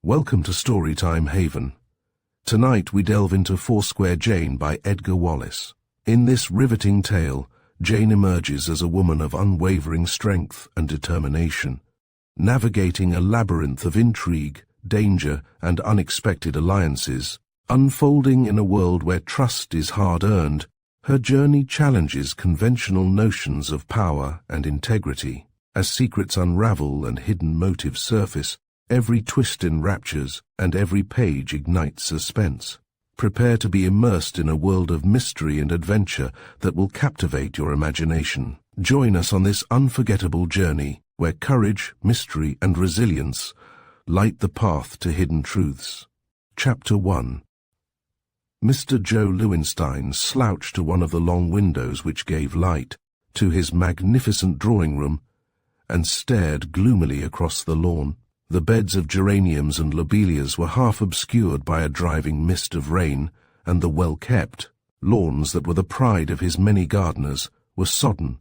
Welcome to Storytime Haven. Tonight we delve into Foursquare Jane by Edgar Wallace. In this riveting tale, Jane emerges as a woman of unwavering strength and determination. Navigating a labyrinth of intrigue, danger, and unexpected alliances, unfolding in a world where trust is hard-earned, her journey challenges conventional notions of power and integrity. As secrets unravel and hidden motives surface, every twist enraptures, and every page ignites suspense. Prepare to be immersed in a world of mystery and adventure that will captivate your imagination. Join us on this unforgettable journey, where courage, mystery, and resilience light the path to hidden truths. Chapter 1. Mr. Joe Lewinstein slouched to one of the long windows which gave light to his magnificent drawing room and stared gloomily across the lawn. The beds of geraniums and lobelias were half obscured by a driving mist of rain, and the well-kept lawns that were the pride of his many gardeners were sodden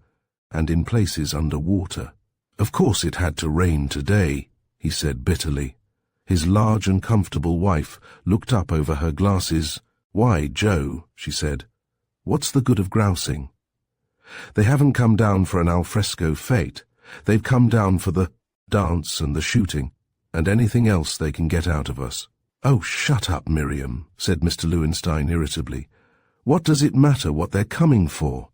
and in places under water. "Of course it had to rain today," he said bitterly. His large and comfortable wife looked up over her glasses. "Why, Joe," she said, "what's the good of grousing? They haven't come down for an alfresco fete. They've come down for the dance and the shooting, and anything else they can get out of us." "Oh, shut up, Miriam," said Mr. Lewinstein irritably. "What does it matter what they're coming for?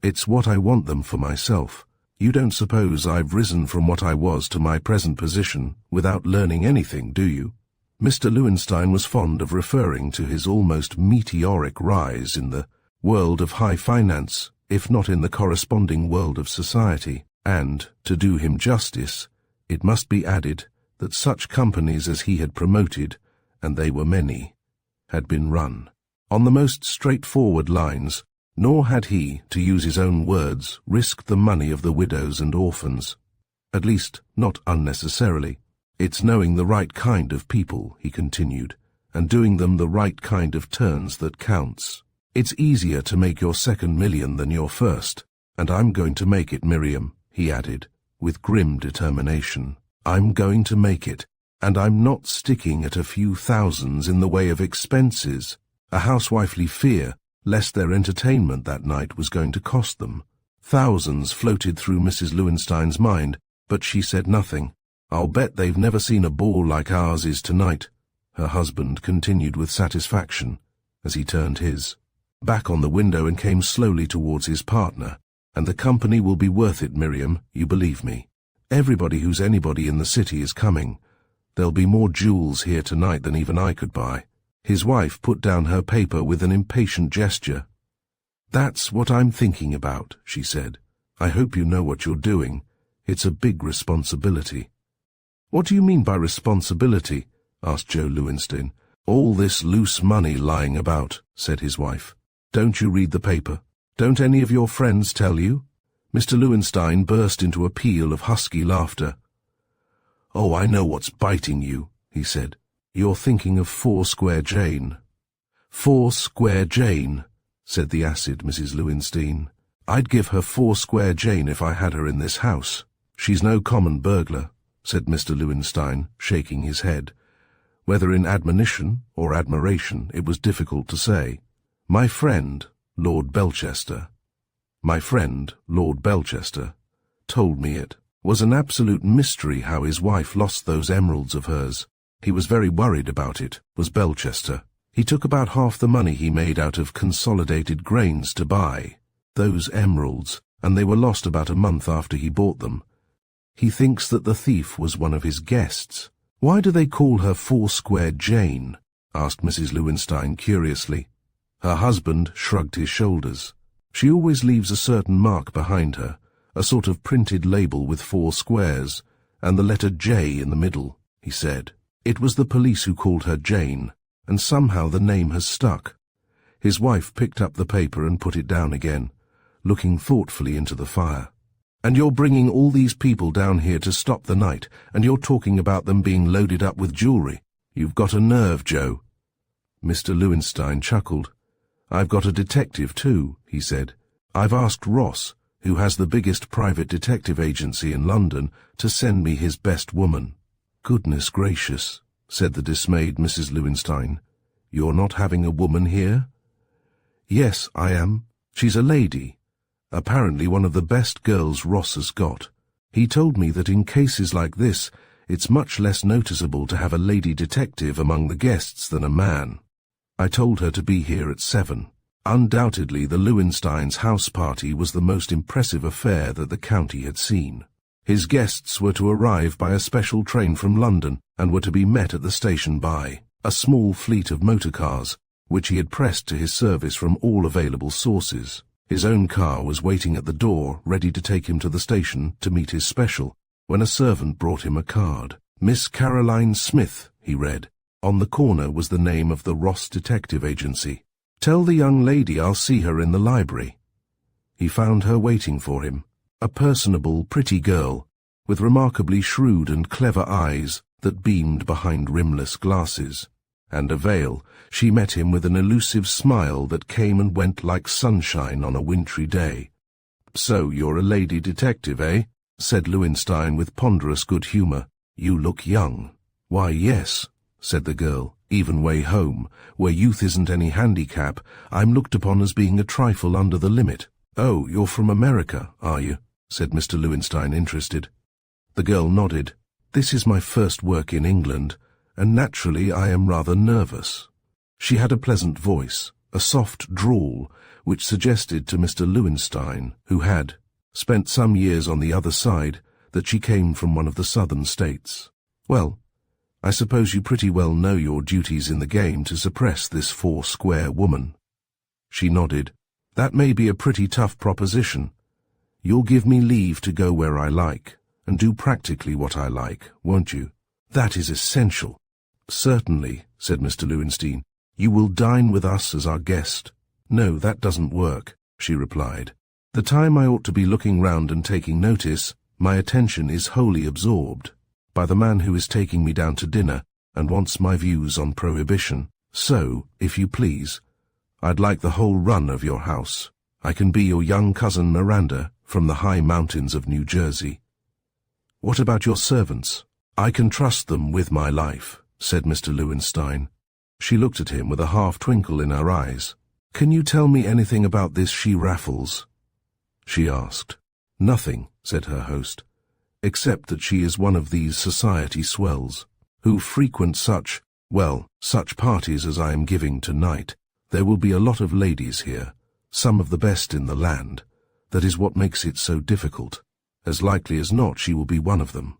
It's what I want them for myself. You don't suppose I've risen from what I was to my present position without learning anything, do you?" Mr. Lewinstein was fond of referring to his almost meteoric rise in the world of high finance, if not in the corresponding world of society, and, to do him justice, it must be added that such companies as he had promoted, and they were many, had been run on the most straightforward lines, nor had he, to use his own words, risked the money of the widows and orphans. At least, not unnecessarily. "It's knowing the right kind of people," he continued, "and doing them the right kind of turns that counts. It's easier to make your second million than your first, and I'm going to make it, Miriam," he added, with grim determination. "I'm going to make it, and I'm not sticking at a few thousands in the way of expenses." A housewifely fear lest their entertainment that night was going to cost them. Thousands floated through Mrs. Lewinstein's mind, but she said nothing. "I'll bet they've never seen a ball like ours is tonight," her husband continued with satisfaction, as he turned his back on the window and came slowly towards his partner. "And the company will be worth it, Miriam, you believe me. Everybody who's anybody in the city is coming. There'll be more jewels here tonight than even I could buy." His wife put down her paper with an impatient gesture. "That's what I'm thinking about," she said. "I hope you know what you're doing. It's a big responsibility." "What do you mean by responsibility?" asked Joe Lewinstein. "All this loose money lying about," said his wife. "Don't you read the paper? Don't any of your friends tell you?" Mr. Lewinstein burst into a peal of husky laughter. "Oh, I know what's biting you," he said. "You're thinking of Foursquare Jane." "Foursquare Jane," said the acid Mrs. Lewinstein. "I'd give her Foursquare Jane if I had her in this house." "She's no common burglar," said Mr. Lewinstein, shaking his head. Whether in admonition or admiration, it was difficult to say. My friend, Lord Belchester, told me it was an absolute mystery how his wife lost those emeralds of hers. He was very worried about it, was Belchester. He took about half the money he made out of Consolidated Grains to buy those emeralds, and they were lost about a month after he bought them. He thinks that the thief was one of his guests. "Why do they call her Foursquare Jane?" asked Mrs. Lewinstein curiously. Her husband shrugged his shoulders. "She always leaves a certain mark behind her, a sort of printed label with 4 squares, and the letter J in the middle," he said. "It was the police who called her Jane, and somehow the name has stuck." His wife picked up the paper and put it down again, looking thoughtfully into the fire. "And you're bringing all these people down here to stop the night, and you're talking about them being loaded up with jewelry. You've got a nerve, Joe." Mr. Lewinstein chuckled. "I've got a detective too," he said. "I've asked Ross, who has the biggest private detective agency in London, to send me his best woman." "Goodness gracious," said the dismayed Mrs. Lowenstein. "You're not having a woman here?" "Yes, I am. She's a lady. Apparently one of the best girls Ross has got. He told me that in cases like this, it's much less noticeable to have a lady detective among the guests than a man. I told her to be here at 7. Undoubtedly, the Lowensteins' house party was the most impressive affair that the county had seen. His guests were to arrive by a special train from London and were to be met at the station by a small fleet of motor cars, which he had pressed to his service from all available sources. His own car was waiting at the door, ready to take him to the station to meet his special, when a servant brought him a card. "Miss Caroline Smith," he read. On the corner was the name of the Ross Detective Agency. "Tell the young lady I'll see her in the library." He found her waiting for him, a personable, pretty girl, with remarkably shrewd and clever eyes that beamed behind rimless glasses, and a veil. She met him with an elusive smile that came and went like sunshine on a wintry day. "So you're a lady detective, eh?" said Lowenstein with ponderous good humor. "You look young." "Why, yes," said the girl. "Even way home, where youth isn't any handicap, I'm looked upon as being a trifle under the limit." "Oh, you're from America, are you?" said Mr. Lowenstein, interested. The girl nodded. "This is my first work in England, and naturally I am rather nervous." She had a pleasant voice, a soft drawl, which suggested to Mr. Lowenstein, who had spent some years on the other side, that she came from one of the southern states. "Well, I suppose you pretty well know your duties in the game to suppress this four-square woman." She nodded. "That may be a pretty tough proposition. You'll give me leave to go where I like, and do practically what I like, won't you? That is essential." "Certainly," said Mr. Lowenstein. "You will dine with us as our guest." "No, that doesn't work," she replied. "The time I ought to be looking round and taking notice, my attention is wholly absorbed by the man who is taking me down to dinner and wants my views on prohibition. So, if you please, I'd like the whole run of your house. I can be your young cousin Miranda from the high mountains of New Jersey." "What about your servants?" "I can trust them with my life," said Mr. Lowenstein. She looked at him with a half-twinkle in her eyes. "Can you tell me anything about this she-Raffles?" she asked. "Nothing," said her host, "except that she is one of these society swells, who frequent such parties as I am giving tonight. There will be a lot of ladies here, some of the best in the land. That is what makes it so difficult. As likely as not she will be one of them."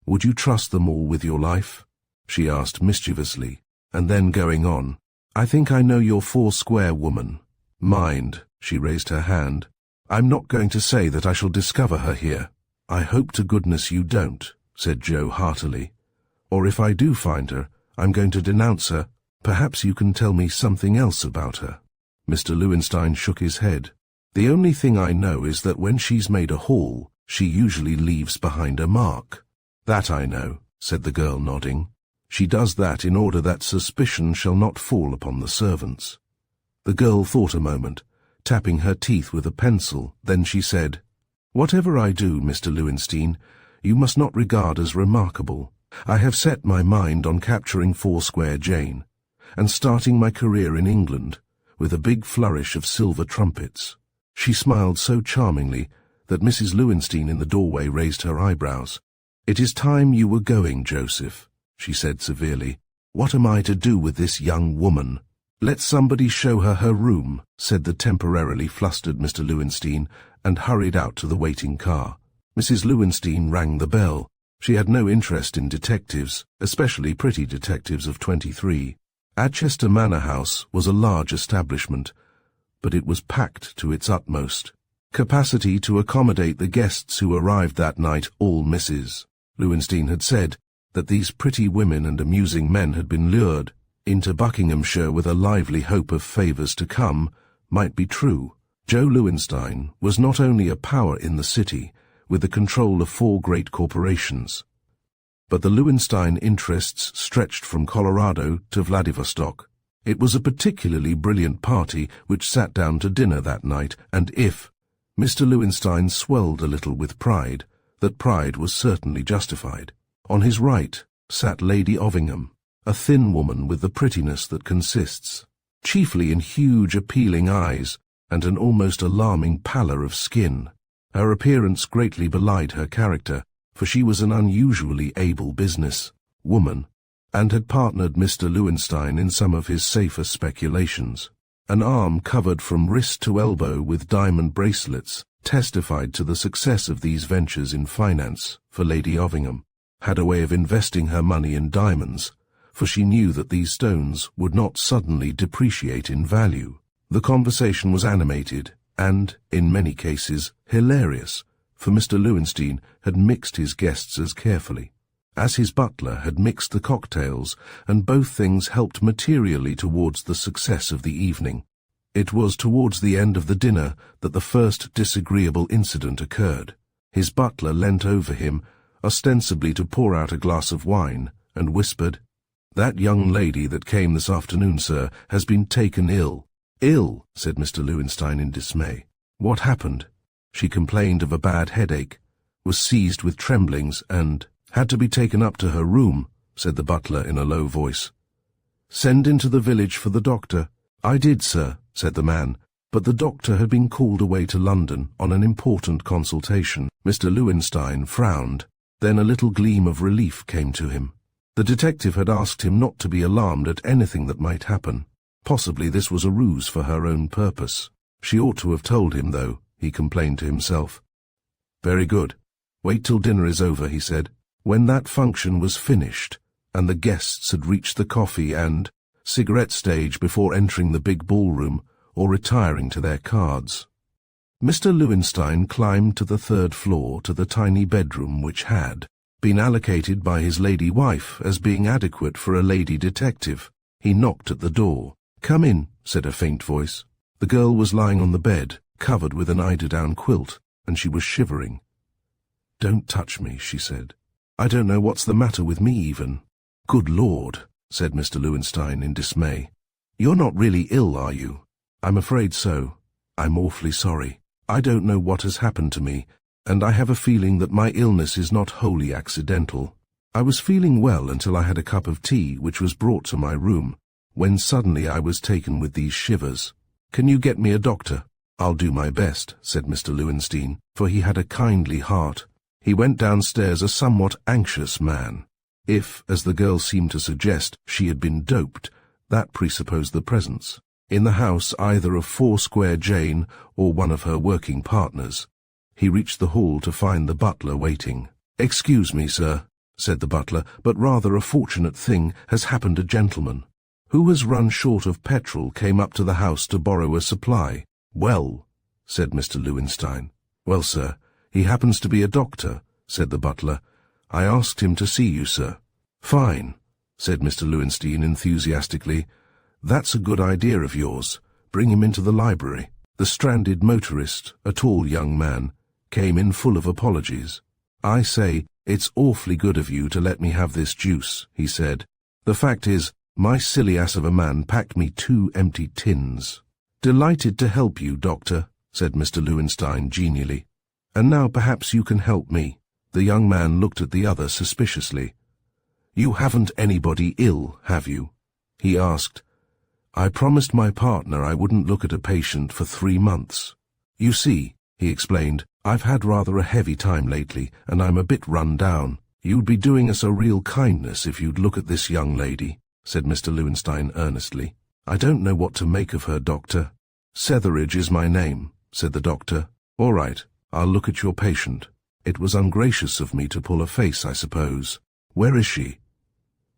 "Would you trust them all with your life?" she asked mischievously, and then going on, "I think I know your four-square woman. Mind," she raised her hand, "I'm not going to say that I shall discover her here." "I hope to goodness you don't," said Joe heartily. "Or if I do find her, I'm going to denounce her. Perhaps you can tell me something else about her." Mr. Lowenstein shook his head. "The only thing I know is that when she's made a haul, she usually leaves behind a mark." "That I know," said the girl, nodding. "She does that in order that suspicion shall not fall upon the servants." The girl thought a moment, tapping her teeth with a pencil. Then she said, "Whatever I do, Mr. Lowenstein, you must not regard as remarkable. I have set my mind on capturing Foursquare Jane, and starting my career in England, with a big flourish of silver trumpets." She smiled so charmingly that Mrs. Lowenstein in the doorway raised her eyebrows. "It is time you were going, Joseph," she said severely. "What am I to do with this young woman?" "Let somebody show her her room," said the temporarily flustered Mr. Lowenstein, and hurried out to the waiting car. Mrs. Lowenstein rang the bell. She had no interest in detectives, especially pretty detectives of 23. Adchester Manor House was a large establishment, but it was packed to its utmost capacity to accommodate the guests who arrived that night. All Mrs. Lowenstein had said that these pretty women and amusing men had been lured into Buckinghamshire with a lively hope of favours to come might be true. Joe Lowenstein was not only a power in the city, with the control of 4 great corporations, but the Lowenstein interests stretched from Colorado to Vladivostok. It was a particularly brilliant party which sat down to dinner that night, and if Mr. Lowenstein swelled a little with pride, that pride was certainly justified. On his right sat Lady Ovingham, a thin woman with the prettiness that consists chiefly in huge appealing eyes and an almost alarming pallor of skin. Her appearance greatly belied her character, for she was an unusually able business woman, and had partnered Mr. Lowenstein in some of his safer speculations. An arm covered from wrist to elbow with diamond bracelets testified to the success of these ventures in finance, for Lady Ovingham had a way of investing her money in diamonds, for she knew that these stones would not suddenly depreciate in value. The conversation was animated and, in many cases, hilarious, for Mr. Lowenstein had mixed his guests as carefully as his butler had mixed the cocktails, and both things helped materially towards the success of the evening. It was towards the end of the dinner that the first disagreeable incident occurred. His butler leant over him, ostensibly to pour out a glass of wine, and whispered, "That young lady that came this afternoon, sir, has been taken ill." "Ill?" said Mr. Lowenstein in dismay. "What happened?" "She complained of a bad headache, was seized with tremblings, and had to be taken up to her room," said the butler in a low voice. "Send into the village for the doctor." "I did, sir," said the man, but the doctor had been called away to London on an important consultation. Mr. Lowenstein frowned, then a little gleam of relief came to him. The detective had asked him not to be alarmed at anything that might happen. Possibly this was a ruse for her own purpose. She ought to have told him, though, he complained to himself. "Very good. Wait till dinner is over," he said. When that function was finished, and the guests had reached the coffee and cigarette stage before entering the big ballroom or retiring to their cards, Mr. Lowenstein climbed to the third floor to the tiny bedroom which had been allocated by his lady wife as being adequate for a lady detective. He knocked at the door. "Come in," said a faint voice. The girl was lying on the bed, covered with an eiderdown quilt, and she was shivering. "Don't touch me," she said. "I don't know what's the matter with me even." "Good Lord," said Mr. Lowenstein in dismay. "You're not really ill, are you?" "I'm afraid so. I'm awfully sorry. I don't know what has happened to me, and I have a feeling that my illness is not wholly accidental. I was feeling well until I had a cup of tea which was brought to my room, when suddenly I was taken with these shivers. Can you get me a doctor?" "I'll do my best," said Mr. Lowenstein, for he had a kindly heart. He went downstairs a somewhat anxious man. If, as the girl seemed to suggest, she had been doped, that presupposed the presence in the house either of Foursquare Jane or one of her working partners. He reached the hall to find the butler waiting. "Excuse me, sir," said the butler, "but rather a fortunate thing has happened. A gentleman who has run short of petrol came up to the house to borrow a supply." "Well," said Mr. Lowenstein. "Well, sir, he happens to be a doctor," said the butler. "I asked him to see you, sir." "Fine," said Mr. Lowenstein enthusiastically. "That's a good idea of yours. Bring him into the library." The stranded motorist, a tall young man, came in full of apologies. "I say, it's awfully good of you to let me have this juice," he said. "The fact is, my silly ass of a man packed me 2 empty tins." "Delighted to help you, doctor," said Mr. Lowenstein genially. "And now perhaps you can help me." The young man looked at the other suspiciously. "You haven't anybody ill, have you?" he asked. "I promised my partner I wouldn't look at a patient for 3 months. You see," he explained, "I've had rather a heavy time lately, and I'm a bit run down. You'd be doing us a real kindness if you'd look at this young lady," said Mr. Lowenstein earnestly. "I don't know what to make of her, doctor." "Setheridge is my name," said the doctor. "All right. I'll look at your patient. It was ungracious of me to pull a face, I suppose. Where is she?"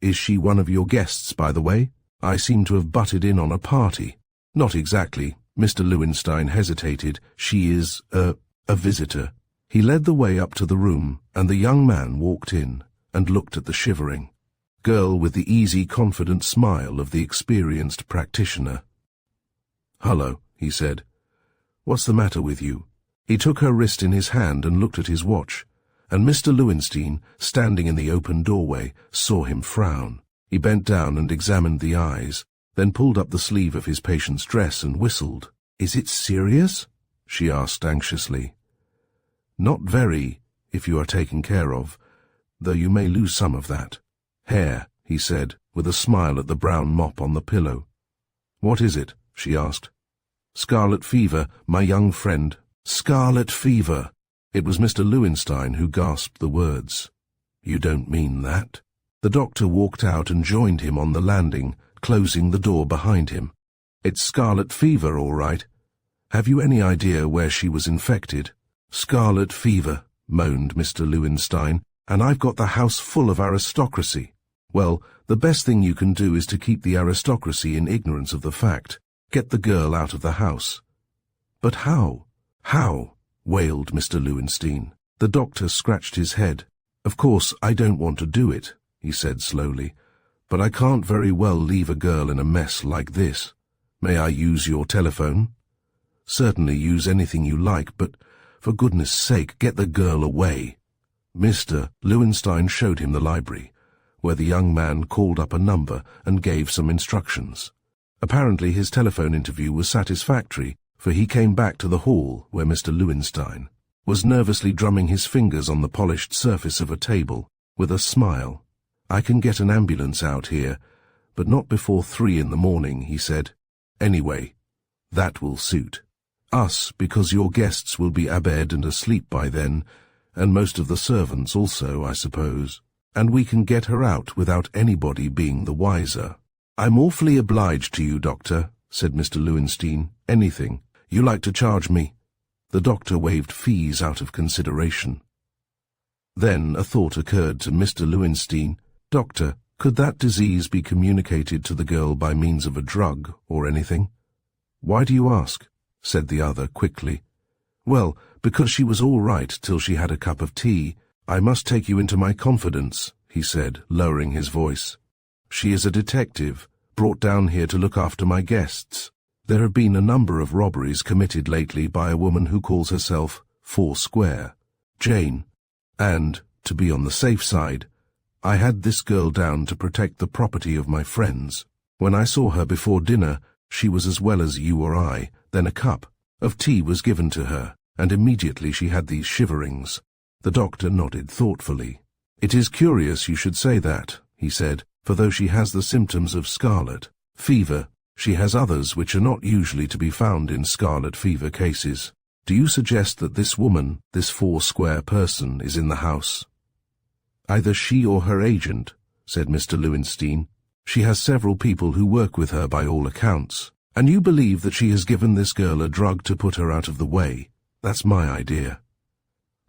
"Is she one of your guests, by the way? I seem to have butted in on a party." "Not exactly." Mr. Lowenstein hesitated. "She is a visitor." He led the way up to the room, and the young man walked in and looked at the shivering girl with the easy, confident smile of the experienced practitioner. "Hullo," he said. "What's the matter with you?" He took her wrist in his hand and looked at his watch, and Mr. Lowenstein, standing in the open doorway, saw him frown. He bent down and examined the eyes, then pulled up the sleeve of his patient's dress and whistled. "Is it serious?" she asked anxiously. "Not very, if you are taken care of, though you may lose some of that hair," he said, with a smile at the brown mop on the pillow. "What is it?" she asked. "Scarlet fever, my young friend. Scarlet fever." It was Mr. Lowenstein who gasped the words. "You don't mean that?" The doctor walked out and joined him on the landing, closing the door behind him. "It's scarlet fever, all right. Have you any idea where she was infected?" "Scarlet fever," moaned Mr. Lowenstein, "and I've got the house full of aristocracy." "Well, the best thing you can do is to keep the aristocracy in ignorance of the fact. Get the girl out of the house." "But how? How?" wailed Mr. Lowenstein. The doctor scratched his head. "Of course, I don't want to do it," he said slowly, "but I can't very well leave a girl in a mess like this. May I use your telephone?" "Certainly, use anything you like, but for goodness sake, get the girl away." Mr. Lowenstein showed him the library, where the young man called up a number and gave some instructions. Apparently his telephone interview was satisfactory, for he came back to the hall where Mr. Lowenstein was nervously drumming his fingers on the polished surface of a table, with a smile. "I can get an ambulance out here, but not before 3 in the morning," he said. "Anyway, that will suit us, because your guests will be abed and asleep by then, and most of the servants also, I suppose, and we can get her out without anybody being the wiser." "I'm awfully obliged to you, Doctor," said Mr. Lowenstein. "Anything you like to charge me?" The doctor waived fees out of consideration. Then a thought occurred to Mr. Lowenstein. "Doctor, could that disease be communicated to the girl by means of a drug or anything?" "Why do you ask?" said the other quickly. "Well, because she was all right till she had a cup of tea. I must take you into my confidence," he said, lowering his voice. "She is a detective, brought down here to look after my guests. There have been a number of robberies committed lately by a woman who calls herself Foursquare, Jane, and, to be on the safe side, I had this girl down to protect the property of my friends. When I saw her before dinner, she was as well as you or I. Then a cup of tea was given to her, and immediately she had these shiverings." The doctor nodded thoughtfully. "It is curious you should say that," he said, "for though she has the symptoms of scarlet fever, she has others which are not usually to be found in scarlet fever cases. Do you suggest that this woman, this Foursquare person, is in the house?" "Either she or her agent," said Mr. Lowenstein. "She has several people who work with her by all accounts. And you believe that she has given this girl a drug to put her out of the way? That's my idea."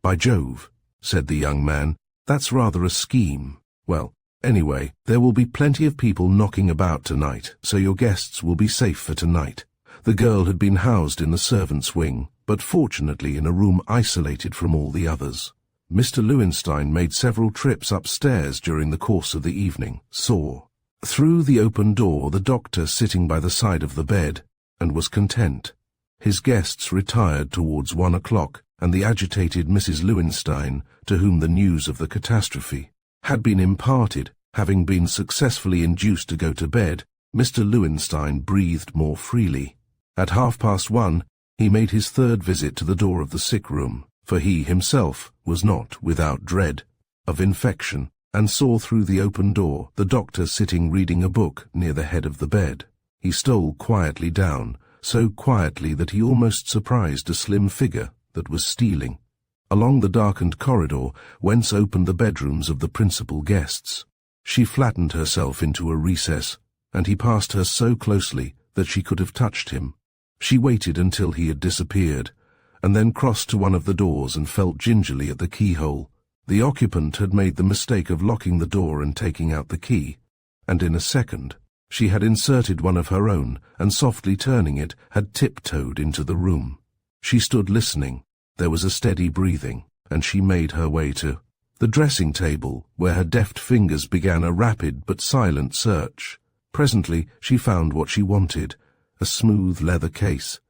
"By Jove," said the young man, "that's rather a scheme. Well, anyway, there will be plenty of people knocking about tonight, so your guests will be safe for tonight." The girl had been housed in the servants' wing, but fortunately in a room isolated from all the others. Mr. Lowenstein made several trips upstairs during the course of the evening, saw through the open door the doctor sitting by the side of the bed, and was content. His guests retired towards 1 o'clock, and the agitated Mrs. Lowenstein, to whom the news of the catastrophe had been imparted, having been successfully induced to go to bed, Mr. Lowenstein breathed more freely. At 1:30, he made his third visit to the door of the sick room, for he himself was not without dread of infection, and saw through the open door the doctor sitting reading a book near the head of the bed. He stole quietly down, so quietly that he almost surprised a slim figure that was stealing along the darkened corridor whence opened the bedrooms of the principal guests. She flattened herself into a recess, and he passed her so closely that she could have touched him. She waited until he had disappeared, and then crossed to one of the doors and felt gingerly at the keyhole. The occupant had made the mistake of locking the door and taking out the key, and in a second she had inserted one of her own and, softly turning it, had tiptoed into the room. She stood listening. There was a steady breathing, and she made her way to the dressing table, where her deft fingers began a rapid but silent search. Presently she found what she wanted, a smooth leather case,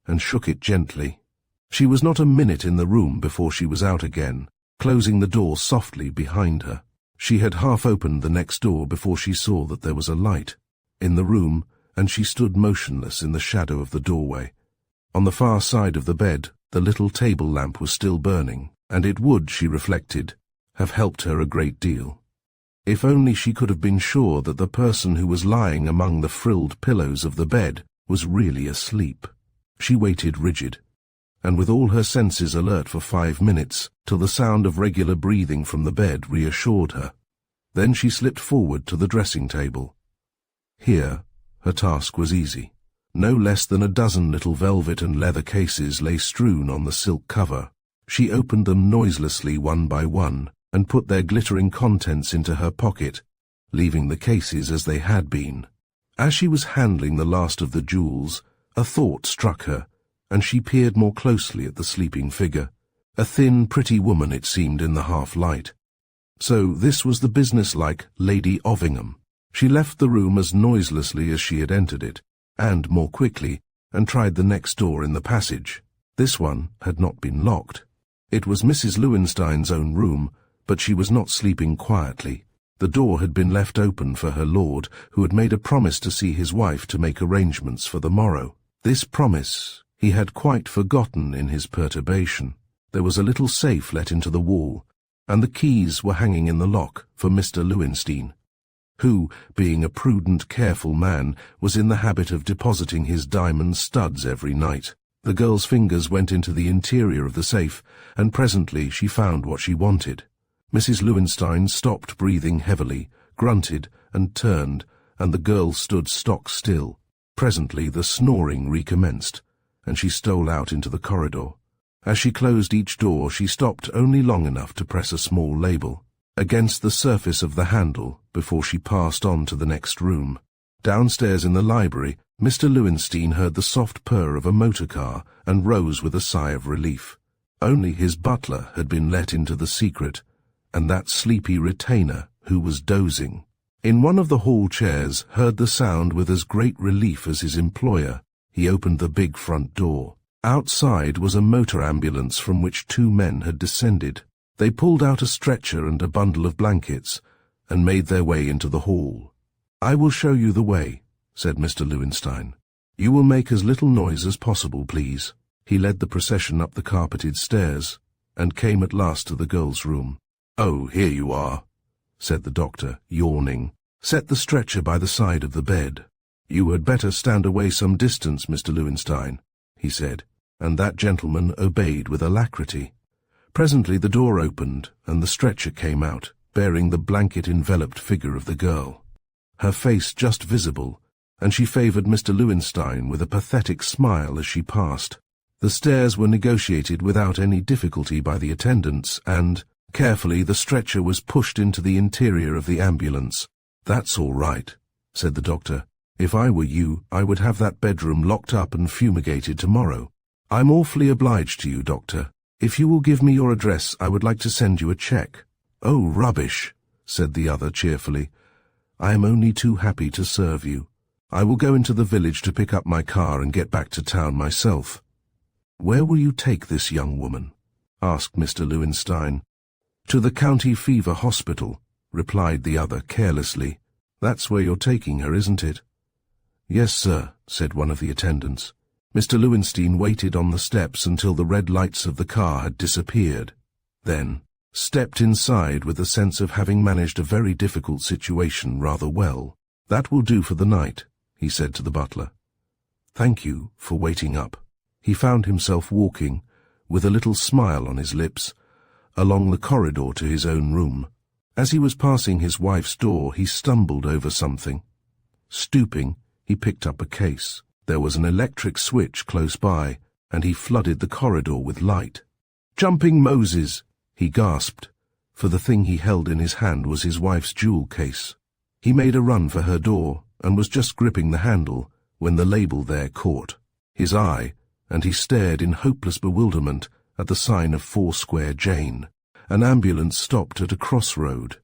and shook it gently. She was not a minute in the room before she was out again, closing the door softly behind her. She had half opened the next door before she saw that there was a light in the room, and she stood motionless in the shadow of the doorway. On the far side of the bed, the little table lamp was still burning, and it would, she reflected, have helped her a great deal. If only she could have been sure that the person who was lying among the frilled pillows of the bed was really asleep. She waited rigid, and with all her senses alert for 5 minutes, till the sound of regular breathing from the bed reassured her. Then she slipped forward to the dressing table. Here, her task was easy. No less than a dozen little velvet and leather cases lay strewn on the silk cover. She opened them noiselessly one by one, and put their glittering contents into her pocket, leaving the cases as they had been. As she was handling the last of the jewels, a thought struck her, and she peered more closely at the sleeping figure. A thin, pretty woman it seemed in the half-light. So this was the businesslike Lady Offingham. She left the room as noiselessly as she had entered it, and more quickly, and tried the next door in the passage. This one had not been locked. It was Mrs. Lowenstein's own room, but she was not sleeping quietly. The door had been left open for her lord, who had made a promise to see his wife to make arrangements for the morrow. This promise he had quite forgotten in his perturbation. There was a little safe let into the wall, and the keys were hanging in the lock for Mr. Lowenstein, who, being a prudent, careful man, was in the habit of depositing his diamond studs every night. The girl's fingers went into the interior of the safe, and presently she found what she wanted. Mrs. Lowenstein stopped breathing heavily, grunted, and turned, and the girl stood stock still. Presently the snoring recommenced, and she stole out into the corridor. As she closed each door, she stopped only long enough to press a small label against the surface of the handle before she passed on to the next room. Downstairs in the library, Mr. Lowenstein heard the soft purr of a motor car and rose with a sigh of relief. Only his butler had been let into the secret, and that sleepy retainer who was dozing. In one of the hall chairs, heard the sound with as great relief as his employer. He opened the big front door. Outside was a motor ambulance from which 2 men had descended. They pulled out a stretcher and a bundle of blankets, and made their way into the hall. "I will show you the way," said Mr. Lowenstein. "You will make as little noise as possible, please." He led the procession up the carpeted stairs, and came at last to the girl's room. "Oh, here you are," said the doctor, yawning. "Set the stretcher by the side of the bed." "You had better stand away some distance, Mr. Lowenstein," he said, and that gentleman obeyed with alacrity. Presently the door opened, and the stretcher came out, bearing the blanket-enveloped figure of the girl, her face just visible, and she favoured Mr. Lowenstein with a pathetic smile as she passed. The stairs were negotiated without any difficulty by the attendants, and carefully the stretcher was pushed into the interior of the ambulance. "That's all right," said the doctor. "If I were you, I would have that bedroom locked up and fumigated tomorrow." "I'm awfully obliged to you, doctor. If you will give me your address, I would like to send you a cheque." "Oh, rubbish," said the other cheerfully. "I am only too happy to serve you. I will go into the village to pick up my car and get back to town myself." "Where will you take this young woman?" asked Mr. Lowenstein. "To the County Fever Hospital," replied the other carelessly. "That's where you're taking her, isn't it?" "Yes, sir," said one of the attendants. Mr. Lowenstein waited on the steps until the red lights of the car had disappeared, then stepped inside with the sense of having managed a very difficult situation rather well. "That will do for the night," he said to the butler. "Thank you for waiting up." He found himself walking, with a little smile on his lips, along the corridor to his own room. As he was passing his wife's door, he stumbled over something. Stooping, he picked up a case. There was an electric switch close by, and he flooded the corridor with light. "Jumping Moses!" he gasped, for the thing he held in his hand was his wife's jewel case. He made a run for her door, and was just gripping the handle, when the label there caught his eye, and he stared in hopeless bewilderment at the sign of Foursquare Jane. An ambulance stopped at a crossroad,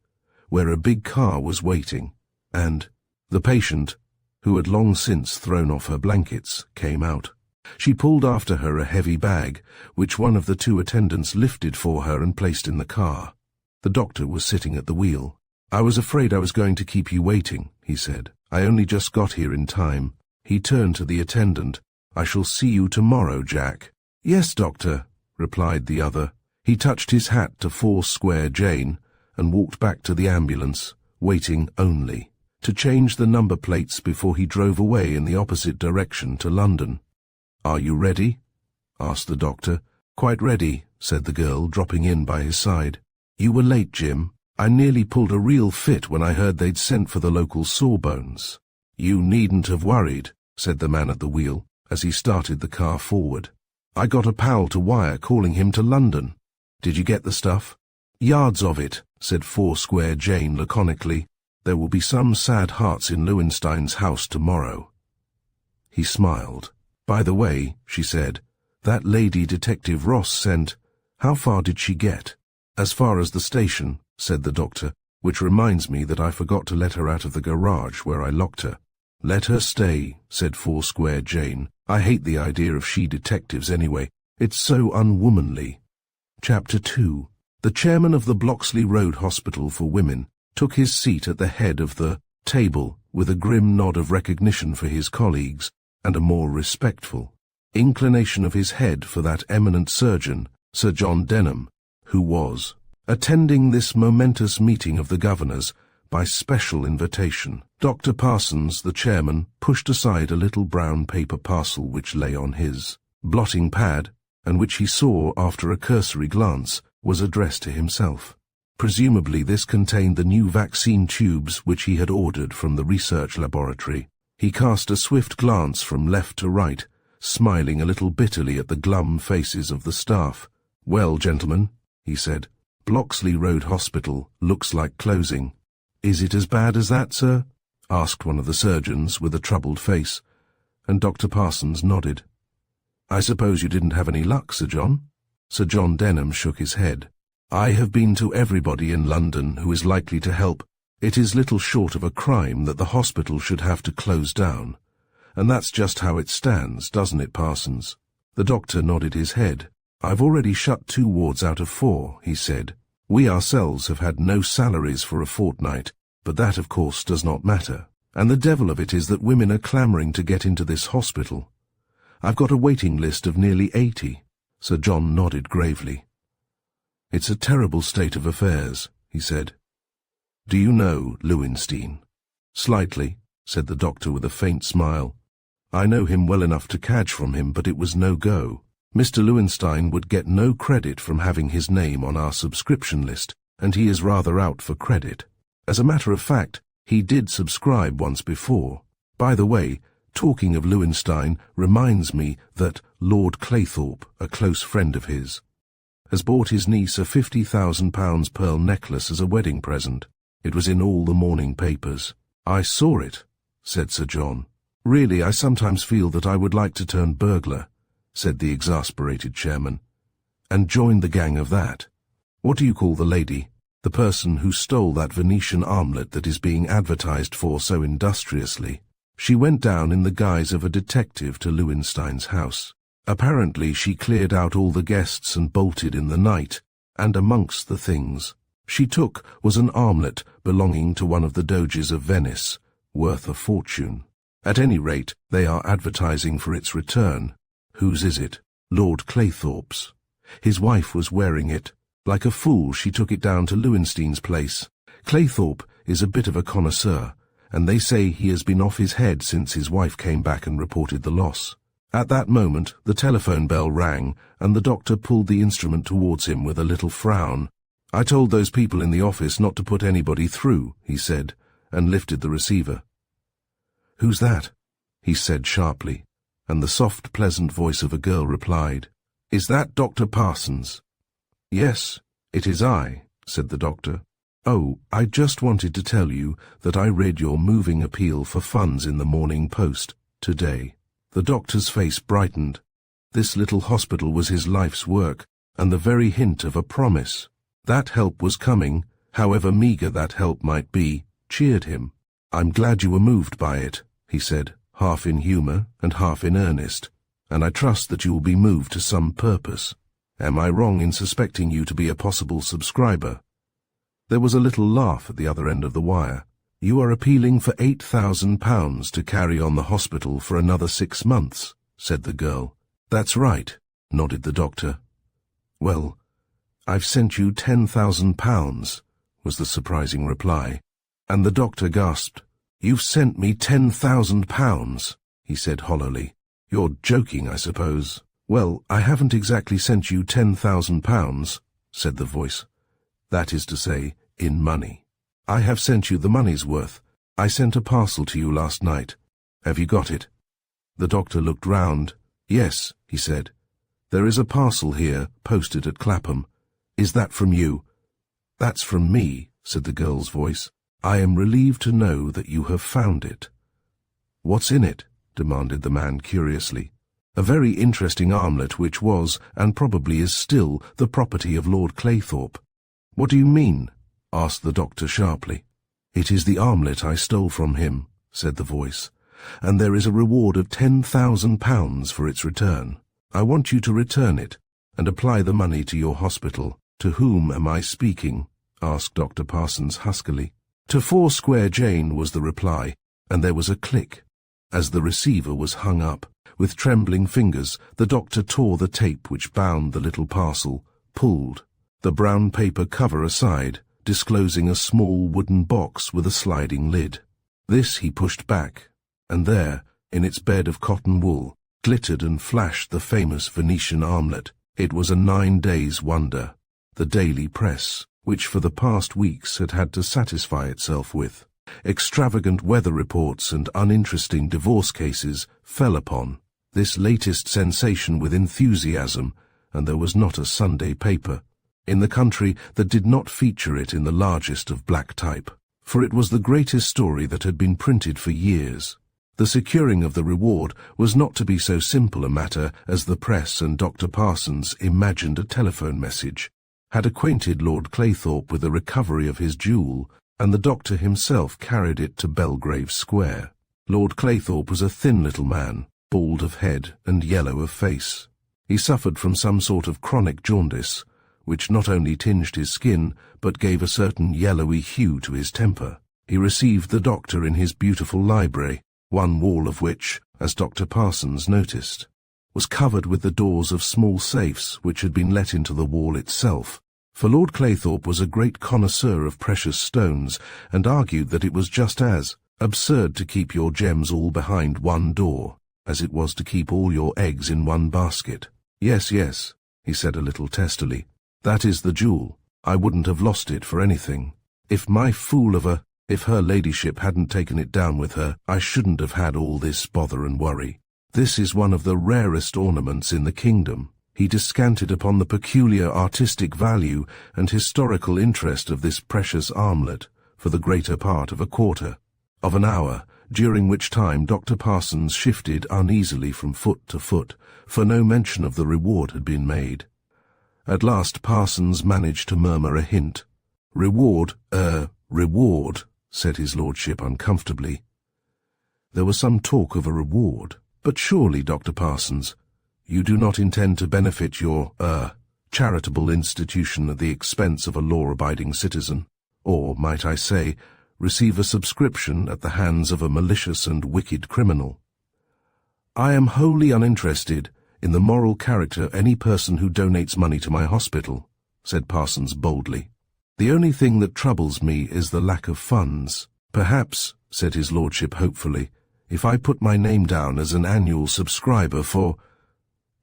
where a big car was waiting, and the patient, who had long since thrown off her blankets, came out. She pulled after her a heavy bag, which one of the 2 attendants lifted for her and placed in the car. The doctor was sitting at the wheel. "I was afraid I was going to keep you waiting," he said. "I only just got here in time." He turned to the attendant. "I shall see you tomorrow, Jack." "Yes, doctor," replied the other. He touched his hat to Foursquare Jane and walked back to the ambulance, waiting only to change the number plates before he drove away in the opposite direction to London. "Are you ready?" asked the doctor. "Quite ready," said the girl, dropping in by his side. "You were late, Jim. I nearly pulled a real fit when I heard they'd sent for the local sawbones." "You needn't have worried," said the man at the wheel, as he started the car forward. "I got a pal to wire calling him to London. Did you get the stuff?" "Yards of it," said Foursquare Jane laconically. "There will be some sad hearts in Lowenstein's house tomorrow." He smiled. "By the way," she said, "that lady Detective Ross sent. How far did she get?" "As far as the station," said the doctor, "which reminds me that I forgot to let her out of the garage where I locked her." "Let her stay," said Foursquare Jane. "I hate the idea of she-detectives anyway. It's so unwomanly." Chapter 2. The chairman of the Bloxley Road Hospital for Women took his seat at the head of the table with a grim nod of recognition for his colleagues and a more respectful inclination of his head for that eminent surgeon, Sir John Denham, who was attending this momentous meeting of the governors by special invitation. Dr. Parsons, the chairman, pushed aside a little brown paper parcel which lay on his blotting pad, and which he saw, after a cursory glance, was addressed to himself. Presumably this contained the new vaccine tubes which he had ordered from the research laboratory. He cast a swift glance from left to right, smiling a little bitterly at the glum faces of the staff. "Well, gentlemen," he said, "Bloxley Road Hospital looks like closing." "Is it as bad as that, sir?" asked one of the surgeons with a troubled face, and Dr. Parsons nodded. "I suppose you didn't have any luck, Sir John?" Sir John Denham shook his head. "I have been to everybody in London who is likely to help. It is little short of a crime that the hospital should have to close down. And that's just how it stands, doesn't it, Parsons?" The doctor nodded his head. "I've already shut 2 wards out of 4, he said. "We ourselves have had no salaries for a fortnight, but that, of course, does not matter. And the devil of it is that women are clamouring to get into this hospital. I've got a waiting list of nearly 80. Sir John nodded gravely. "It's a terrible state of affairs," he said. "Do you know Lowenstein?" "Slightly," said the doctor with a faint smile. "I know him well enough to cadge from him, but it was no go. Mr. Lowenstein would get no credit from having his name on our subscription list, and he is rather out for credit. As a matter of fact, he did subscribe once before. By the way, talking of Lowenstein reminds me that Lord Claythorpe, a close friend of his, has bought his niece a £50,000 pearl necklace as a wedding present. It was in all the morning papers." "I saw it," said Sir John. "Really, I sometimes feel that I would like to turn burglar," said the exasperated chairman, "and join the gang of that. What do you call the lady? The person who stole that Venetian armlet that is being advertised for so industriously. She went down in the guise of a detective to Lowenstein's house. Apparently she cleared out all the guests and bolted in the night, and amongst the things she took was an armlet belonging to one of the doges of Venice, worth a fortune. At any rate, they are advertising for its return. Whose is it? Lord Claythorpe's. His wife was wearing it. Like a fool, she took it down to Lowenstein's place. Claythorpe is a bit of a connoisseur, and they say he has been off his head since his wife came back and reported the loss." At that moment, the telephone bell rang, and the doctor pulled the instrument towards him with a little frown. "I told those people in the office not to put anybody through," he said, and lifted the receiver. "Who's that?" he said sharply, and the soft, pleasant voice of a girl replied, "Is that Dr. Parsons?" "Yes, it is I," said the doctor. "Oh, I just wanted to tell you that I read your moving appeal for funds in the Morning Post today." The doctor's face brightened. This little hospital was his life's work, and the very hint of a promise. That help was coming, however meagre that help might be, cheered him. "I'm glad you were moved by it," he said, half in humour and half in earnest, "and I trust that you will be moved to some purpose. Am I wrong in suspecting you to be a possible subscriber?" There was a little laugh at the other end of the wire. "You are appealing for £8,000 to carry on the hospital for another 6 months, said the girl. "That's right," nodded the doctor. "Well, I've sent you £10,000, was the surprising reply. And the doctor gasped. "You've sent me £10,000, he said hollowly. "You're joking, I suppose." "Well, I haven't exactly sent you £10,000, said the voice. "That is to say, in money. I have sent you the money's worth. I sent a parcel to you last night. Have you got it?" The doctor looked round. "Yes," he said. "There is a parcel here, posted at Clapham. Is that from you?" "That's from me," said the girl's voice. "I am relieved to know that you have found it." "What's in it?" demanded the man curiously. "A very interesting armlet which was, and probably is still, the property of Lord Claythorpe." "What do you mean?" asked the doctor sharply. "It is the armlet I stole from him," said the voice, "and there is a reward of £10,000 for its return. I want you to return it, and apply the money to your hospital." "To whom am I speaking?" asked Dr. Parsons huskily. "To Foursquare Jane," was the reply, and there was a click. As the receiver was hung up, with trembling fingers, the doctor tore the tape which bound the little parcel, pulled the brown paper cover aside, disclosing a small wooden box with a sliding lid. This he pushed back, and there, in its bed of cotton wool, glittered and flashed the famous Venetian armlet. It was a 9 days' wonder. The daily press, which for the past weeks had had to satisfy itself with extravagant weather reports and uninteresting divorce cases, fell upon this latest sensation with enthusiasm, and there was not a Sunday paper in the country that did not feature it in the largest of black type, for it was the greatest story that had been printed for years. The securing of the reward was not to be so simple a matter as the press and Dr. Parsons imagined. A telephone message had acquainted Lord Claythorpe with the recovery of his jewel, and the doctor himself carried it to Belgrave Square. Lord Claythorpe was a thin little man, bald of head and yellow of face. He suffered from some sort of chronic jaundice, which not only tinged his skin, but gave a certain yellowy hue to his temper. He received the doctor in his beautiful library, one wall of which, as Dr. Parsons noticed, was covered with the doors of small safes which had been let into the wall itself, for Lord Claythorpe was a great connoisseur of precious stones, and argued that it was just as absurd to keep your gems all behind one door as it was to keep all your eggs in one basket. "Yes, yes," he said a little testily. "That is the jewel. I wouldn't have lost it for anything. If her ladyship hadn't taken it down with her, I shouldn't have had all this bother and worry. This is one of the rarest ornaments in the kingdom." He descanted upon the peculiar artistic value and historical interest of this precious armlet for the greater part of a quarter of an hour, during which time Dr. Parsons shifted uneasily from foot to foot, for no mention of the reward had been made. At last Parsons managed to murmur a hint. Reward, said his lordship uncomfortably. There was some talk of a reward, but surely, Dr. Parsons, you do not intend to benefit your, charitable institution at the expense of a law-abiding citizen, or, might I say, receive a subscription at the hands of a malicious and wicked criminal. I am wholly uninterested in the moral character of any person who donates money to my hospital, said Parsons boldly. The only thing that troubles me is the lack of funds. Perhaps, said his lordship hopefully, if I put my name down as an annual subscriber for—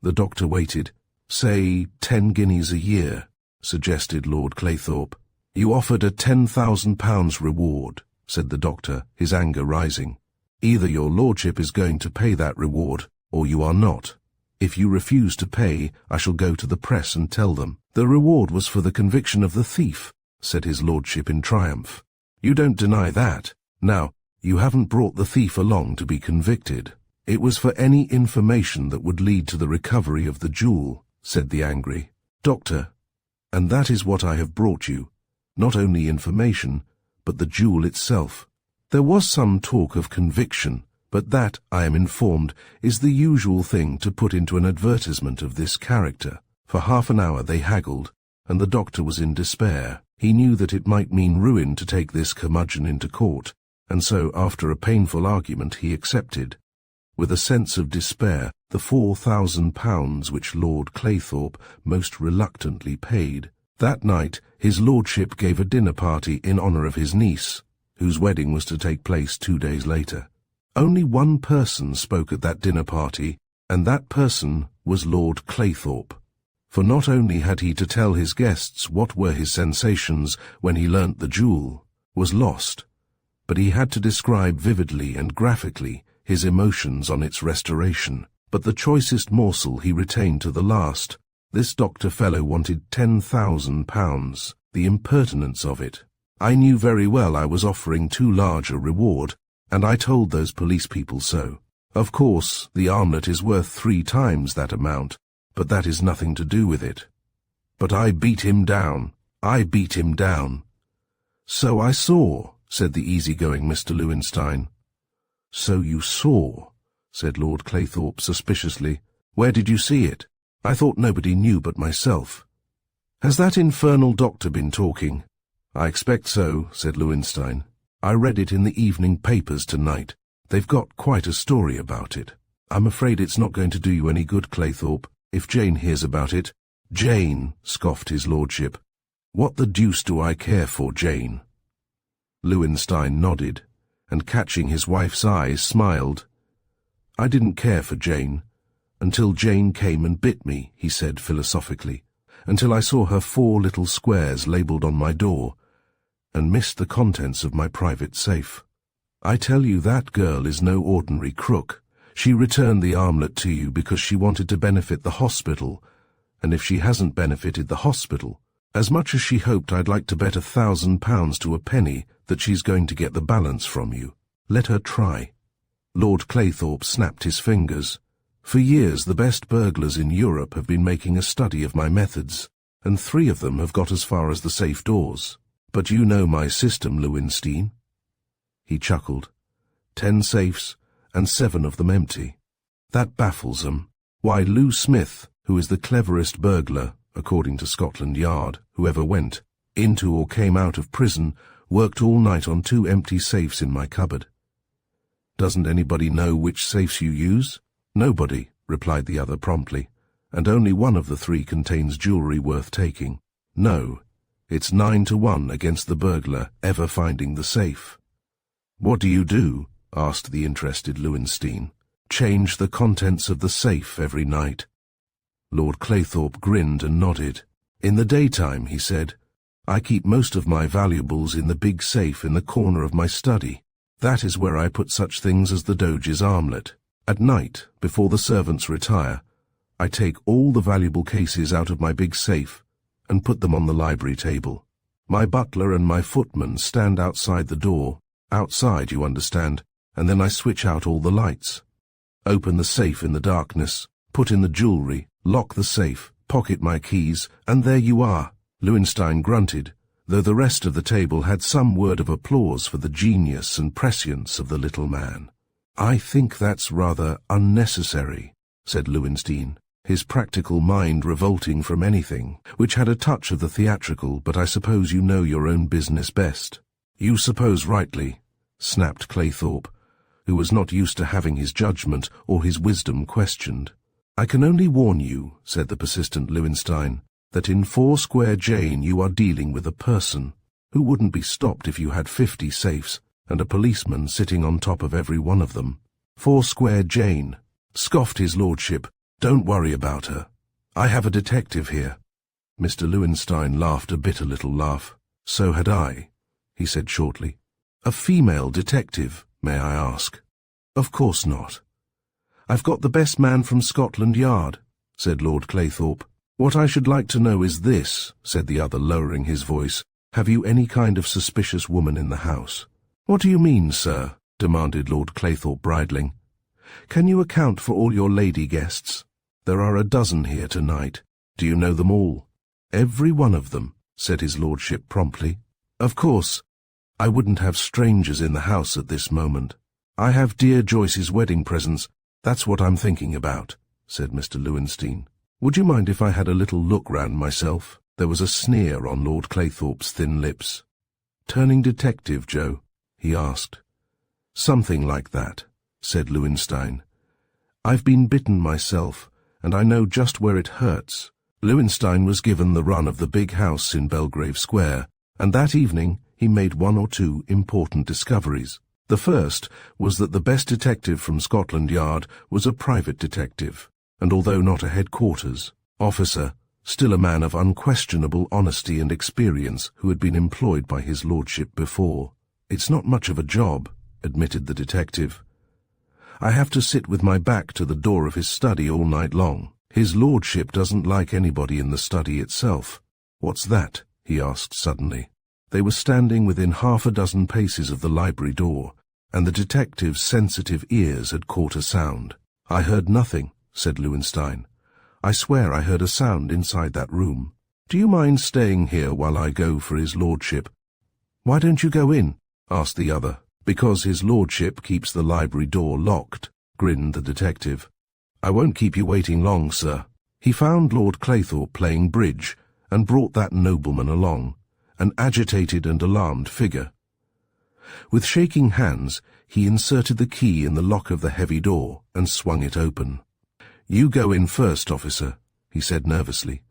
The doctor waited. Say 10 guineas a year, suggested Lord Claythorpe. You offered a £10,000 reward, said the doctor, his anger rising. Either your lordship is going to pay that reward, or you are not. If you refuse to pay, I shall go to the press and tell them. The reward was for the conviction of the thief, said his lordship in triumph. You don't deny that. Now, you haven't brought the thief along to be convicted. It was for any information that would lead to the recovery of the jewel, said the angry doctor. And that is what I have brought you. Not only information, but the jewel itself. There was some talk of conviction, but that, I am informed, is the usual thing to put into an advertisement of this character. For half an hour they haggled, and the doctor was in despair. He knew that it might mean ruin to take this curmudgeon into court, and so, after a painful argument, he accepted, with a sense of despair, the £4,000 which Lord Claythorpe most reluctantly paid. That night his lordship gave a dinner party in honour of his niece, whose wedding was to take place 2 days later. Only one person spoke at that dinner party, and that person was Lord Claythorpe. For not only had he to tell his guests what were his sensations when he learnt the jewel was lost, but he had to describe vividly and graphically his emotions on its restoration. But the choicest morsel he retained to the last. This doctor fellow wanted £10,000. The impertinence of it. I knew very well I was offering too large a reward, and I told those police people so. Of course, the armlet is worth 3 times that amount, but that is nothing to do with it. But I beat him down. I beat him down. So I saw, said the easygoing Mr. Lowenstein. So you saw, said Lord Claythorpe suspiciously. Where did you see it? I thought nobody knew but myself. Has that infernal doctor been talking? I expect so, said Lowenstein. I read it in the evening papers tonight. They've got quite a story about it. I'm afraid it's not going to do you any good, Claythorpe, if Jane hears about it. Jane, scoffed his lordship. What the deuce do I care for Jane? Lowenstein nodded, and catching his wife's eyes, smiled. I didn't care for Jane, until Jane came and bit me, he said philosophically, until I saw her 4 little squares labelled on my door, and missed the contents of my private safe. I tell you that girl is no ordinary crook. She returned the armlet to you because she wanted to benefit the hospital, and if she hasn't benefited the hospital, as much as she hoped I'd like to bet £1,000 to a penny that she's going to get the balance from you. Let her try. Lord Claythorpe snapped his fingers. For years the best burglars in Europe have been making a study of my methods, and 3 of them have got as far as the safe doors. But you know my system, Lowenstein. He chuckled. 10 safes, and 7 of them empty. That baffles 'em. Why, Lou Smith, who is the cleverest burglar, according to Scotland Yard, who ever went into or came out of prison, worked all night on 2 empty safes in my cupboard. Doesn't anybody know which safes you use? Nobody, replied the other promptly, and only one of the 3 contains jewellery worth taking. No, it's 9 to 1 against the burglar ever finding the safe. What do you do? Asked the interested Lowenstein. Change the contents of the safe every night. Lord Claythorpe grinned and nodded. In the daytime, he said, I keep most of my valuables in the big safe in the corner of my study. That is where I put such things as the Doge's armlet. At night, before the servants retire, I take all the valuable cases out of my big safe and put them on the library table. My butler and my footman stand outside the door, outside, you understand, and then I switch out all the lights. Open the safe in the darkness, put in the jewellery, lock the safe, pocket my keys, and there you are. Lowenstein grunted, though the rest of the table had some word of applause for the genius and prescience of the little man. I think that's rather unnecessary, said Lowenstein, his practical mind revolting from anything which had a touch of the theatrical, but I suppose you know your own business best. You suppose rightly, snapped Claythorpe, who was not used to having his judgment or his wisdom questioned. I can only warn you, said the persistent Lowenstein, that in Foursquare Jane you are dealing with a person who wouldn't be stopped if you had 50 safes and a policeman sitting on top of every one of them. Foursquare Jane, scoffed his lordship. Don't worry about her. I have a detective here. Mr. Lowenstein laughed a bitter little laugh. So had I, he said shortly. A female detective, may I ask? Of course not. I've got the best man from Scotland Yard, said Lord Claythorpe. What I should like to know is this, said the other, lowering his voice. Have you any kind of suspicious woman in the house? What do you mean, sir? Demanded Lord Claythorpe, bridling. Can you account for all your lady guests? There are a dozen here tonight. Do you know them all? Every one of them, said his lordship promptly. Of course, I wouldn't have strangers in the house at this moment. I have dear Joyce's wedding presents. That's what I'm thinking about, said Mr. Lowenstein. Would you mind if I had a little look round myself? There was a sneer on Lord Claythorpe's thin lips. Turning detective, Joe? He asked. Something like that, said Lowenstein. I've been bitten myself, and I know just where it hurts. Lowenstein was given the run of the big house in Belgrave Square, and that evening he made one or two important discoveries. The first was that the best detective from Scotland Yard was a private detective, and although not a headquarters officer, still a man of unquestionable honesty and experience who had been employed by his lordship before. "It's not much of a job," admitted the detective. "I have to sit with my back to the door of his study all night long. His lordship doesn't like anybody in the study itself." "What's that?" he asked suddenly. They were standing within half a dozen paces of the library door, and the detective's sensitive ears had caught a sound. "I heard nothing," said Lowenstein. "I swear I heard a sound inside that room. Do you mind staying here while I go for his lordship?" "Why don't you go in?" asked the other. "Because his lordship keeps the library door locked," grinned the detective. "I won't keep you waiting long, sir. He found Lord Claythorpe playing bridge, and brought that nobleman along, an agitated and alarmed figure." With shaking hands, he inserted the key in the lock of the heavy door and swung it open. "You go in first, officer," he said nervously.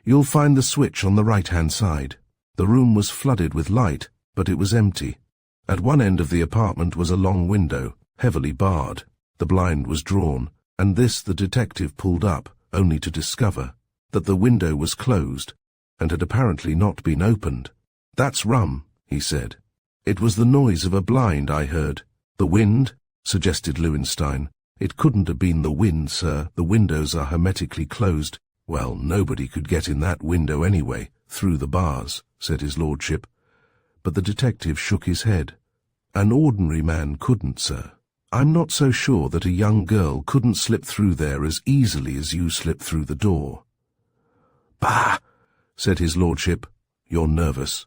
"You'll find the switch on the right-hand side." The room was flooded with light, but it was empty. At one end of the apartment was a long window, heavily barred. The blind was drawn, and this the detective pulled up, only to discover that the window was closed and had apparently not been opened. "That's rum," he said. "It was the noise of a blind I heard." "The wind?" suggested Lowenstein. "It couldn't have been the wind, sir. The windows are hermetically closed." "Well, nobody could get in that window anyway, through the bars," said his lordship. But the detective shook his head. "An ordinary man couldn't, sir. I'm not so sure that a young girl couldn't slip through there as easily as you slipped through the door." "Bah!" said his lordship. "You're nervous.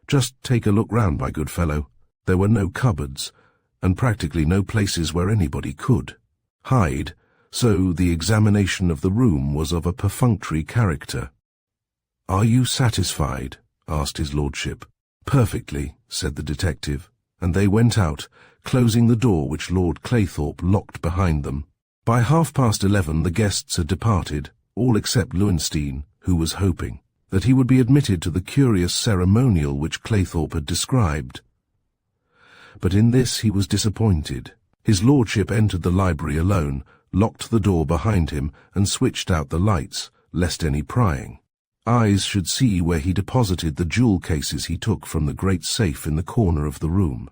Just take a look round, my good fellow." There were no cupboards, and practically no places where anybody could hide, so the examination of the room was of a perfunctory character. "Are you satisfied?" asked his lordship. "Perfectly," said the detective, and they went out, closing the door which Lord Claythorpe locked behind them. By 11:30 the guests had departed, all except Lowenstein, who was hoping that he would be admitted to the curious ceremonial which Claythorpe had described. But in this he was disappointed. His lordship entered the library alone, locked the door behind him, and switched out the lights, lest any prying eyes should see where he deposited the jewel cases he took from the great safe in the corner of the room.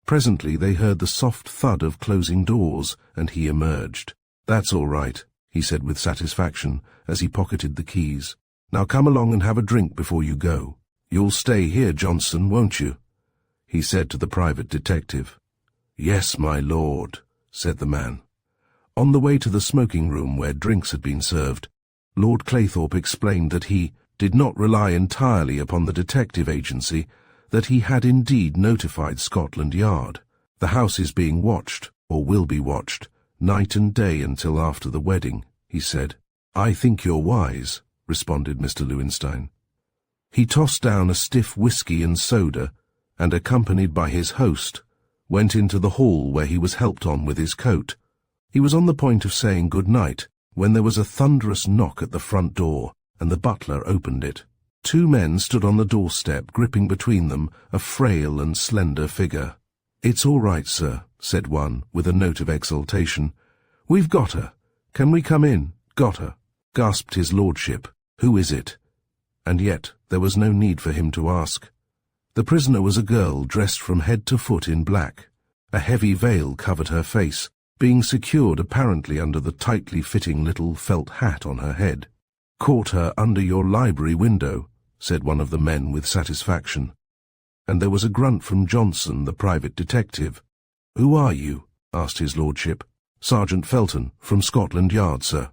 Presently they heard the soft thud of closing doors, and he emerged. "That's all right," he said with satisfaction, as he pocketed the keys. "Now come along and have a drink before you go. You'll stay here, Johnson, won't you?" he said to the private detective. "Yes, my lord," said the man. On the way to the smoking room where drinks had been served, Lord Claythorpe explained that he did not rely entirely upon the detective agency, that he had indeed notified Scotland Yard. "The house is being watched, or will be watched, night and day until after the wedding," he said. "I think you're wise," responded Mr. Lowenstein. He tossed down a stiff whiskey and soda, and, accompanied by his host, went into the hall where he was helped on with his coat. He was on the point of saying good night when there was a thunderous knock at the front door, and the butler opened it. Two men stood on the doorstep, gripping between them a frail and slender figure. "It's all right, sir," said one, with a note of exultation. "We've got her. Can we come in?" "Got her," gasped his lordship. "Who is it?" And yet there was no need for him to ask. The prisoner was a girl dressed from head to foot in black. A heavy veil covered her face, being secured apparently under the tightly fitting little felt hat on her head. "Caught her under your library window," said one of the men with satisfaction. And there was a grunt from Johnson, the private detective. "Who are you?" asked his lordship. "Sergeant Felton, from Scotland Yard, sir."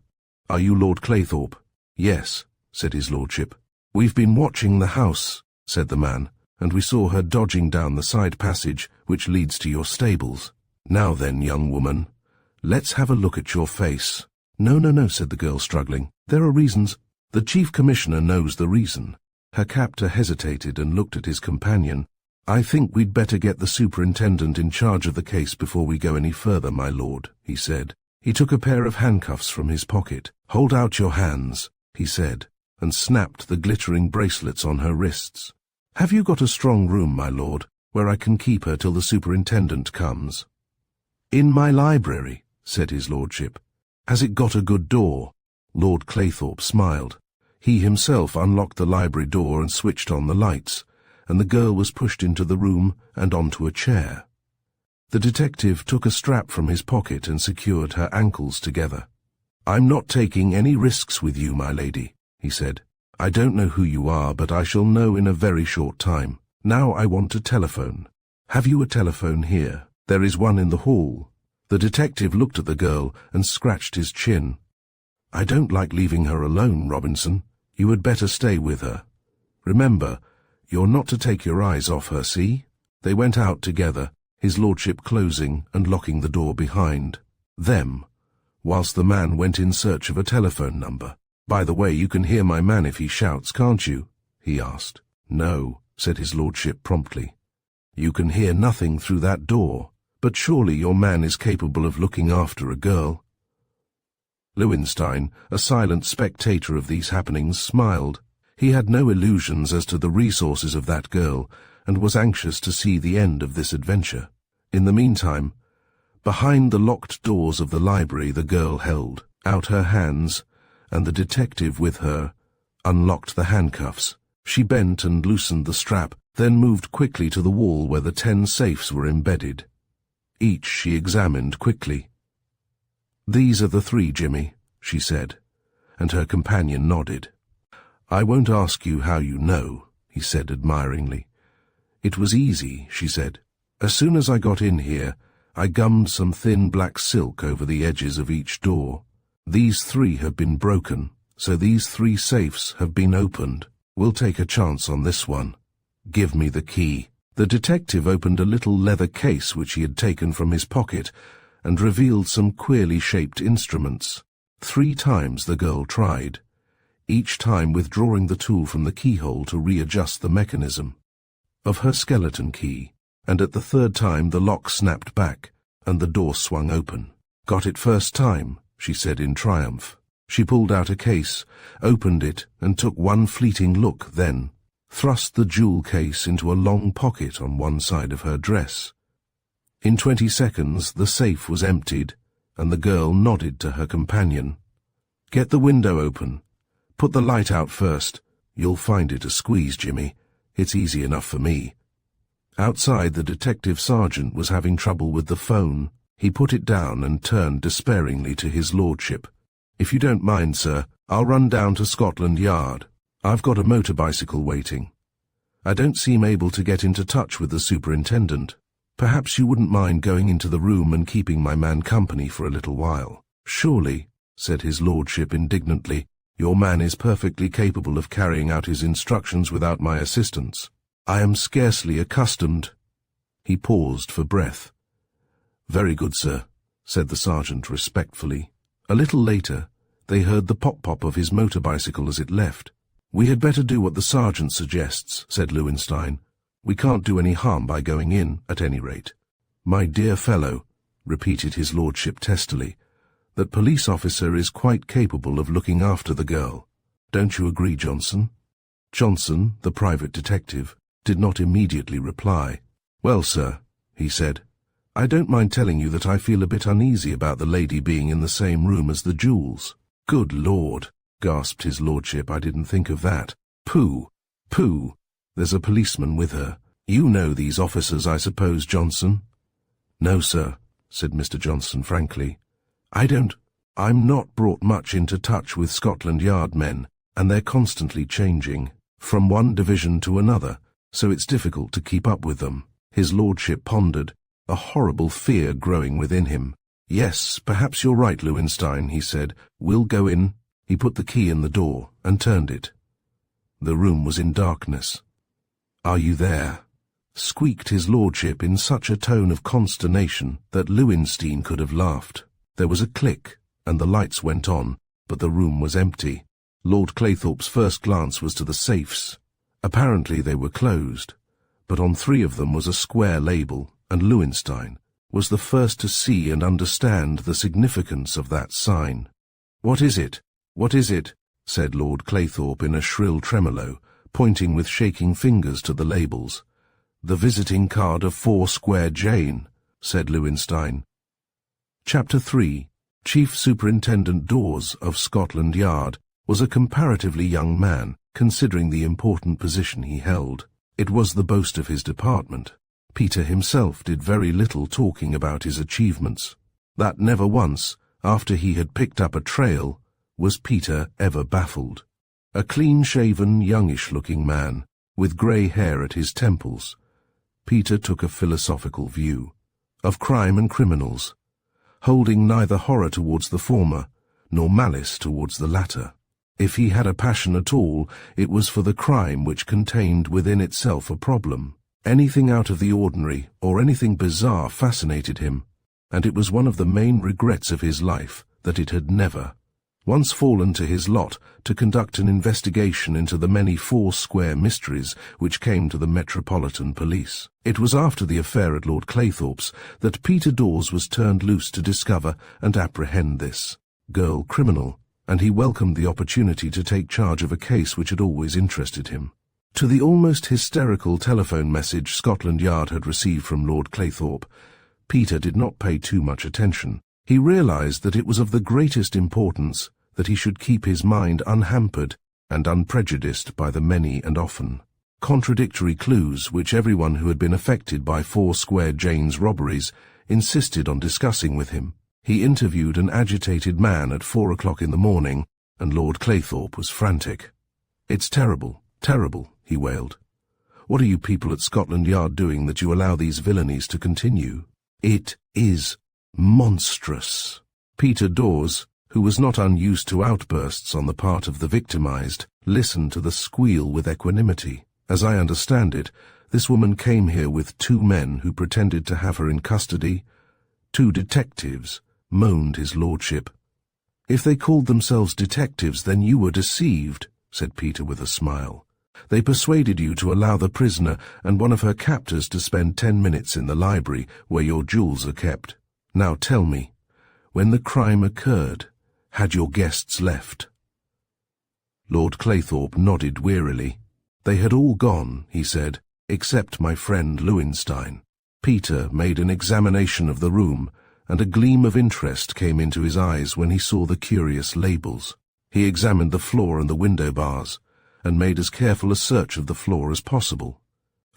"Are you Lord Claythorpe?" "Yes," said his lordship. "We've been watching the house," said the man, "and we saw her dodging down the side passage which leads to your stables. Now then, young woman, let's have a look at your face." No, said the girl, struggling. "There are reasons." "The Chief Commissioner knows the reason." Her captor hesitated and looked at his companion. "I think we'd better get the superintendent in charge of the case before we go any further, my lord," he said. He took a pair of handcuffs from his pocket. "Hold out your hands," he said, and snapped the glittering bracelets on her wrists. "Have you got a strong room, my lord, where I can keep her till the superintendent comes?" "In my library," said his lordship. "Has it got a good door?" Lord Claythorpe smiled. He himself unlocked the library door and switched on the lights, and the girl was pushed into the room and onto a chair. The detective took a strap from his pocket and secured her ankles together. "I'm not taking any risks with you, my lady," he said. "I don't know who you are, but I shall know in a very short time. Now I want to telephone. Have you a telephone here? There is one in the hall." The detective looked at the girl and scratched his chin. "I don't like leaving her alone, Robinson. You had better stay with her. Remember, you're not to take your eyes off her, see?" They went out together, his lordship closing and locking the door behind them, whilst the man went in search of a telephone number. "By the way, you can hear my man if he shouts, can't you?" he asked. "No," said his lordship promptly. "You can hear nothing through that door, but surely your man is capable of looking after a girl." Lowenstein, a silent spectator of these happenings, smiled. He had no illusions as to the resources of that girl, and was anxious to see the end of this adventure. In the meantime, behind the locked doors of the library, the girl held out her hands, and the detective with her unlocked the handcuffs. She bent and loosened the strap, then moved quickly to the wall where the 10 safes were embedded. Each she examined quickly. "These are the 3, Jimmy," she said, and her companion nodded. "I won't ask you how you know," he said admiringly. "It was easy," she said. "As soon as I got in here, I gummed some thin black silk over the edges of each door. These 3 have been broken, so these 3 safes have been opened. We'll take a chance on this one. Give me the key." The detective opened a little leather case which he had taken from his pocket and revealed some queerly shaped instruments. 3 times the girl tried, each time withdrawing the tool from the keyhole to readjust the mechanism of her skeleton key, and at the 3rd time the lock snapped back and the door swung open. "Got it first time," she said in triumph. She pulled out a case, opened it, and took one fleeting look, then thrust the jewel case into a long pocket on one side of her dress. In 20 seconds the safe was emptied, and the girl nodded to her companion. "Get the window open. Put the light out first. You'll find it a squeeze, Jimmy. It's easy enough for me." Outside, the detective sergeant was having trouble with the phone. He put it down and turned despairingly to his lordship. "If you don't mind, sir, I'll run down to Scotland Yard. I've got a motor bicycle waiting. I don't seem able to get into touch with the superintendent. Perhaps you wouldn't mind going into the room and keeping my man company for a little while." "Surely," said his lordship indignantly, "your man is perfectly capable of carrying out his instructions without my assistance. I am scarcely accustomed." He paused for breath. "Very good, sir," said the sergeant respectfully. A little later, they heard the pop-pop of his motor bicycle as it left. "We had better do what the sergeant suggests," said Lowenstein. "We can't do any harm by going in, at any rate." "My dear fellow," repeated his lordship testily, "that police officer is quite capable of looking after the girl. Don't you agree, Johnson?" Johnson, the private detective, did not immediately reply. "Well, sir," he said, "I don't mind telling you that I feel a bit uneasy about the lady being in the same room as the jewels." "Good Lord," gasped his lordship, "I didn't think of that. Pooh, pooh. There's a policeman with her. You know these officers, I suppose, Johnson?" "No, sir," said Mr. Johnson frankly. I'm not brought much into touch with Scotland Yard men, and they're constantly changing from one division to another, so it's difficult to keep up with them." His lordship pondered, a horrible fear growing within him. "Yes, perhaps you're right, Lowenstein," he said. "We'll go in." He put the key in the door and turned it. The room was in darkness. "Are you there?" squeaked his lordship in such a tone of consternation that Lowenstein could have laughed. There was a click, and the lights went on, but the room was empty. Lord Claythorpe's first glance was to the safes. Apparently they were closed, but on 3 of them was a square label, and Lowenstein was the first to see and understand the significance of that sign. "What is it? What is it?" said Lord Claythorpe in a shrill tremolo, pointing with shaking fingers to the labels. "The visiting card of Foursquare Jane," said Lowenstein. Chapter 3. Chief Superintendent Dawes of Scotland Yard was a comparatively young man, considering the important position he held. It was the boast of his department. Peter himself did very little talking about his achievements. That never once, after he had picked up a trail, was Peter ever baffled. A clean-shaven, youngish-looking man, with grey hair at his temples, Peter took a philosophical view of crime and criminals, holding neither horror towards the former, nor malice towards the latter. If he had a passion at all, it was for the crime which contained within itself a problem. Anything out of the ordinary, or anything bizarre, fascinated him, and it was one of the main regrets of his life that it had never once fallen to his lot to conduct an investigation into the many Foursquare mysteries which came to the Metropolitan Police. It was after the affair at Lord Claythorpe's that Peter Dawes was turned loose to discover and apprehend this girl criminal, and he welcomed the opportunity to take charge of a case which had always interested him. To the almost hysterical telephone message Scotland Yard had received from Lord Claythorpe, Peter did not pay too much attention. He realized that it was of the greatest importance that he should keep his mind unhampered and unprejudiced by the many and often contradictory clues which everyone who had been affected by Foursquare Jane's robberies insisted on discussing with him. He interviewed an agitated man at 4 o'clock in the morning, and Lord Claythorpe was frantic. "It's terrible, terrible," he wailed. "What are you people at Scotland Yard doing that you allow these villainies to continue? It is monstrous." Peter Dawes, who was not unused to outbursts on the part of the victimized, listened to the squeal with equanimity. "As I understand it, this woman came here with 2 men who pretended to have her in custody. 2 detectives," moaned his lordship. "If they called themselves detectives, then you were deceived," said Peter with a smile. "They persuaded you to allow the prisoner and one of her captors to spend 10 minutes in the library where your jewels are kept. Now tell me, when the crime occurred, had your guests left?" Lord Claythorpe nodded wearily. "They had all gone," he said, "except my friend Lowenstein." Peter made an examination of the room, and a gleam of interest came into his eyes when he saw the curious labels. He examined the floor and the window bars, and made as careful a search of the floor as possible.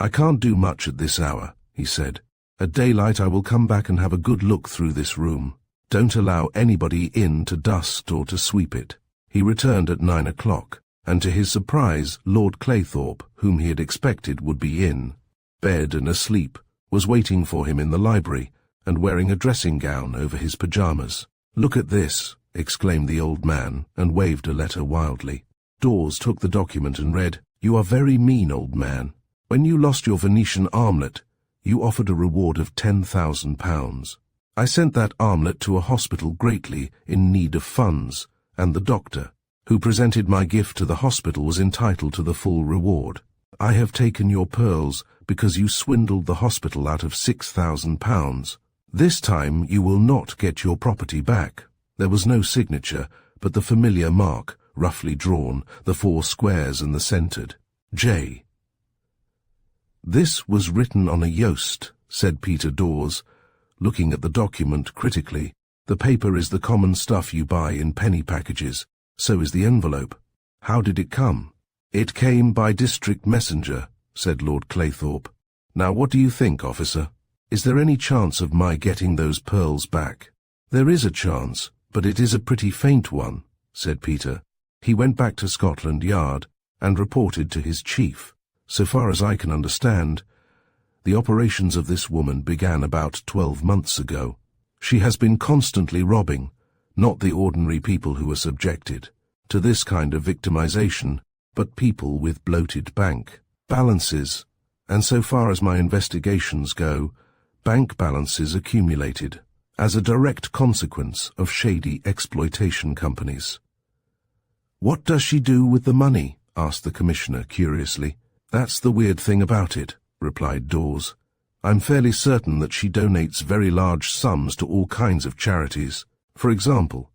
"I can't do much at this hour," he said. "At daylight I will come back and have a good look through this room. Don't allow anybody in to dust or to sweep it." He returned at 9 o'clock, and to his surprise Lord Claythorpe, whom he had expected would be in bed and asleep, was waiting for him in the library, and wearing a dressing gown over his pyjamas. "Look at this," exclaimed the old man, and waved a letter wildly. Dawes took the document and read, "You are very mean, old man. When you lost your Venetian armlet, you offered a reward of £10,000. I sent that armlet to a hospital greatly in need of funds, and the doctor, who presented my gift to the hospital, was entitled to the full reward. I have taken your pearls because you swindled the hospital out of £6,000. This time you will not get your property back." There was no signature, but the familiar mark, roughly drawn, the 4 squares and the centred J. "This was written on a yost," said Peter Dawes, looking at the document critically. "The paper is the common stuff you buy in penny packages. So is the envelope. How did it come?" "It came by district messenger," said Lord Claythorpe. "Now what do you think, officer? Is there any chance of my getting those pearls back?" "There is a chance, but it is a pretty faint one," said Peter. He went back to Scotland Yard and reported to his chief. "So far as I can understand, the operations of this woman began about 12 months ago. She has been constantly robbing, not the ordinary people who are subjected to this kind of victimization, but people with bloated bank balances, and so far as my investigations go, bank balances accumulated as a direct consequence of shady exploitation companies." "What does she do with the money?" asked the Commissioner curiously. "That's the weird thing about it," replied Dawes. "I'm fairly certain that she donates very large sums to all kinds of charities. For example,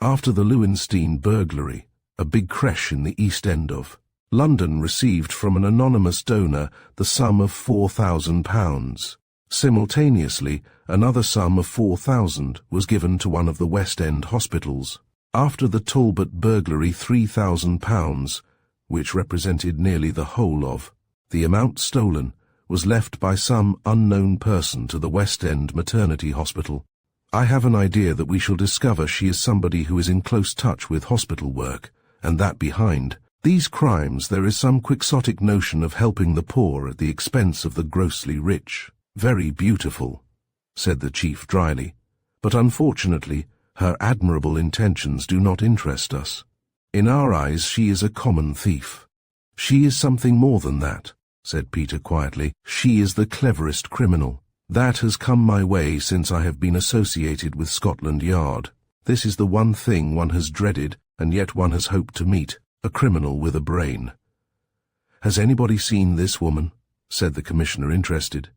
after the Lowenstein burglary, a big creche in the East End of London received from an anonymous donor the sum of £4,000. Simultaneously, another sum of £4,000 was given to one of the West End hospitals. After the Talbot burglary, £3,000, which represented nearly the whole of the amount stolen, was left by some unknown person to the West End maternity hospital. I have an idea that we shall discover she is somebody who is in close touch with hospital work, and that behind these crimes there is some quixotic notion of helping the poor at the expense of the grossly rich. Very beautiful, said the chief dryly, but unfortunately her admirable intentions do not interest us. In our eyes she is a common thief. She is something more than that, said Peter quietly. She is the cleverest criminal. That has come my way since I have been associated with Scotland Yard. This is the one thing one has dreaded, and yet one has hoped to meet, a criminal with a brain. Has anybody seen this woman? Said the Commissioner, interested.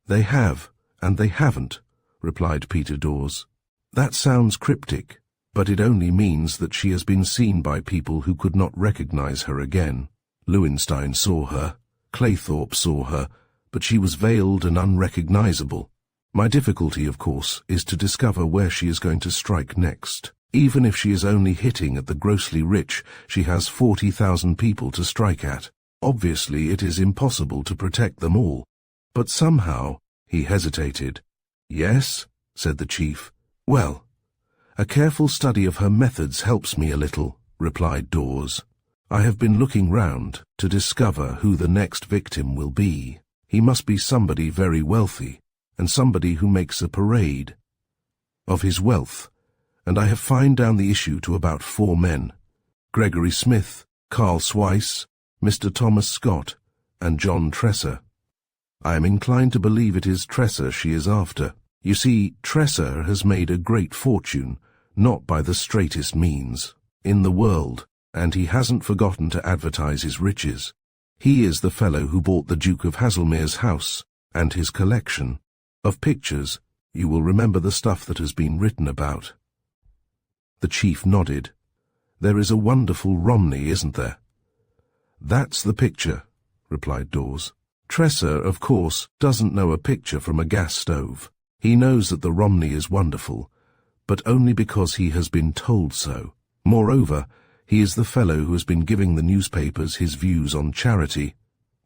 They have, and they haven't, replied Peter Dawes. That sounds cryptic, but it only means that she has been seen by people who could not recognize her again. Lowenstein saw her, Claythorpe saw her, but she was veiled and unrecognizable. My difficulty, of course, is to discover where she is going to strike next. Even if she is only hitting at the grossly rich, she has 40,000 people to strike at. Obviously, it is impossible to protect them all. But somehow, he hesitated. Yes, said the chief. Well, a careful study of her methods helps me a little, replied Dawes. I have been looking round to discover who the next victim will be. He must be somebody very wealthy, and somebody who makes a parade of his wealth, and I have fined down the issue to about 4 men: Gregory Smith, Carl Swice, Mr. Thomas Scott, and John Tresser. I am inclined to believe it is Tresser she is after. You see, Tresser has made a great fortune, not by the straightest means, in the world, and he hasn't forgotten to advertise his riches. He is the fellow who bought the Duke of Haslemere's house, and his collection of pictures. You will remember the stuff that has been written about. The chief nodded. There is a wonderful Romney, isn't there? That's the picture, replied Dawes. Tresser, of course, doesn't know a picture from a gas stove. He knows that the Romney is wonderful, but only because he has been told so. Moreover, he is the fellow who has been giving the newspapers his views on charity,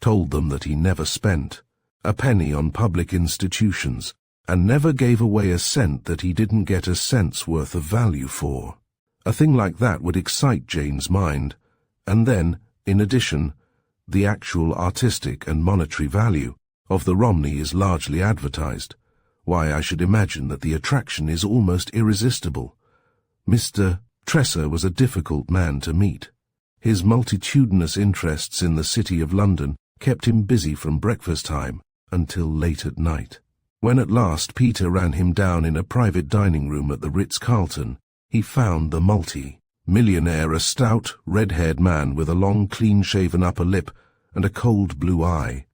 told them that he never spent a penny on public institutions, and never gave away a cent that he didn't get a cent's worth of value for. A thing like that would excite Jane's mind, and then, in addition, the actual artistic and monetary value of the Romney is largely advertised. Why, I should imagine that the attraction is almost irresistible. Mr. Tresser was a difficult man to meet. His multitudinous interests in the City of London kept him busy from breakfast time until late at night. When at last Peter ran him down in a private dining room at the Ritz-Carlton, he found the multi-millionaire a stout, red-haired man with a long, clean-shaven upper lip and a cold blue eye.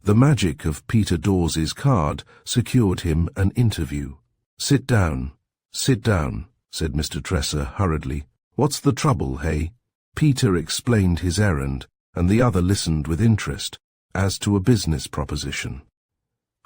The magic of Peter Dawes's card secured him an interview. Sit down, said Mr. Tresser hurriedly. What's the trouble, hey? Peter explained his errand, and the other listened with interest, as to a business proposition.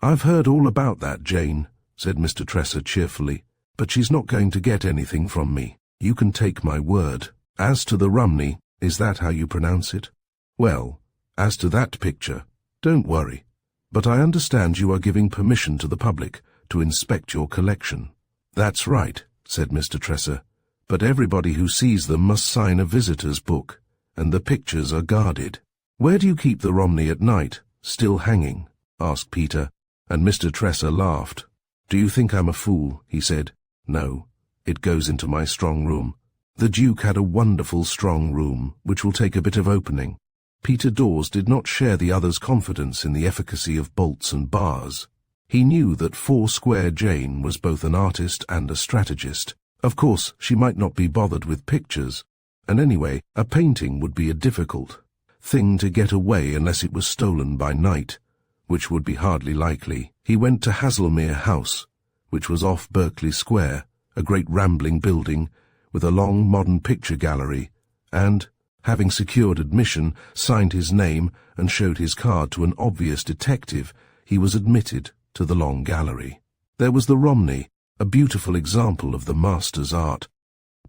I've heard all about that, Jane, said Mr. Tresser cheerfully, but she's not going to get anything from me. You can take my word. As to the Romney, is that how you pronounce it? Well, as to that picture, don't worry, but I understand you are giving permission to the public to inspect your collection. That's right, said Mr. Tresser, but everybody who sees them must sign a visitor's book, and the pictures are guarded. Where do you keep the Romney at night, still hanging? Asked Peter, and Mr. Tresser laughed. Do you think I'm a fool? He said. No, it goes into my strong room. The Duke had a wonderful strong room, which will take a bit of opening. Peter Dawes did not share the other's confidence in the efficacy of bolts and bars. He knew that Foursquare Jane was both an artist and a strategist. Of course, she might not be bothered with pictures, and anyway, a painting would be a difficult thing to get away unless it was stolen by night, which would be hardly likely. He went to Haslemere House, which was off Berkeley Square, a great rambling building with a long modern picture gallery, and, Having secured admission, signed his name, and showed his card to an obvious detective, he was admitted to the long gallery. There was the Romney, a beautiful example of the master's art.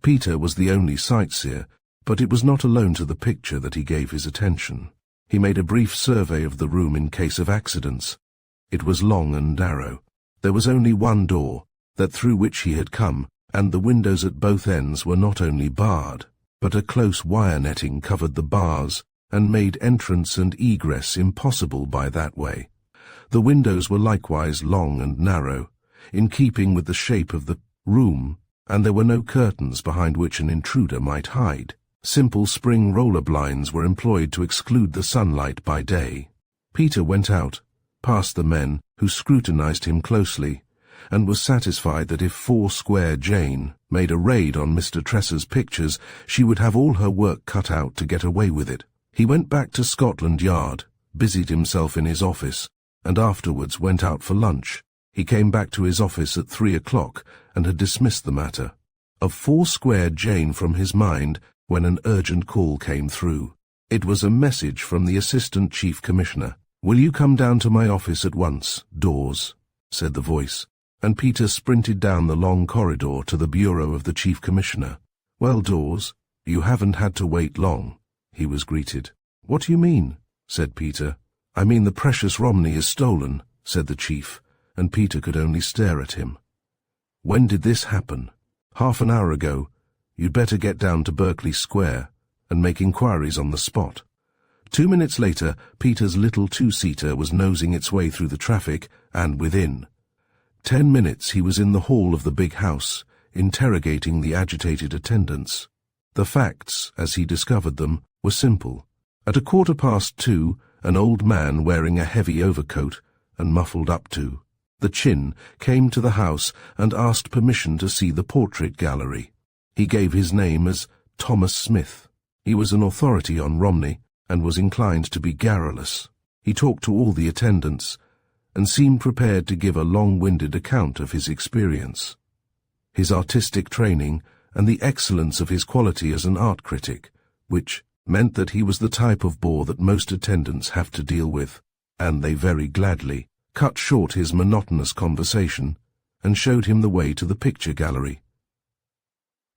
Peter was the only sightseer, but it was not alone to the picture that he gave his attention. He made a brief survey of the room in case of accidents. It was long and narrow. There was only one door, that through which he had come, and the windows at both ends were not only barred, but a close wire netting covered the bars and made entrance and egress impossible by that way. The windows were likewise long and narrow, in keeping with the shape of the room, and there were no curtains behind which an intruder might hide. Simple spring roller blinds were employed to exclude the sunlight by day. Peter went out, past the men, who scrutinized him closely, and was satisfied that if Foursquare Jane made a raid on Mr. Tresser's pictures, she would have all her work cut out to get away with it. He went back to Scotland Yard, busied himself in his office, and afterwards went out for lunch. He came back to his office at 3 o'clock and had dismissed the matter of Foursquare Jane from his mind when an urgent call came through. It was a message from the Assistant Chief Commissioner. "Will you come down to my office at once, Dawes?" said the voice, and Peter sprinted down the long corridor to the bureau of the Chief Commissioner. "Well, Dawes, you haven't had to wait long," he was greeted. "What do you mean?" said Peter. "I mean the precious Romney is stolen," said the Chief, and Peter could only stare at him. "When did this happen?" "Half an hour ago. You'd better get down to Berkeley Square and make inquiries on the spot." 2 minutes later, Peter's little two-seater was nosing its way through the traffic, and within 10 minutes he was in the hall of the big house, interrogating the agitated attendants. The facts, as he discovered them, were simple. At 2:15, an old man wearing a heavy overcoat and muffled up to the chin came to the house and asked permission to see the portrait gallery. He gave his name as Thomas Smith. He was an authority on Romney and was inclined to be garrulous. He talked to all the attendants and seemed prepared to give a long-winded account of his experience, his artistic training, and the excellence of his quality as an art critic, which meant that he was the type of bore that most attendants have to deal with, and they very gladly cut short his monotonous conversation and showed him the way to the picture gallery.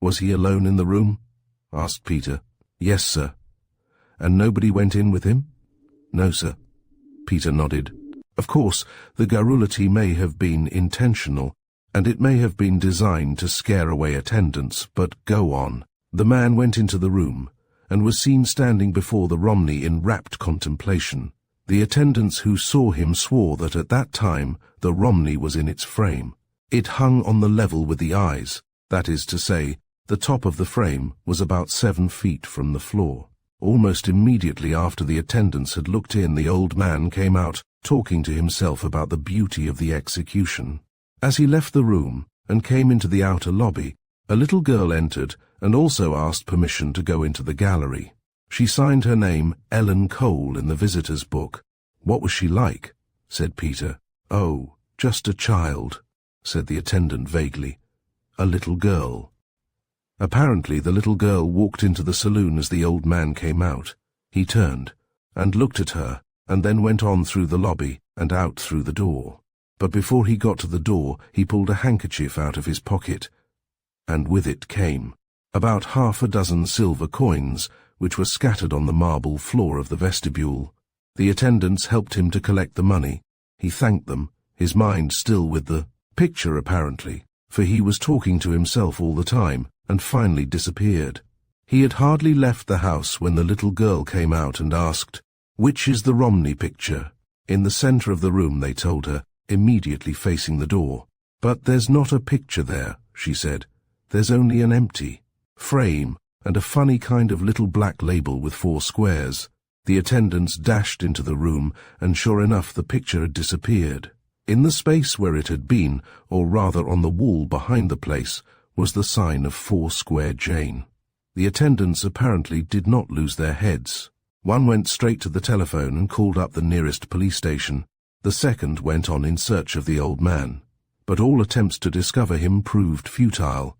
"Was he alone in the room?" asked Peter. "Yes, sir." "And nobody went in with him?" "No, sir." Peter nodded. Of course, the garrulity may have been intentional, and it may have been designed to scare away attendants, but go on. The man went into the room, and was seen standing before the Romney in rapt contemplation. The attendants who saw him swore that at that time the Romney was in its frame. It hung on the level with the eyes, that is to say, the top of the frame was about 7 feet from the floor. Almost immediately after the attendants had looked in, the old man came out, talking to himself about the beauty of the execution. As he left the room and came into the outer lobby, a little girl entered and also asked permission to go into the gallery. She signed her name Ellen Cole in the visitor's book. "What was she like?" said Peter. "Oh, just a child," said the attendant vaguely. "A little girl." Apparently the little girl walked into the saloon as the old man came out. He turned and looked at her, and then went on through the lobby and out through the door. But before he got to the door, he pulled a handkerchief out of his pocket, and with it came about 6 silver coins, which were scattered on the marble floor of the vestibule. The attendants helped him to collect the money. He thanked them, his mind still with the picture apparently, for he was talking to himself all the time, and finally disappeared. He had hardly left the house when the little girl came out and asked, "Which is the Romney picture?" "In the center of the room," they told her, immediately facing the door. "But there's not a picture there," she said. "There's only an empty frame and a funny kind of little black label with 4 squares. The attendants dashed into the room, and sure enough the picture had disappeared. In the space where it had been, or rather on the wall behind the place, was the sign of Foursquare Jane. The attendants apparently did not lose their heads. One went straight to the telephone and called up the nearest police station. The second went on in search of the old man. But all attempts to discover him proved futile.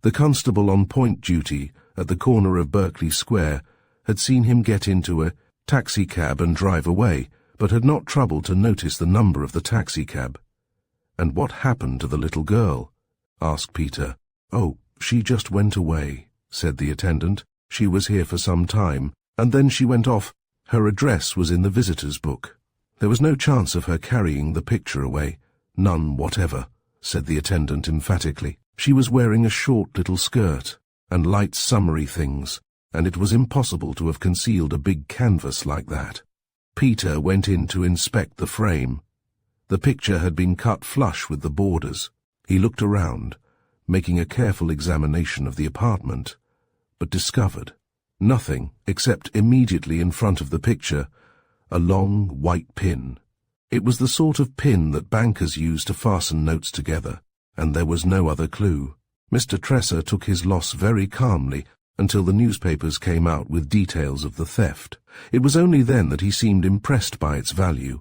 The constable on point duty at the corner of Berkeley Square had seen him get into a taxicab and drive away, but had not troubled to notice the number of the taxicab. "And what happened to the little girl?" asked Peter. "Oh, she just went away," said the attendant. "She was here for some time, and then she went off. Her address was in the visitor's book." "There was no chance of her carrying the picture away." "None whatever," said the attendant emphatically. "She was wearing a short little skirt, and light summery things, and it was impossible to have concealed a big canvas like that." Peter went in to inspect the frame. The picture had been cut flush with the borders. He looked around, making a careful examination of the apartment, but discovered nothing except immediately in front of the picture, a long white pin. It was the sort of pin that bankers use to fasten notes together, and there was no other clue. Mr. Tresser took his loss very calmly until the newspapers came out with details of the theft. It was only then that he seemed impressed by its value,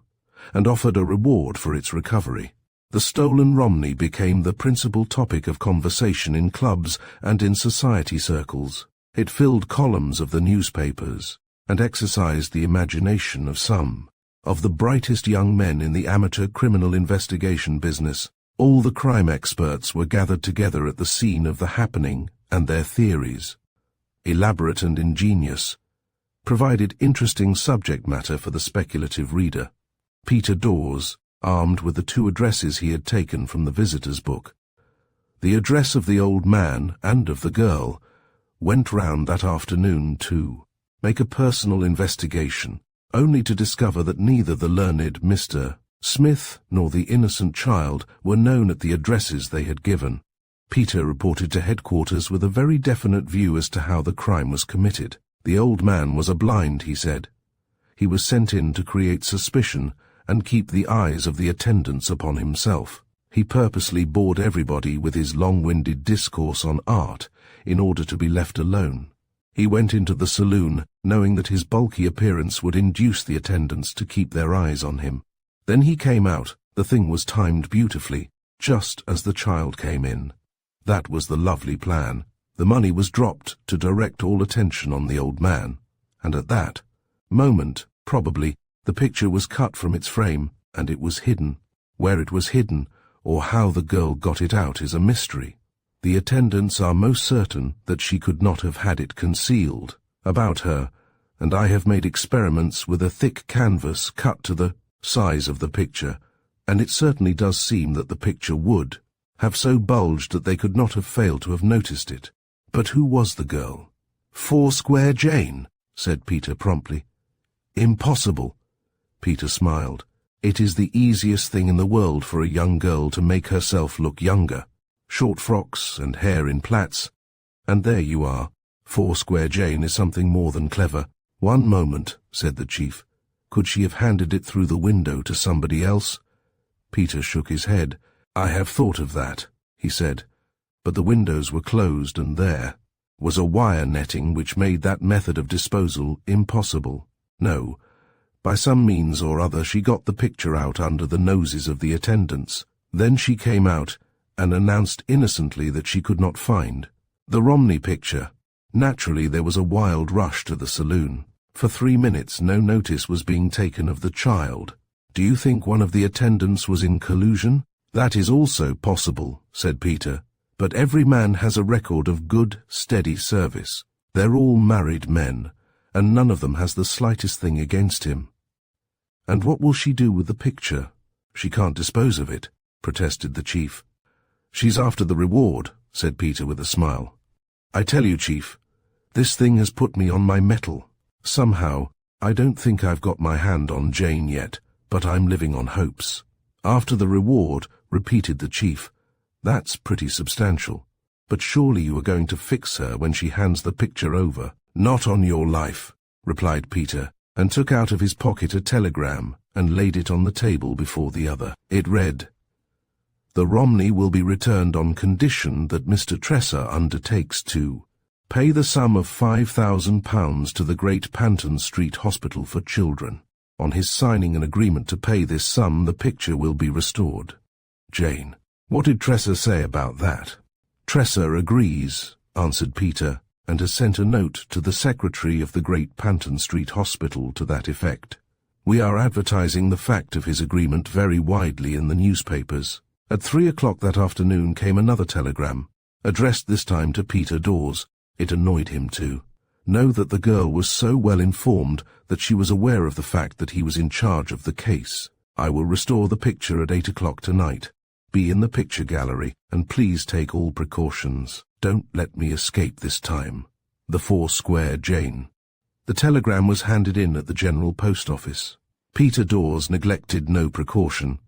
and offered a reward for its recovery. The stolen Romney became the principal topic of conversation in clubs and in society circles. It filled columns of the newspapers, and exercised the imagination of some of the brightest young men in the amateur criminal investigation business. All the crime experts were gathered together at the scene of the happening, and their theories, elaborate and ingenious, provided interesting subject matter for the speculative reader. Peter Dawes, armed with the 2 addresses he had taken from the visitor's book, the address of the old man and of the girl, went round that afternoon to make a personal investigation, only to discover that neither the learned Mr. Smith nor the innocent child were known at the addresses they had given. Peter reported to headquarters with a very definite view as to how the crime was committed. The old man was a blind, he said. He was sent in to create suspicion and keep the eyes of the attendants upon himself. He purposely bored everybody with his long-winded discourse on art in order to be left alone. He went into the saloon, knowing that his bulky appearance would induce the attendants to keep their eyes on him. Then he came out. The thing was timed beautifully, just as the child came in. That was the lovely plan. The money was dropped to direct all attention on the old man, and at that moment, probably, the picture was cut from its frame, and it was hidden. Where it was hidden, or how the girl got it out, is a mystery. The attendants are most certain that she could not have had it concealed about her, and I have made experiments with a thick canvas cut to the size of the picture, and it certainly does seem that the picture would have so bulged that they could not have failed to have noticed it. But who was the girl? "Foursquare Jane," said Peter promptly. "Impossible." Peter smiled. "It is the easiest thing in the world for a young girl to make herself look younger. Short frocks and hair in plaits, and there you are. Foursquare Jane is something more than clever." "One moment," said the chief. "Could she have handed it through the window to somebody else?" Peter shook his head. "I have thought of that," he said, "but the windows were closed, and there was a wire netting which made that method of disposal impossible. No, by some means or other she got the picture out under the noses of the attendants. Then she came out and announced innocently that she could not find the Romney picture. Naturally there was a wild rush to the saloon. For 3 minutes no notice was being taken of the child. Do you think one of the attendants was in collusion?" "That is also possible," said Peter, "but every man has a record of good, steady service. They're all married men, and none of them has the slightest thing against him." "And what will she do with the picture?" "She can't dispose of it," protested the chief. "She's after the reward," said Peter with a smile. "I tell you, Chief, this thing has put me on my mettle. Somehow, I don't think I've got my hand on Jane yet, but I'm living on hopes." "After the reward," repeated the chief. "That's pretty substantial. But surely you are going to fix her when she hands the picture over." "Not on your life," replied Peter, and took out of his pocket a telegram and laid it on the table before the other. It read, "The Romney will be returned on condition that Mr. Tresser undertakes to pay the sum of £5,000 to the Great Panton Street Hospital for Children. On his signing an agreement to pay this sum, the picture will be restored. Jane." "What did Tresser say about that?" "Tresser agrees," answered Peter, and has sent a note to the secretary of the Great Panton Street Hospital to that effect. We are advertising the fact of his agreement very widely in the newspapers. At 3 o'clock that afternoon came another telegram, addressed this time to Peter Dawes. It annoyed him to know that the girl was so well informed that she was aware of the fact that he was in charge of the case. I will restore the picture at 8 o'clock tonight. Be in the picture gallery, and please take all precautions. Don't let me escape this time. The Foursquare Jane. The telegram was handed in at the General Post Office. Peter Dawes neglected no precaution.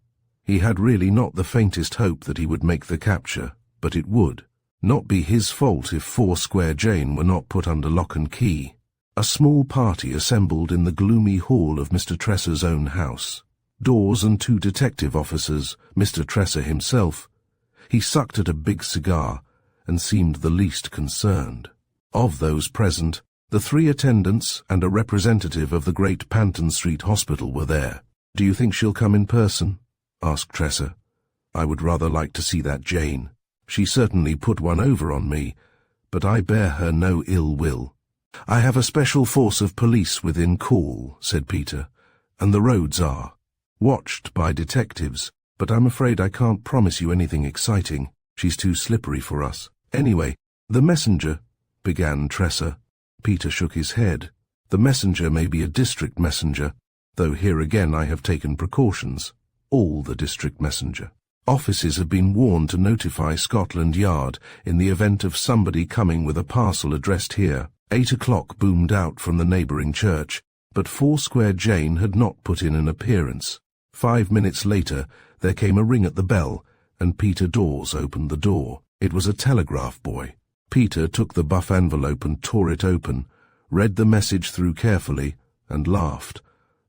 He had really not the faintest hope that he would make the capture, but it would not be his fault if Foursquare Jane were not put under lock and key. A small party assembled in the gloomy hall of Mr. Tresser's own house. Dawes and 2 detective officers, Mr. Tresser himself. He sucked at a big cigar and seemed the least concerned. Of those present, the 3 attendants and a representative of the Great Panton Street Hospital were there. "Do you think she'll come in person?" asked Tresser. "I would rather like to see that Jane. She certainly put one over on me, but I bear her no ill will." "I have a special force of police within call," said Peter, "and the roads are watched by detectives, but I'm afraid I can't promise you anything exciting. She's too slippery for us. Anyway, the messenger," began Tresser. Peter shook his head. "The messenger may be a district messenger, though here again I have taken precautions. All the district messenger. Offices have been warned to notify Scotland Yard in the event of somebody coming with a parcel addressed here." 8 o'clock boomed out from the neighbouring church, but Foursquare Jane had not put in an appearance. 5 minutes later, there came a ring at the bell, and Peter Dawes opened the door. It was a telegraph boy. Peter took the buff envelope and tore it open, read the message through carefully, and laughed.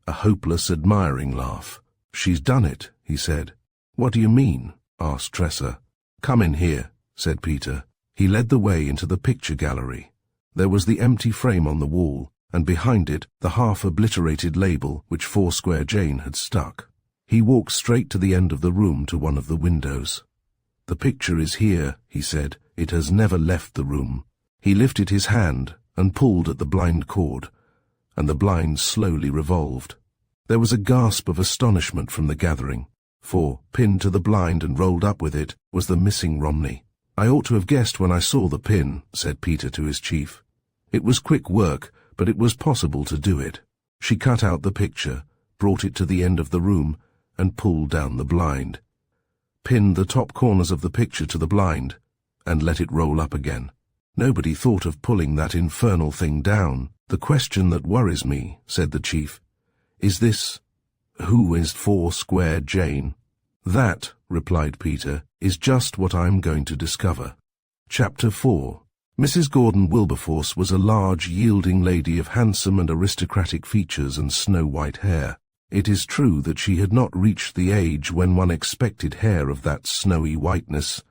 A hopeless, admiring laugh. "She's done it," he said. "What do you mean?" asked Tresser. "Come in here," said Peter. He led the way into the picture gallery. There was the empty frame on the wall, and behind it the half-obliterated label which Foursquare Jane had stuck. He walked straight to the end of the room to one of the windows. "The picture is here," he said. "It has never left the room." He lifted his hand and pulled at the blind cord, and the blind slowly revolved. There was a gasp of astonishment from the gathering, for, pinned to the blind and rolled up with it, was the missing Romney. "I ought to have guessed when I saw the pin," said Peter to his chief. "It was quick work, but it was possible to do it." She cut out the picture, brought it to the end of the room, and pulled down the blind. Pinned the top corners of the picture to the blind, and let it roll up again. "Nobody thought of pulling that infernal thing down. The question that worries me," said the chief, "is this: who is Foursquare Jane?" "That," replied Peter, "is just what I'm going to discover." Chapter 4. Mrs. Gordon Wilberforce was a large, yielding lady of handsome and aristocratic features and snow-white hair. It is true that she had not reached the age when one expected hair of that snowy whiteness,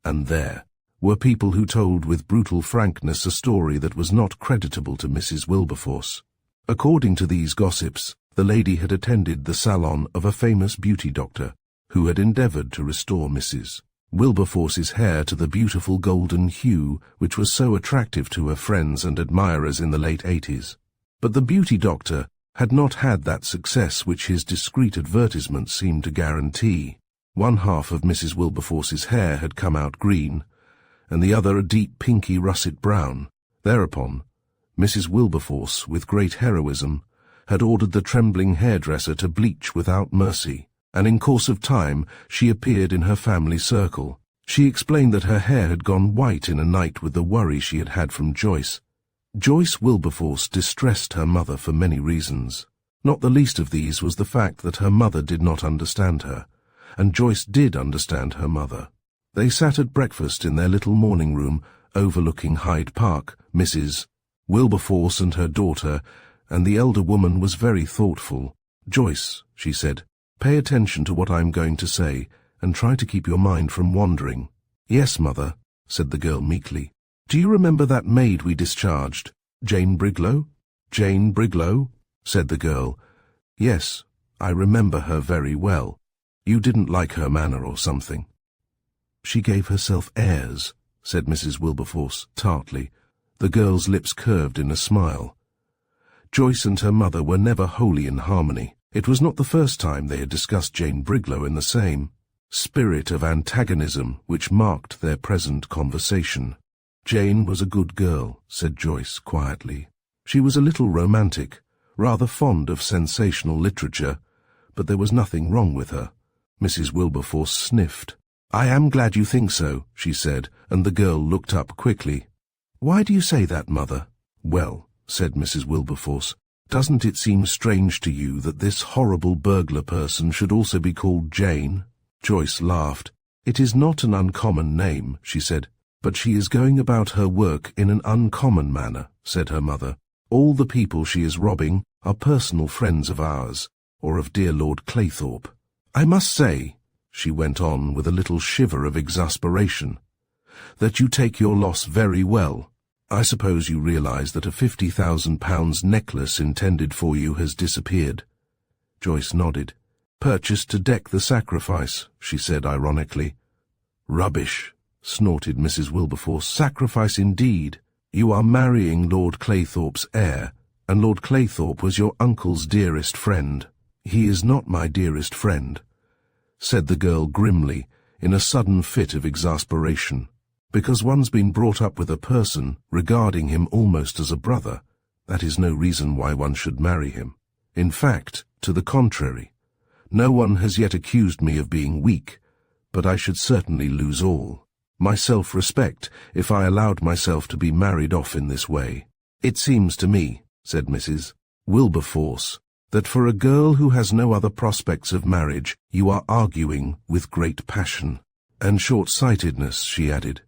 and there were people who told with brutal frankness a story that was not creditable to Mrs. Wilberforce. According to these gossips, the lady had attended the salon of a famous beauty doctor, who had endeavoured to restore Mrs. Wilberforce's hair to the beautiful golden hue which was so attractive to her friends and admirers in the late 80s. But the beauty doctor had not had that success which his discreet advertisement seemed to guarantee. One half of Mrs. Wilberforce's hair had come out green, and the other a deep pinky russet brown. Thereupon, Mrs. Wilberforce, with great heroism, had ordered the trembling hairdresser to bleach without mercy, and in course of time she appeared in her family circle. She explained that her hair had gone white in a night with the worry she had had from Joyce. Joyce Wilberforce distressed her mother for many reasons. Not the least of these was the fact that her mother did not understand her, and Joyce did understand her mother. They sat at breakfast in their little morning room overlooking Hyde Park, Mrs. Wilberforce and her daughter, and the elder woman was very thoughtful. "Joyce," she said, "pay attention to what I am going to say, and try to keep your mind from wandering." "Yes, mother," said the girl meekly. "Do you remember that maid we discharged, Jane Briglow?" "Jane Briglow?" said the girl. "Yes, I remember her very well. You didn't like her manner or something." "She gave herself airs," said Mrs. Wilberforce tartly. The girl's lips curved in a smile. Joyce and her mother were never wholly in harmony. It was not the first time they had discussed Jane Briglow in the same spirit of antagonism which marked their present conversation. Jane was a good girl, said Joyce quietly. She was a little romantic, rather fond of sensational literature, but there was nothing wrong with her. Mrs. Wilberforce sniffed. I am glad you think so, she said, and the girl looked up quickly. Why do you say that, Mother? Well, said Mrs. Wilberforce, doesn't it seem strange to you that this horrible burglar person should also be called Jane? Joyce laughed. It is not an uncommon name, she said, but she is going about her work in an uncommon manner, said her mother. All the people she is robbing are personal friends of ours, or of dear Lord Claythorpe. I must say, she went on with a little shiver of exasperation, that you take your loss very well. I suppose you realize that a £50,000 necklace intended for you has disappeared. Joyce nodded. Purchased to deck the sacrifice, she said ironically. Rubbish, snorted Mrs. Wilberforce. Sacrifice indeed. You are marrying Lord Claythorpe's heir, and Lord Claythorpe was your uncle's dearest friend. He is not my dearest friend, said the girl grimly, in a sudden fit of exasperation. Because one's been brought up with a person, regarding him almost as a brother, that is no reason why one should marry him. In fact, to the contrary. No one has yet accused me of being weak, but I should certainly lose all my self-respect if I allowed myself to be married off in this way. It seems to me, said Mrs. Wilberforce, that for a girl who has no other prospects of marriage, you are arguing with great passion and short-sightedness, she added.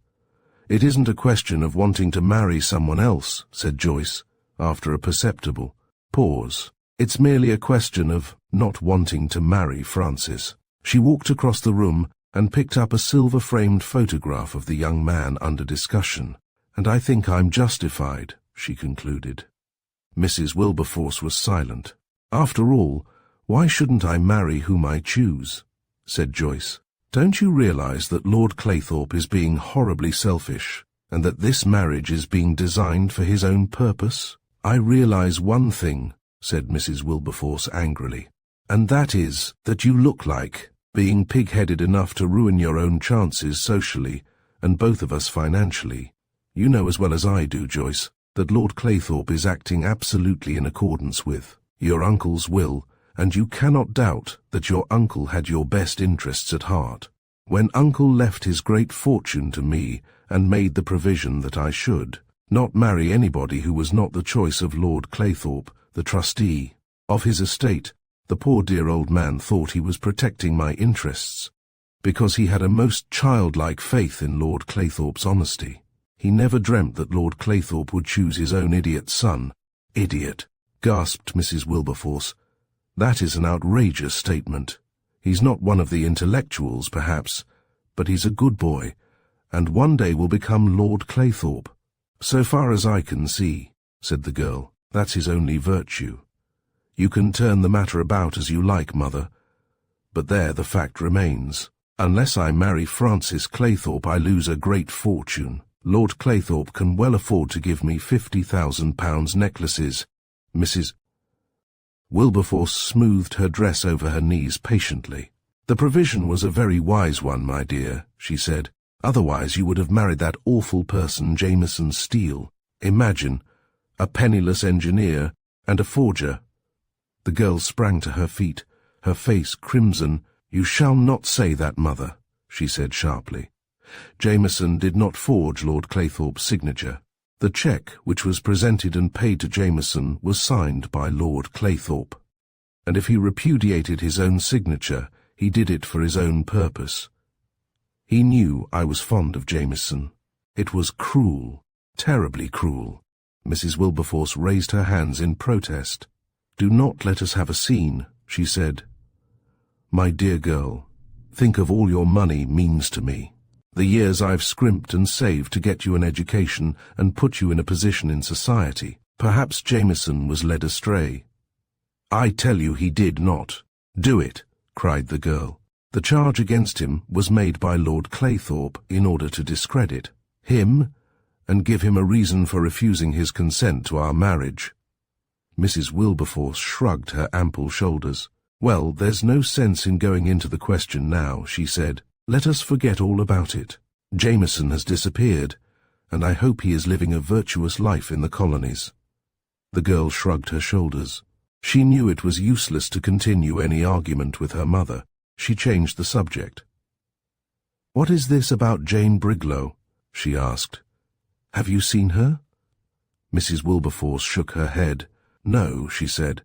It isn't a question of wanting to marry someone else, said Joyce, after a perceptible pause. It's merely a question of not wanting to marry Francis. She walked across the room and picked up a silver-framed photograph of the young man under discussion. And I think I'm justified, she concluded. Mrs. Wilberforce was silent. After all, why shouldn't I marry whom I choose? Said Joyce. Don't you realize that Lord Claythorpe is being horribly selfish, and that this marriage is being designed for his own purpose? I realize one thing, said Mrs. Wilberforce angrily, and that is that you look like being pig-headed enough to ruin your own chances socially, and both of us financially. You know as well as I do, Joyce, that Lord Claythorpe is acting absolutely in accordance with your uncle's will, and you cannot doubt that your uncle had your best interests at heart. When uncle left his great fortune to me and made the provision that I should not marry anybody who was not the choice of Lord Claythorpe, the trustee of his estate, the poor dear old man thought he was protecting my interests, because he had a most childlike faith in Lord Claythorpe's honesty. He never dreamt that Lord Claythorpe would choose his own idiot son. Idiot, gasped Mrs. Wilberforce. That is an outrageous statement. He's not one of the intellectuals, perhaps, but he's a good boy, and one day will become Lord Claythorpe. So far as I can see, said the girl, that's his only virtue. You can turn the matter about as you like, Mother, but there the fact remains. Unless I marry Francis Claythorpe, I lose a great fortune. Lord Claythorpe can well afford to give me £50,000 necklaces. Mrs. Wilberforce smoothed her dress over her knees patiently. The provision was a very wise one, my dear, she said. Otherwise you would have married that awful person, Jameson Steele. Imagine, a penniless engineer and a forger. The girl sprang to her feet, her face crimson. You shall not say that, Mother, she said sharply. Jameson did not forge Lord Claythorpe's signature. The cheque, which was presented and paid to Jameson, was signed by Lord Claythorpe, and if he repudiated his own signature, he did it for his own purpose. He knew I was fond of Jameson. It was cruel, terribly cruel. Mrs. Wilberforce raised her hands in protest. Do not let us have a scene, she said. My dear girl, think of all your money means to me. The years I've scrimped and saved to get you an education and put you in a position in society. Perhaps Jameson was led astray. I tell you he did not. Do it, cried the girl. The charge against him was made by Lord Claythorpe in order to discredit him and give him a reason for refusing his consent to our marriage." Mrs. Wilberforce shrugged her ample shoulders. "Well, there's no sense in going into the question now," she said. "Let us forget all about it. Jameson has disappeared, and I hope he is living a virtuous life in the colonies." The girl shrugged her shoulders. She knew it was useless to continue any argument with her mother. She changed the subject. "What is this about Jane Briglow?" she asked. "Have you seen her?" Mrs. Wilberforce shook her head. "No," she said,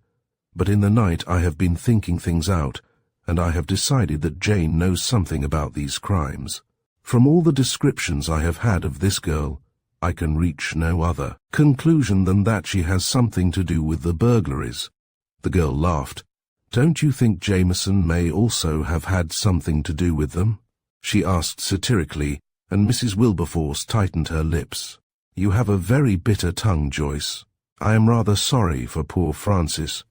"but in the night I have been thinking things out, and I have decided that Jane knows something about these crimes. From all the descriptions I have had of this girl, I can reach no other conclusion than that she has something to do with the burglaries." The girl laughed. "Don't you think Jameson may also have had something to do with them?" she asked satirically, and Mrs. Wilberforce tightened her lips. "You have a very bitter tongue, Joyce. I am rather sorry for poor Francis."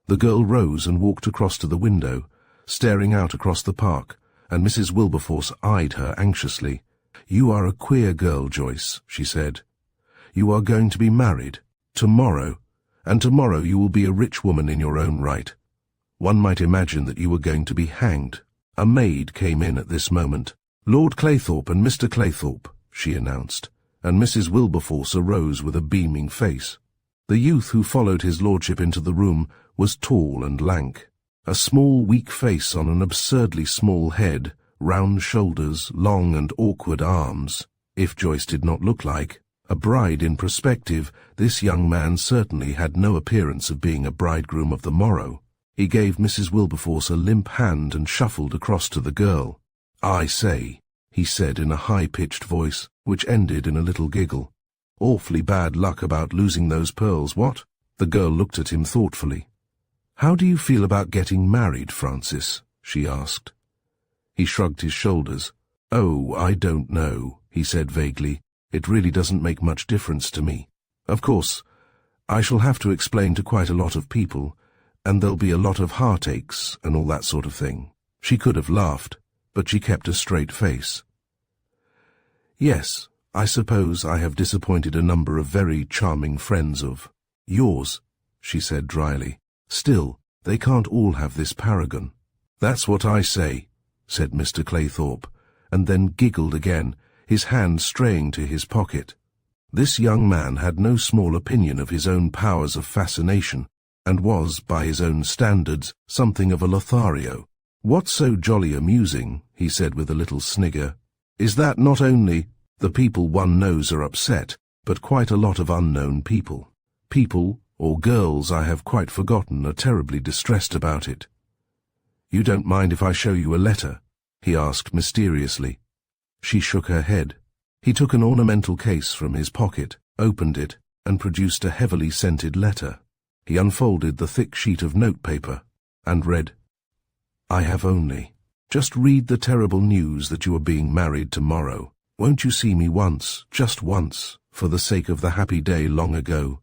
The girl rose and walked across to the window, staring out across the park, and Mrs. Wilberforce eyed her anxiously. "You are a queer girl, Joyce," she said. "You are going to be married tomorrow, and tomorrow you will be a rich woman in your own right. One might imagine that you were going to be hanged." A maid came in at this moment. "Lord Claythorpe and Mr. Claythorpe," she announced, and Mrs. Wilberforce arose with a beaming face. The youth who followed his lordship into the room was tall and lank. A small, weak face on an absurdly small head, round shoulders, long and awkward arms. If Joyce did not look like a bride in perspective, this young man certainly had no appearance of being a bridegroom of the morrow. He gave Mrs. Wilberforce a limp hand and shuffled across to the girl. "I say," he said in a high-pitched voice, which ended in a little giggle. "Awfully bad luck about losing those pearls, what?" The girl looked at him thoughtfully. "How do you feel about getting married, Francis?" she asked. He shrugged his shoulders. "Oh, I don't know," he said vaguely. "It really doesn't make much difference to me. Of course, I shall have to explain to quite a lot of people, and there'll be a lot of heartaches and all that sort of thing." She could have laughed, but she kept a straight face. "Yes, I suppose I have disappointed a number of very charming friends of yours," she said dryly. "Still, they can't all have this paragon." "That's what I say," said Mr. Claythorpe, and then giggled again, his hand straying to his pocket. This young man had no small opinion of his own powers of fascination, and was, by his own standards, something of a Lothario. "What's so jolly amusing," he said with a little snigger, "is that not only the people one knows are upset, but quite a lot of unknown people. People, or girls I have quite forgotten, are terribly distressed about it." "You don't mind if I show you a letter?" he asked mysteriously. She shook her head. He took an ornamental case from his pocket, opened it, and produced a heavily scented letter. He unfolded the thick sheet of notepaper, and read, "I have only. Just read the terrible news that you are being married tomorrow. Won't you see me once, just once, for the sake of the happy day long ago?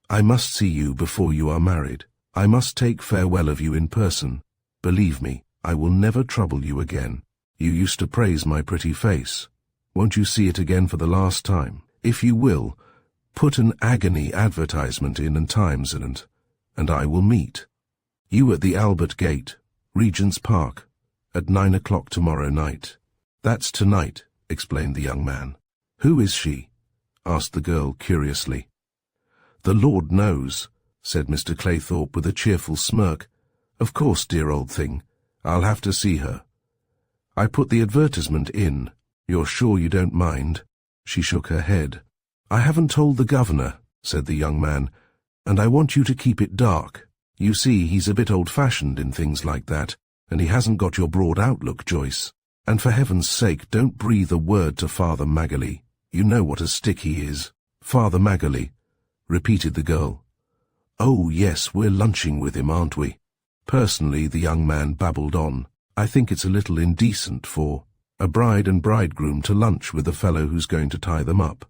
I must see you before you are married. I must take farewell of you in person. Believe me, I will never trouble you again. You used to praise my pretty face. Won't you see it again for the last time? If you will, put an agony advertisement in Times and I will meet you at the Albert Gate, Regent's Park, at 9 o'clock tomorrow night." "That's tonight," explained the young man. "Who is she?" asked the girl curiously. "The Lord knows," said Mr. Claythorpe with a cheerful smirk. "Of course, dear old thing, I'll have to see her. I put the advertisement in. You're sure you don't mind?" She shook her head. "I haven't told the governor," said the young man, "and I want you to keep it dark. You see, he's a bit old-fashioned in things like that, and he hasn't got your broad outlook, Joyce. And for heaven's sake, don't breathe a word to Father Magaley. You know what a stick he is." "Father Magaley," repeated the girl. "Oh, yes, we're lunching with him, aren't we?" "Personally," the young man babbled on, "I think it's a little indecent for a bride and bridegroom to lunch with the fellow who's going to tie them up.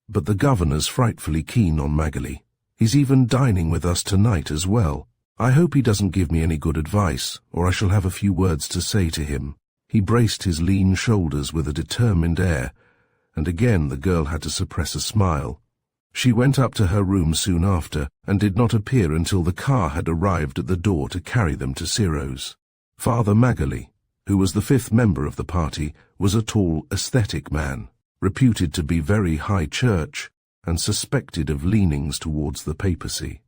But the governor's frightfully keen on Magaley. He's even dining with us tonight as well. I hope he doesn't give me any good advice, or I shall have a few words to say to him." He braced his lean shoulders with a determined air, and again the girl had to suppress a smile. She went up to her room soon after, and did not appear until the car had arrived at the door to carry them to Ciro's. Father Magali, who was the fifth member of the party, was a tall, aesthetic man, reputed to be very high church, and suspected of leanings towards the papacy.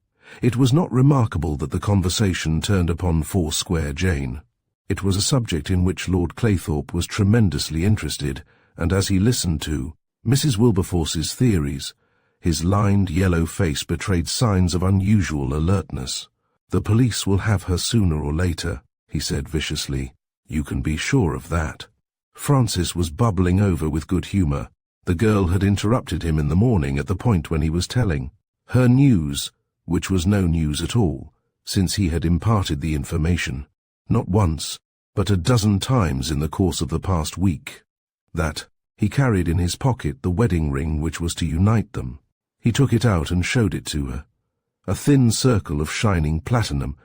It was not remarkable that the conversation turned upon Foursquare Jane. It was a subject in which Lord Claythorpe was tremendously interested, and as he listened to Mrs. Wilberforce's theories, his lined yellow face betrayed signs of unusual alertness. "The police will have her sooner or later," he said viciously. "You can be sure of that." Francis was bubbling over with good humour. The girl had interrupted him in the morning at the point when he was telling her news, which was no news at all, since he had imparted the information, not once, but a dozen times in the course of the past week, that he carried in his pocket the wedding ring which was to unite them. He took it out and showed it to her. A thin circle of shining platinum,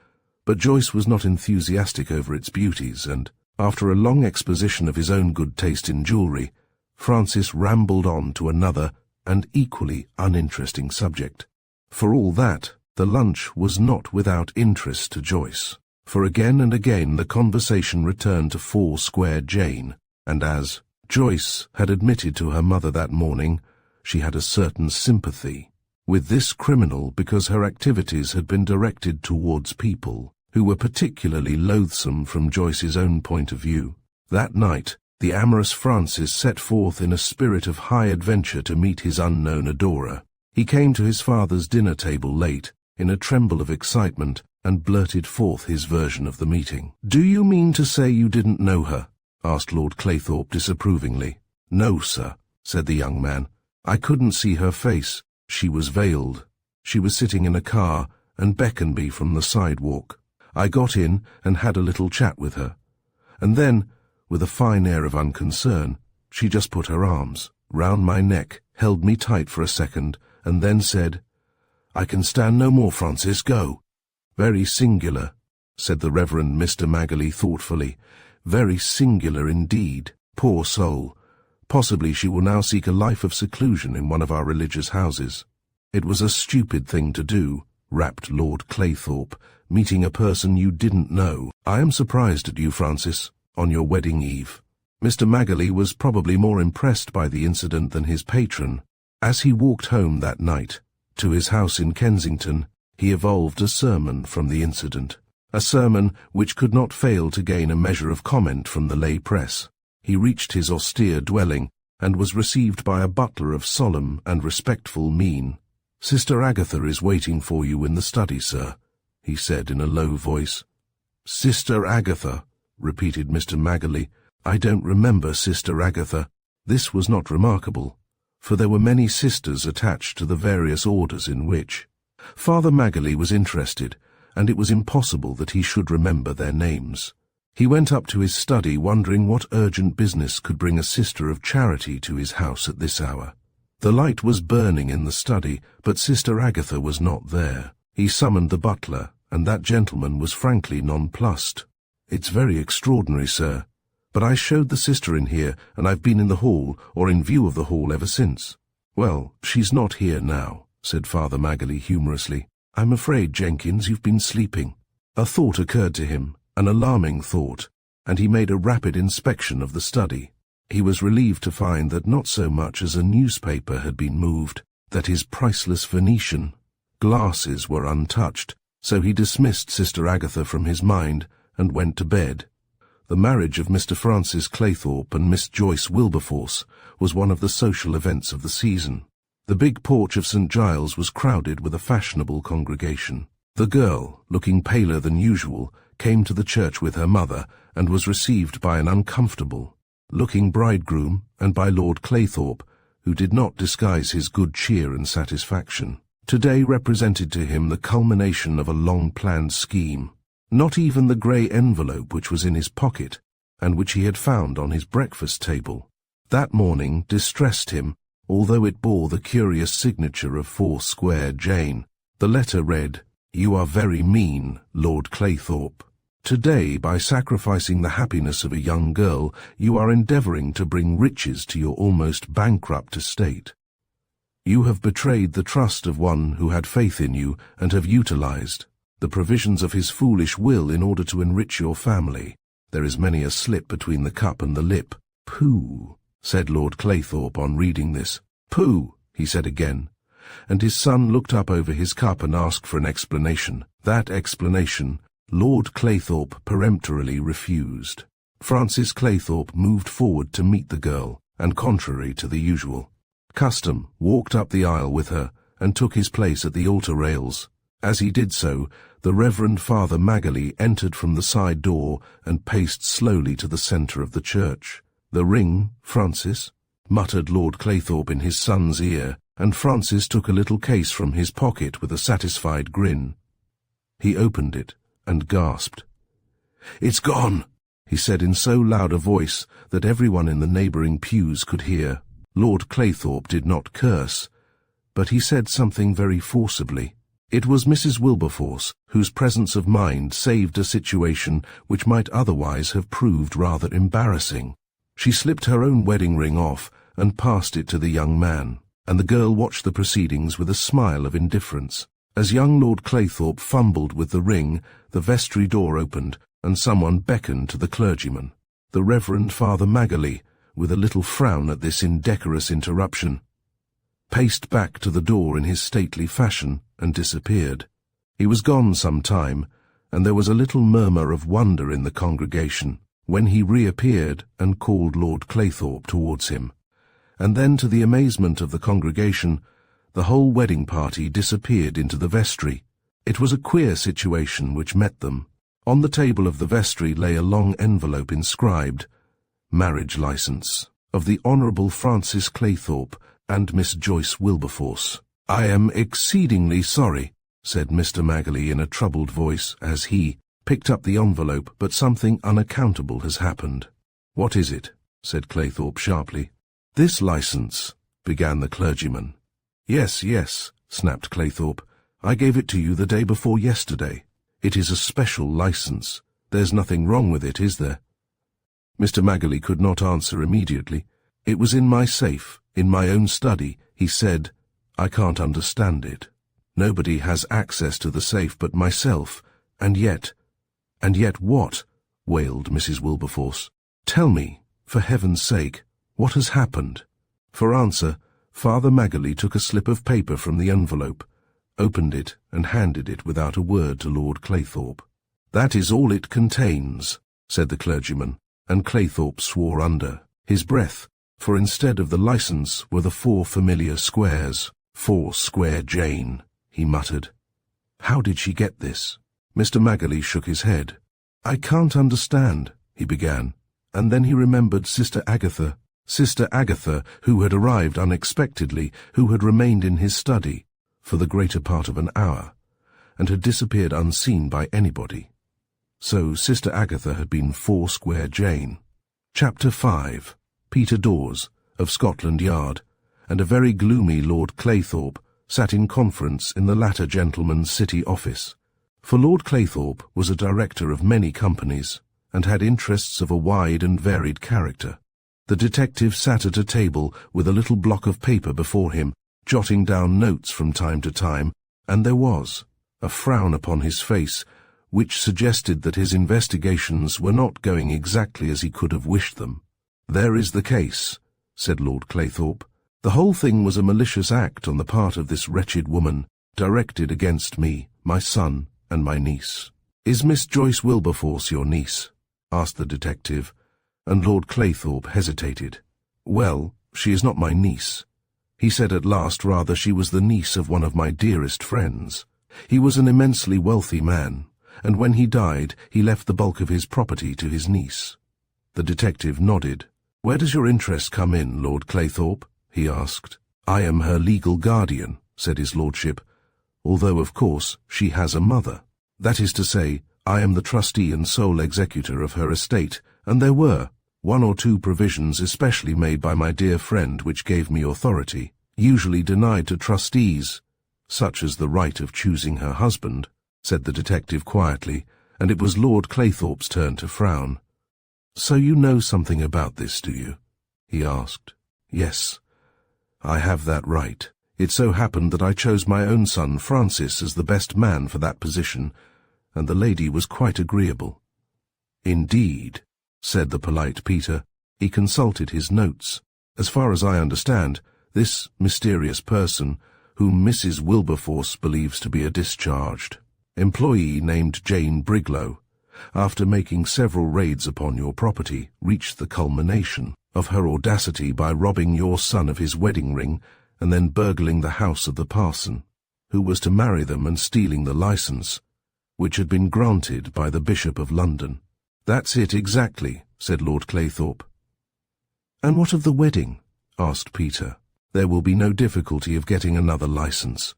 but Joyce was not enthusiastic over its beauties, and, after a long exposition of his own good taste in jewellery, Francis rambled on to another and equally uninteresting subject. For all that, the lunch was not without interest to Joyce, for again and again the conversation returned to Foursquare Jane, and as Joyce had admitted to her mother that morning, she had a certain sympathy with this criminal because her activities had been directed towards people who were particularly loathsome from Joyce's own point of view. That night, the amorous Francis set forth in a spirit of high adventure to meet his unknown adorer. He came to his father's dinner table late, in a tremble of excitement, and blurted forth his version of the meeting. "Do you mean to say you didn't know her?" asked Lord Claythorpe disapprovingly. "No, sir," said the young man. "I couldn't see her face. She was veiled. She was sitting in a car and beckoned me from the sidewalk. I got in and had a little chat with her. And then, with a fine air of unconcern, she just put her arms round my neck, held me tight for a second, and then said, 'I can stand no more, Francis, go.'" "Very singular," said the Reverend Mr. Magali thoughtfully. "Very singular indeed. Poor soul. Possibly she will now seek a life of seclusion in one of our religious houses." "It was a stupid thing to do," rapped Lord Claythorpe, "meeting a person you didn't know. I am surprised at you, Francis, on your wedding eve." Mr. Magali was probably more impressed by the incident than his patron. As he walked home that night, to his house in Kensington, he evolved a sermon from the incident, a sermon which could not fail to gain a measure of comment from the lay press. He reached his austere dwelling, and was received by a butler of solemn and respectful mien. "Sister Agatha is waiting for you in the study, sir," he said in a low voice. "Sister Agatha," repeated Mr. Magali. "I don't remember Sister Agatha." This was not remarkable, for there were many sisters attached to the various orders in which Father Magali was interested, and it was impossible that he should remember their names. He went up to his study wondering what urgent business could bring a sister of charity to his house at this hour. The light was burning in the study, but Sister Agatha was not there. He summoned the butler, and that gentleman was frankly nonplussed. "It's very extraordinary, sir, but I showed the sister in here, and I've been in the hall, or in view of the hall ever since." "Well, she's not here now," said Father Magali humorously. "I'm afraid, Jenkins, you've been sleeping." A thought occurred to him, an alarming thought, and he made a rapid inspection of the study. He was relieved to find that not so much as a newspaper had been moved, that his priceless Venetian glasses were untouched, so he dismissed Sister Agatha from his mind and went to bed. The marriage of Mr. Francis Claythorpe and Miss Joyce Wilberforce was one of the social events of the season. The big porch of St. Giles was crowded with a fashionable congregation. The girl, looking paler than usual, came to the church with her mother and was received by an uncomfortable-looking bridegroom and by Lord Claythorpe, who did not disguise his good cheer and satisfaction. Today represented to him the culmination of a long-planned scheme. Not even the grey envelope which was in his pocket, and which he had found on his breakfast table, that morning distressed him, although it bore the curious signature of Foursquare Jane. The letter read, "You are very mean, Lord Claythorpe." Today, by sacrificing the happiness of a young girl, you are endeavoring to bring riches to your almost bankrupt estate. You have betrayed the trust of one who had faith in you and have utilized the provisions of his foolish will in order to enrich your family. There is many a slip between the cup and the lip. Pooh, said Lord Claythorpe on reading this. Pooh, he said again, and his son looked up over his cup and asked for an explanation. That explanation Lord Claythorpe peremptorily refused. Francis Claythorpe moved forward to meet the girl, and contrary to the usual custom, walked up the aisle with her and took his place at the altar rails. As he did so, the Reverend Father Magali entered from the side door and paced slowly to the centre of the church. "The ring, Francis," muttered Lord Claythorpe in his son's ear, and Francis took a little case from his pocket with a satisfied grin. He opened it and gasped. "It's gone," he said in so loud a voice that everyone in the neighbouring pews could hear. Lord Claythorpe did not curse, but he said something very forcibly. It was Mrs. Wilberforce, whose presence of mind saved a situation which might otherwise have proved rather embarrassing. She slipped her own wedding ring off and passed it to the young man, and the girl watched the proceedings with a smile of indifference. As young Lord Claythorpe fumbled with the ring, the vestry door opened, and someone beckoned to the clergyman. The Reverend Father Magali, with a little frown at this indecorous interruption, paced back to the door in his stately fashion and disappeared. He was gone some time, and there was a little murmur of wonder in the congregation, when he reappeared and called Lord Claythorpe towards him. And then, to the amazement of the congregation, the whole wedding party disappeared into the vestry. It was a queer situation which met them. On the table of the vestry lay a long envelope inscribed, "Marriage License of the Honourable Francis Claythorpe and Miss Joyce Wilberforce." "I am exceedingly sorry," said Mr. Magali in a troubled voice as he picked up the envelope, "but something unaccountable has happened." "What is it?" said Claythorpe sharply. "This license," began the clergyman. Yes, snapped Claythorpe. "I gave it to you the day before yesterday. It is a special license. There's nothing wrong with it, is there?" Mr. Magali could not answer immediately. "It was in my safe, in my own study," he said. "I can't understand it. Nobody has access to the safe but myself, and yet what?" wailed Mrs. Wilberforce. "Tell me, for heaven's sake, what has happened?" For answer, Father Magali took a slip of paper from the envelope, opened it and handed it without a word to Lord Claythorpe. "That is all it contains," said the clergyman, and Claythorpe swore under his breath, for instead of the license were the 4 familiar squares. "Foursquare Jane," he muttered. "How did she get this?" Mr. Magali shook his head. "I can't understand," he began, and then he remembered Sister Agatha, who had arrived unexpectedly, who had remained in his study for the greater part of an hour, and had disappeared unseen by anybody. So Sister Agatha had been Foursquare Jane. Chapter 5. Peter Dawes, of Scotland Yard, and a very gloomy Lord Claythorpe sat in conference in the latter gentleman's city office. For Lord Claythorpe was a director of many companies, and had interests of a wide and varied character. The detective sat at a table with a little block of paper before him, jotting down notes from time to time, and there was a frown upon his face, which suggested that his investigations were not going exactly as he could have wished them. "There is the case," said Lord Claythorpe. "The whole thing was a malicious act on the part of this wretched woman, directed against me, my son, and my niece." "Is Miss Joyce Wilberforce your niece?" asked the detective, and Lord Claythorpe hesitated. "Well, she is not my niece," he said at last. "Rather, she was the niece of one of my dearest friends. He was an immensely wealthy man, and when he died he left the bulk of his property to his niece." The detective nodded. "Where does your interest come in, Lord Claythorpe?" he asked. "I am her legal guardian," said his lordship, "although, of course, she has a mother. That is to say, I am the trustee and sole executor of her estate, and there were 1 or 2 provisions especially made by my dear friend which gave me authority, usually denied to trustees, such as the right of choosing her husband," said the detective quietly, and it was Lord Claythorpe's turn to frown. "So you know something about this, do you?" he asked. "Yes, I have that right. It so happened that I chose my own son, Francis, as the best man for that position, and the lady was quite agreeable." "Indeed," said the polite Peter. He consulted his notes. "As far as I understand, this mysterious person, whom Mrs. Wilberforce believes to be a discharged employee named Jane Briglow, after making several raids upon your property, reached the culmination of her audacity by robbing your son of his wedding ring and then burgling the house of the parson, who was to marry them, and stealing the license, which had been granted by the Bishop of London." "That's it exactly," said Lord Claythorpe. "And what of the wedding?" asked Peter. "There will be no difficulty of getting another license."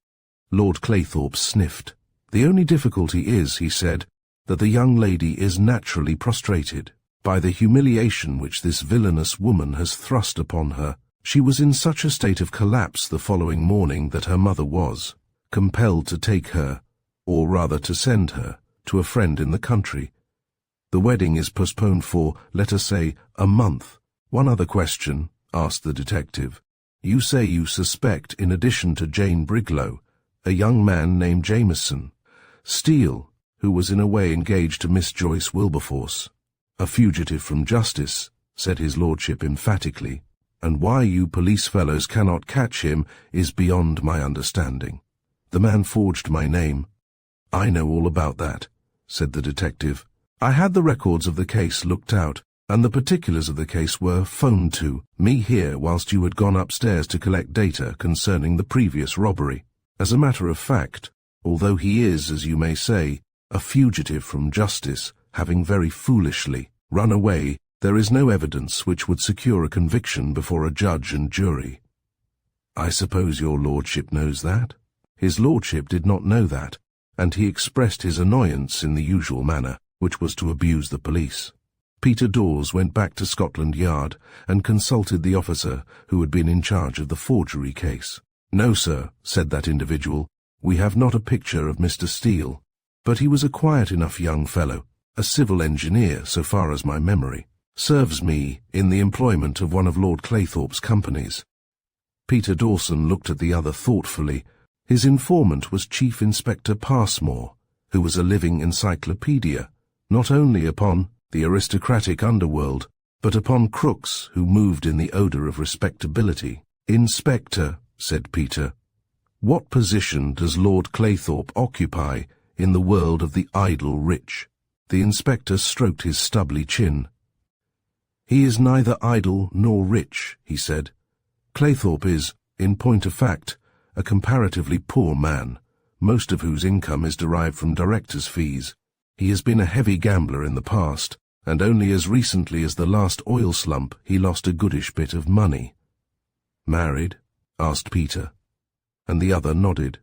Lord Claythorpe sniffed. "The only difficulty is," he said, "that the young lady is naturally prostrated by the humiliation which this villainous woman has thrust upon her. She was in such a state of collapse the following morning that her mother was compelled to take her, or rather to send her, to a friend in the country. The wedding is postponed for, let us say, a month." "One other question," asked the detective. "You say you suspect, in addition to Jane Briglow, a young man named Jameson Steele, who was in a way engaged to Miss Joyce Wilberforce." "A fugitive from justice," said his lordship emphatically, "and why you police fellows cannot catch him is beyond my understanding. The man forged my name." "I know all about that," said the detective. "I had the records of the case looked out, and the particulars of the case were phoned to me here whilst you had gone upstairs to collect data concerning the previous robbery. As a matter of fact, although he is, as you may say, a fugitive from justice, having very foolishly run away, there is no evidence which would secure a conviction before a judge and jury." "I suppose your lordship knows that?" His lordship did not know that, and he expressed his annoyance in the usual manner, which was to abuse the police. Peter Dawes went back to Scotland Yard and consulted the officer who had been in charge of the forgery case. "No, sir," said that individual, "we have not a picture of Mr. Steele, but he was a quiet enough young fellow, a civil engineer so far as my memory serves me, in the employment of one of Lord Claythorpe's companies." Peter Dawson looked at the other thoughtfully. His informant was Chief Inspector Passmore, who was a living encyclopedia, not only upon the aristocratic underworld, but upon crooks who moved in the odour of respectability. "Inspector," said Peter, "what position does Lord Claythorpe occupy in the world of the idle rich?" The inspector stroked his stubbly chin. "He is neither idle nor rich," he said. "Claythorpe is, in point of fact, a comparatively poor man, most of whose income is derived from directors' fees. He has been a heavy gambler in the past, and only as recently as the last oil slump he lost a goodish bit of money." "Married?" asked Peter, and the other nodded.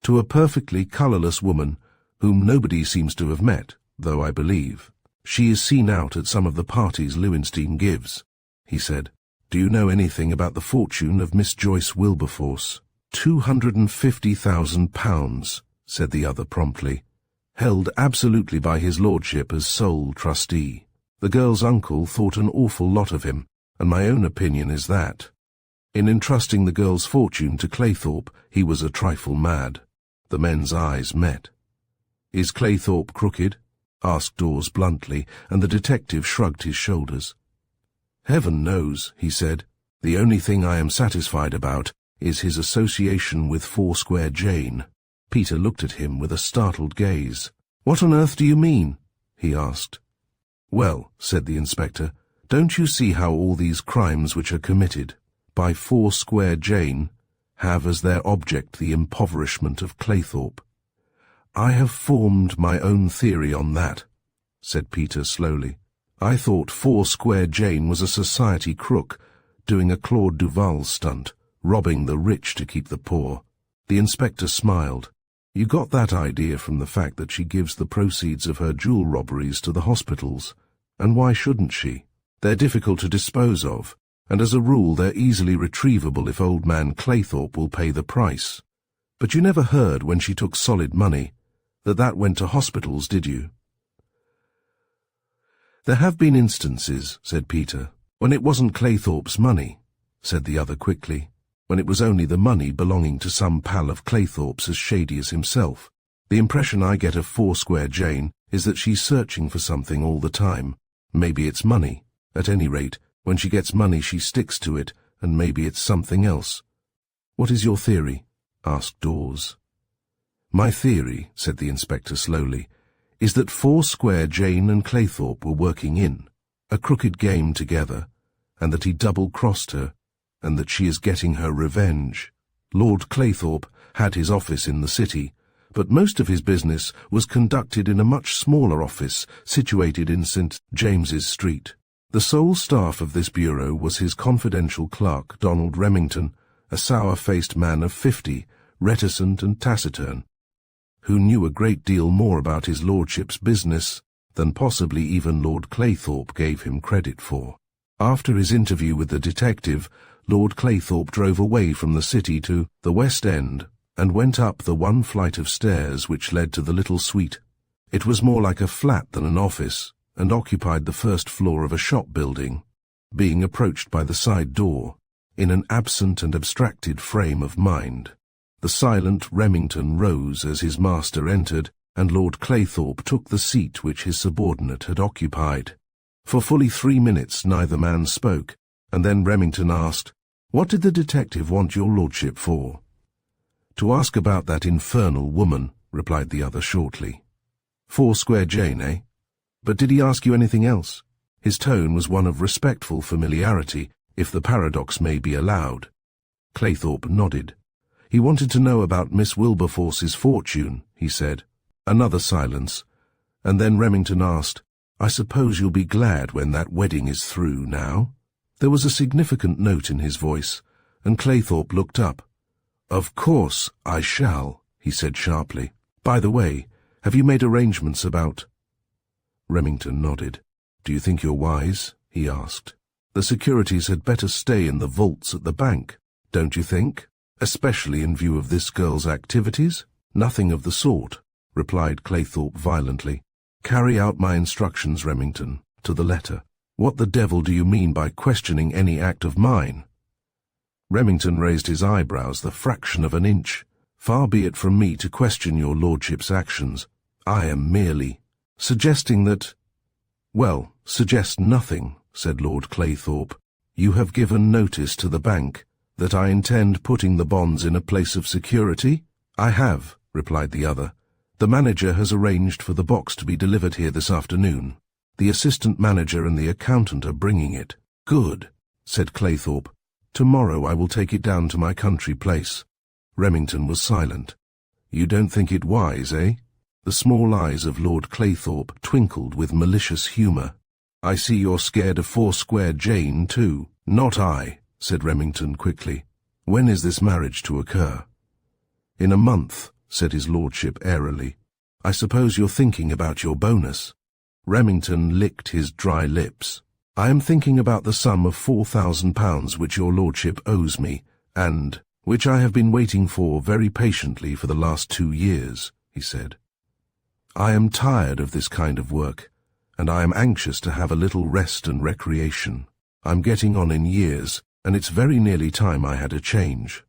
"To a perfectly colourless woman, whom nobody seems to have met, though I believe she is seen out at some of the parties Lowenstein gives," he said. "Do you know anything about the fortune of Miss Joyce Wilberforce?" £250,000, said the other promptly, "held absolutely by his lordship as sole trustee. The girl's uncle thought an awful lot of him, and my own opinion is that, in entrusting the girl's fortune to Claythorpe, he was a trifle mad." The men's eyes met. "Is Claythorpe crooked?" asked Dawes bluntly, and the detective shrugged his shoulders. "Heaven knows," he said. "The only thing I am satisfied about is his association with Foursquare Jane." Peter looked at him with a startled gaze. "What on earth do you mean?" he asked. "Well," said the inspector, "don't you see how all these crimes which are committed by Foursquare Jane have as their object the impoverishment of Claythorpe?" "I have formed my own theory on that," said Peter slowly. "I thought Foursquare Jane was a society crook, doing a Claude Duval stunt, robbing the rich to keep the poor." The inspector smiled. "You got that idea from the fact that she gives the proceeds of her jewel robberies to the hospitals. And why shouldn't she? They're difficult to dispose of, and as a rule they're easily retrievable if old man Claythorpe will pay the price. But you never heard, when she took solid money, that went to hospitals, did you?" There have been instances, said Peter, when it wasn't Claythorpe's money, said the other quickly, when it was only the money belonging to some pal of Claythorpe's as shady as himself. The impression I get of Foursquare Jane is that she's searching for something all the time. Maybe it's money. At any rate, when she gets money she sticks to it, and maybe it's something else. What is your theory? Asked Dawes. My theory, said the inspector slowly, is that Foursquare Jane and Claythorpe were working in a crooked game together, and that he double-crossed her, and that she is getting her revenge. Lord Claythorpe had his office in the city, but most of his business was conducted in a much smaller office situated in St. James's Street. The sole staff of this bureau was his confidential clerk, Donald Remington, a sour-faced man of 50, reticent and taciturn, who knew a great deal more about his lordship's business than possibly even Lord Claythorpe gave him credit for. After his interview with the detective, Lord Claythorpe drove away from the city to the West End and went up the one flight of stairs which led to the little suite. It was more like a flat than an office, and occupied the first floor of a shop building, being approached by the side door, in an absent and abstracted frame of mind. The silent Remington rose as his master entered, and Lord Claythorpe took the seat which his subordinate had occupied. For fully 3 minutes neither man spoke, and then Remington asked, "What did the detective want your lordship for?" "To ask about that infernal woman," replied the other shortly. "Foursquare Jane, eh? But did he ask you anything else?" His tone was one of respectful familiarity, if the paradox may be allowed. Claythorpe nodded. "He wanted to know about Miss Wilberforce's fortune," he said. Another silence, and then Remington asked, "I suppose you'll be glad when that wedding is through now?" There was a significant note in his voice, and Claythorpe looked up. "Of course I shall," he said sharply. "By the way, have you made arrangements about—" Remington nodded. "Do you think you're wise?" he asked. "The securities had better stay in the vaults at the bank, don't you think? Especially in view of this girl's activities?" "Nothing of the sort," replied Claythorpe violently. "Carry out my instructions, Remington, to the letter. What the devil do you mean by questioning any act of mine?" Remington raised his eyebrows the fraction of an inch. "Far be it from me to question your lordship's actions. I am merely suggesting that—" "Well, suggest nothing," said Lord Claythorpe. "You have given notice to the bank that I intend putting the bonds in a place of security?" "I have," replied the other. "The manager has arranged for the box to be delivered here this afternoon. The assistant manager and the accountant are bringing it." "Good," said Claythorpe. "Tomorrow I will take it down to my country place." Remington was silent. "You don't think it wise, eh?" The small eyes of Lord Claythorpe twinkled with malicious humour. "I see you're scared of Foursquare Jane, too." "Not I," said Remington quickly. "When is this marriage to occur?" "In a month," said his lordship airily. "I suppose you're thinking about your bonus." Remington licked his dry lips. "I am thinking about the sum of £4,000 which your lordship owes me, and which I have been waiting for very patiently for the last 2 years, he said. "I am tired of this kind of work, and I am anxious to have a little rest and recreation. I'm getting on in years, and it's very nearly time I had a change."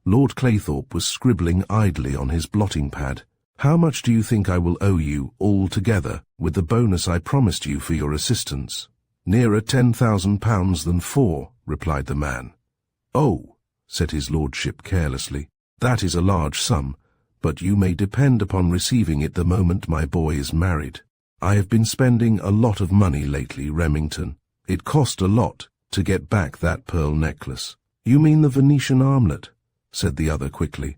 Lord Claythorpe was scribbling idly on his blotting pad. "How much do you think I will owe you altogether, with the bonus I promised you for your assistance?" "Nearer £10,000 than 4, replied the man. "Oh," said his lordship carelessly, "that is a large sum, but you may depend upon receiving it the moment my boy is married. I have been spending a lot of money lately, Remington. It cost a lot to get back that pearl necklace." "You mean the Venetian armlet?" said the other quickly.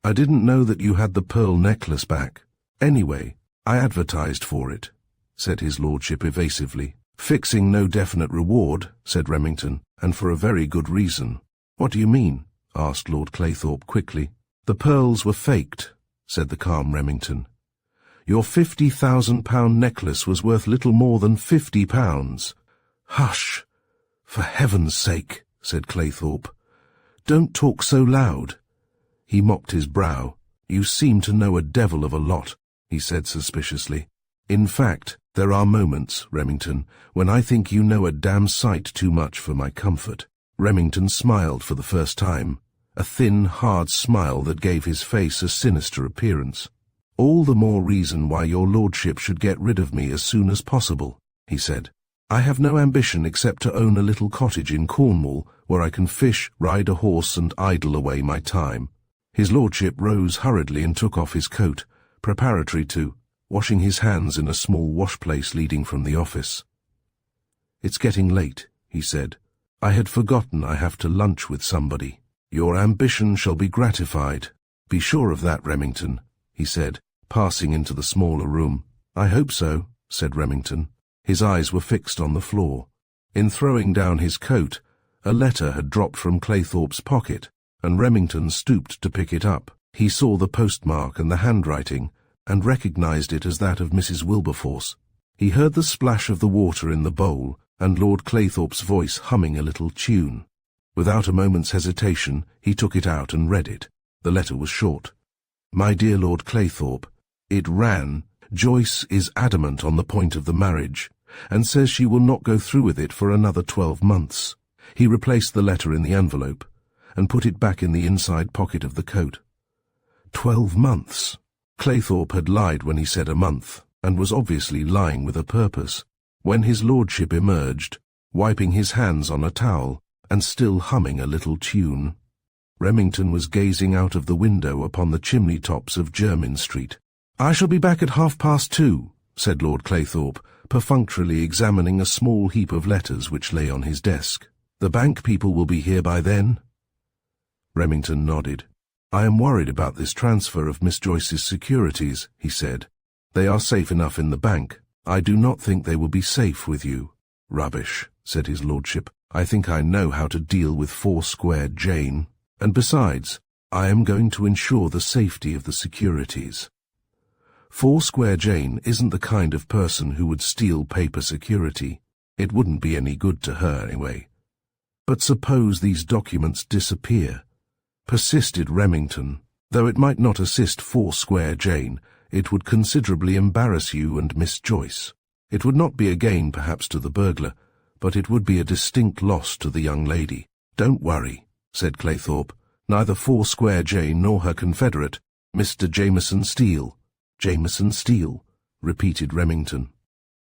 "I didn't know that you had the pearl necklace back. Anyway, I advertised for it," said his lordship evasively. "Fixing no definite reward," said Remington, "and for a very good reason." "What do you mean?" asked Lord Claythorpe quickly. "The pearls were faked," said the calm Remington. "Your £50,000 necklace was worth little more than £50. "Hush! For heaven's sake," said Claythorpe. "Don't talk so loud." He mopped his brow. "You seem to know a devil of a lot," he said suspiciously. In fact, there are moments, Remington, when I think you know a damn sight too much for my comfort." Remington smiled for the first time, a thin, hard smile that gave his face a sinister appearance. "All the more reason why your lordship should get rid of me as soon as possible," he said. "I have no ambition except to own a little cottage in Cornwall where I can fish, ride a horse, and idle away my time." His lordship rose hurriedly and took off his coat, preparatory to washing his hands in a small wash-place leading from the office. "It's getting late," he said. "I had forgotten I have to lunch with somebody." "Your ambition shall be gratified. Be sure of that, Remington," he said, passing into the smaller room. "I hope so," said Remington. His eyes were fixed on the floor. In throwing down his coat, a letter had dropped from Claythorpe's pocket, and Remington stooped to pick it up. He saw the postmark and the handwriting, and recognized it as that of Mrs. Wilberforce. He heard the splash of the water in the bowl, and Lord Claythorpe's voice humming a little tune. Without a moment's hesitation, he took it out and read it. The letter was short. "My dear Lord Claythorpe," it ran, "Joyce is adamant on the point of the marriage, and says she will not go through with it for another 12 months. He replaced the letter in the envelope, and put it back in the inside pocket of the coat. 12 months! Claythorpe had lied when he said a month, and was obviously lying with a purpose. When his lordship emerged, wiping his hands on a towel, and still humming a little tune, Remington was gazing out of the window upon the chimney-tops of Jermyn Street. "I shall be back at 2:30, said Lord Claythorpe, perfunctorily examining a small heap of letters which lay on his desk. "The bank people will be here by then?" Remington nodded. "I am worried about this transfer of Miss Joyce's securities," he said. "They are safe enough in the bank. I do not think they will be safe with you." "Rubbish," said his lordship. "I think I know how to deal with Foursquare Jane. And besides, I am going to ensure the safety of the securities. Foursquare Jane isn't the kind of person who would steal paper security. It wouldn't be any good to her anyway." "But suppose these documents disappear?" persisted Remington. "Though it might not assist Foursquare Jane, it would considerably embarrass you and Miss Joyce. It would not be a gain perhaps to the burglar, but it would be a distinct loss to the young lady." "Don't worry," said Claythorpe. "Neither Foursquare Jane nor her confederate, Mr. Jameson Steele." "Jameson Steele," repeated Remington.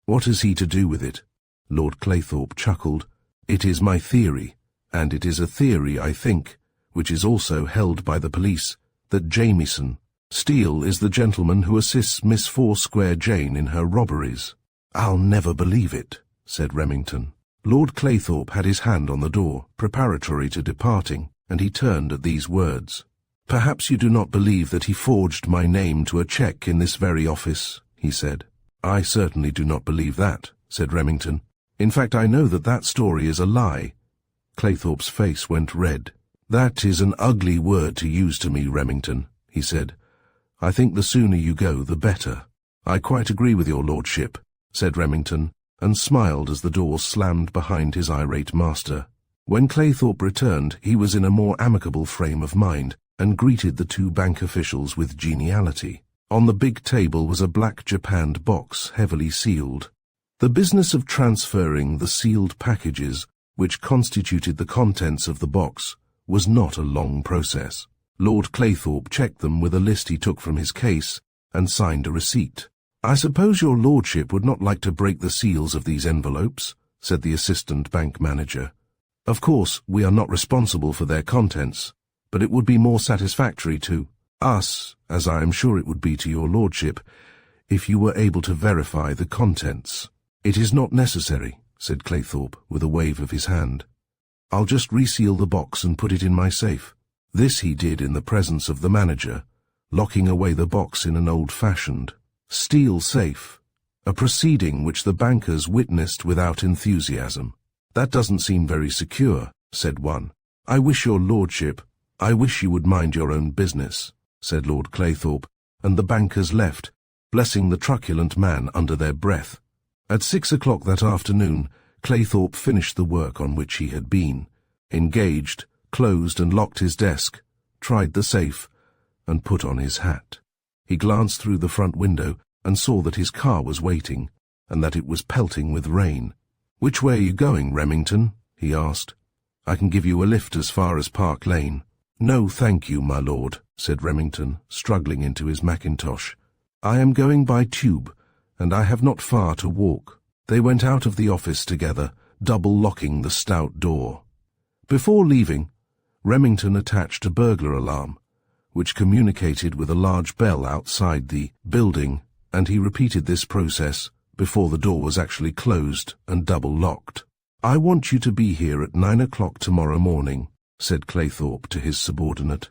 "What has he to do with it?" Lord Claythorpe chuckled. "It is my theory, and it is a theory, I think, which is also held by the police, that Jameson Steele is the gentleman who assists Miss Foursquare Jane in her robberies." "I'll never believe it," said Remington. Lord Claythorpe had his hand on the door, preparatory to departing, and he turned at these words. "Perhaps you do not believe that he forged my name to a cheque in this very office," he said. "I certainly do not believe that," said Remington. "In fact, I know that that story is a lie." Claythorpe's face went red. "That is an ugly word to use to me, Remington," he said. "I think the sooner you go, the better." "I quite agree with your lordship," said Remington, and smiled as the door slammed behind his irate master. When Claythorpe returned, he was in a more amicable frame of mind, and greeted the two bank officials with geniality. On the big table was a black japanned box, heavily sealed. The business of transferring the sealed packages, which constituted the contents of the box, was not a long process. Lord Claythorpe checked them with a list he took from his case, and signed a receipt. "I suppose your lordship would not like to break the seals of these envelopes," said the assistant bank manager. "Of course, we are not responsible for their contents, but it would be more satisfactory to us, as I am sure it would be to your lordship, if you were able to verify the contents." "It is not necessary," said Claythorpe, with a wave of his hand. "I'll just reseal the box and put it in my safe." This he did in the presence of the manager, locking away the box in an old-fashioned steel safe, a proceeding which the bankers witnessed without enthusiasm. "That doesn't seem very secure," said one. I wish you would mind your own business," said Lord Claythorpe, and the bankers left, blessing the truculent man under their breath. At 6 o'clock that afternoon, Claythorpe finished the work on which he had been, engaged, closed and locked his desk, tried the safe, and put on his hat. He glanced through the front window and saw that his car was waiting, and that it was pelting with rain. "Which way are you going, Remington?" he asked. "I can give you a lift as far as Park Lane." "No, thank you, my lord," said Remington, struggling into his mackintosh. "I am going by tube, and I have not far to walk." They went out of the office together, double-locking the stout door. Before leaving, Remington attached a burglar alarm, which communicated with a large bell outside the building, and he repeated this process before the door was actually closed and double-locked. "I want you to be here at 9 o'clock tomorrow morning," said Claythorpe to his subordinate.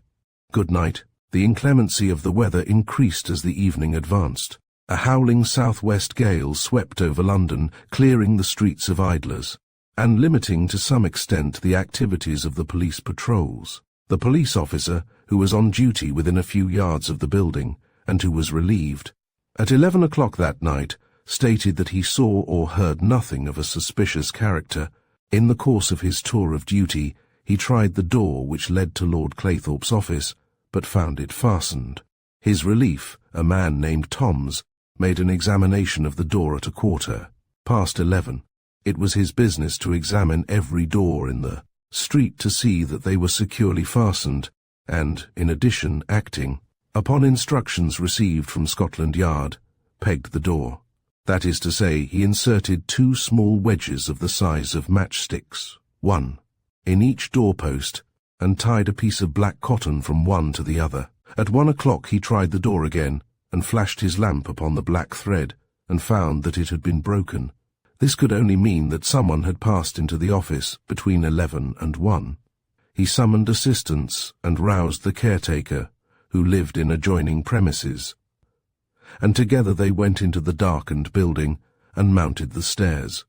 "Good night." The inclemency of the weather increased as the evening advanced. A howling southwest gale swept over London, clearing the streets of idlers, and limiting to some extent the activities of the police patrols. The police officer, who was on duty within a few yards of the building, and who was relieved, at 11 o'clock that night, stated that he saw or heard nothing of a suspicious character. In the course of his tour of duty, he tried the door which led to Lord Claythorpe's office, but found it fastened. His relief, a man named Toms, made an examination of the door at 11:15. It was his business to examine every door in the street to see that they were securely fastened, and, in addition, acting, upon instructions received from Scotland Yard, pegged the door. That is to say, he inserted 2 small wedges of the size of matchsticks, one in each doorpost, and tied a piece of black cotton from one to the other. At 1 o'clock he tried the door again, and flashed his lamp upon the black thread, and found that it had been broken. This could only mean that someone had passed into the office between 11 and 1. He summoned assistance and roused the caretaker, who lived in adjoining premises, and together they went into the darkened building and mounted the stairs.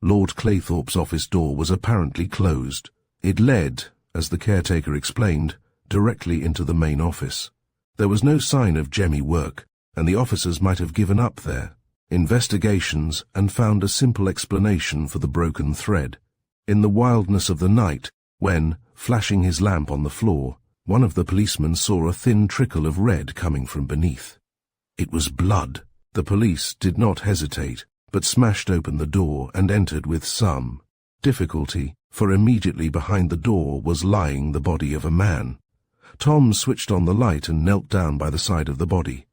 Lord Claythorpe's office door was apparently closed. It led, as the caretaker explained, directly into the main office. There was no sign of jemmy work, and the officers might have given up their investigations and found a simple explanation for the broken thread. In the wildness of the night, when, flashing his lamp on the floor, one of the policemen saw a thin trickle of red coming from beneath. It was blood. The police did not hesitate, but smashed open the door and entered with some difficulty, for immediately behind the door was lying the body of a man. Tom switched on the light and knelt down by the side of the body.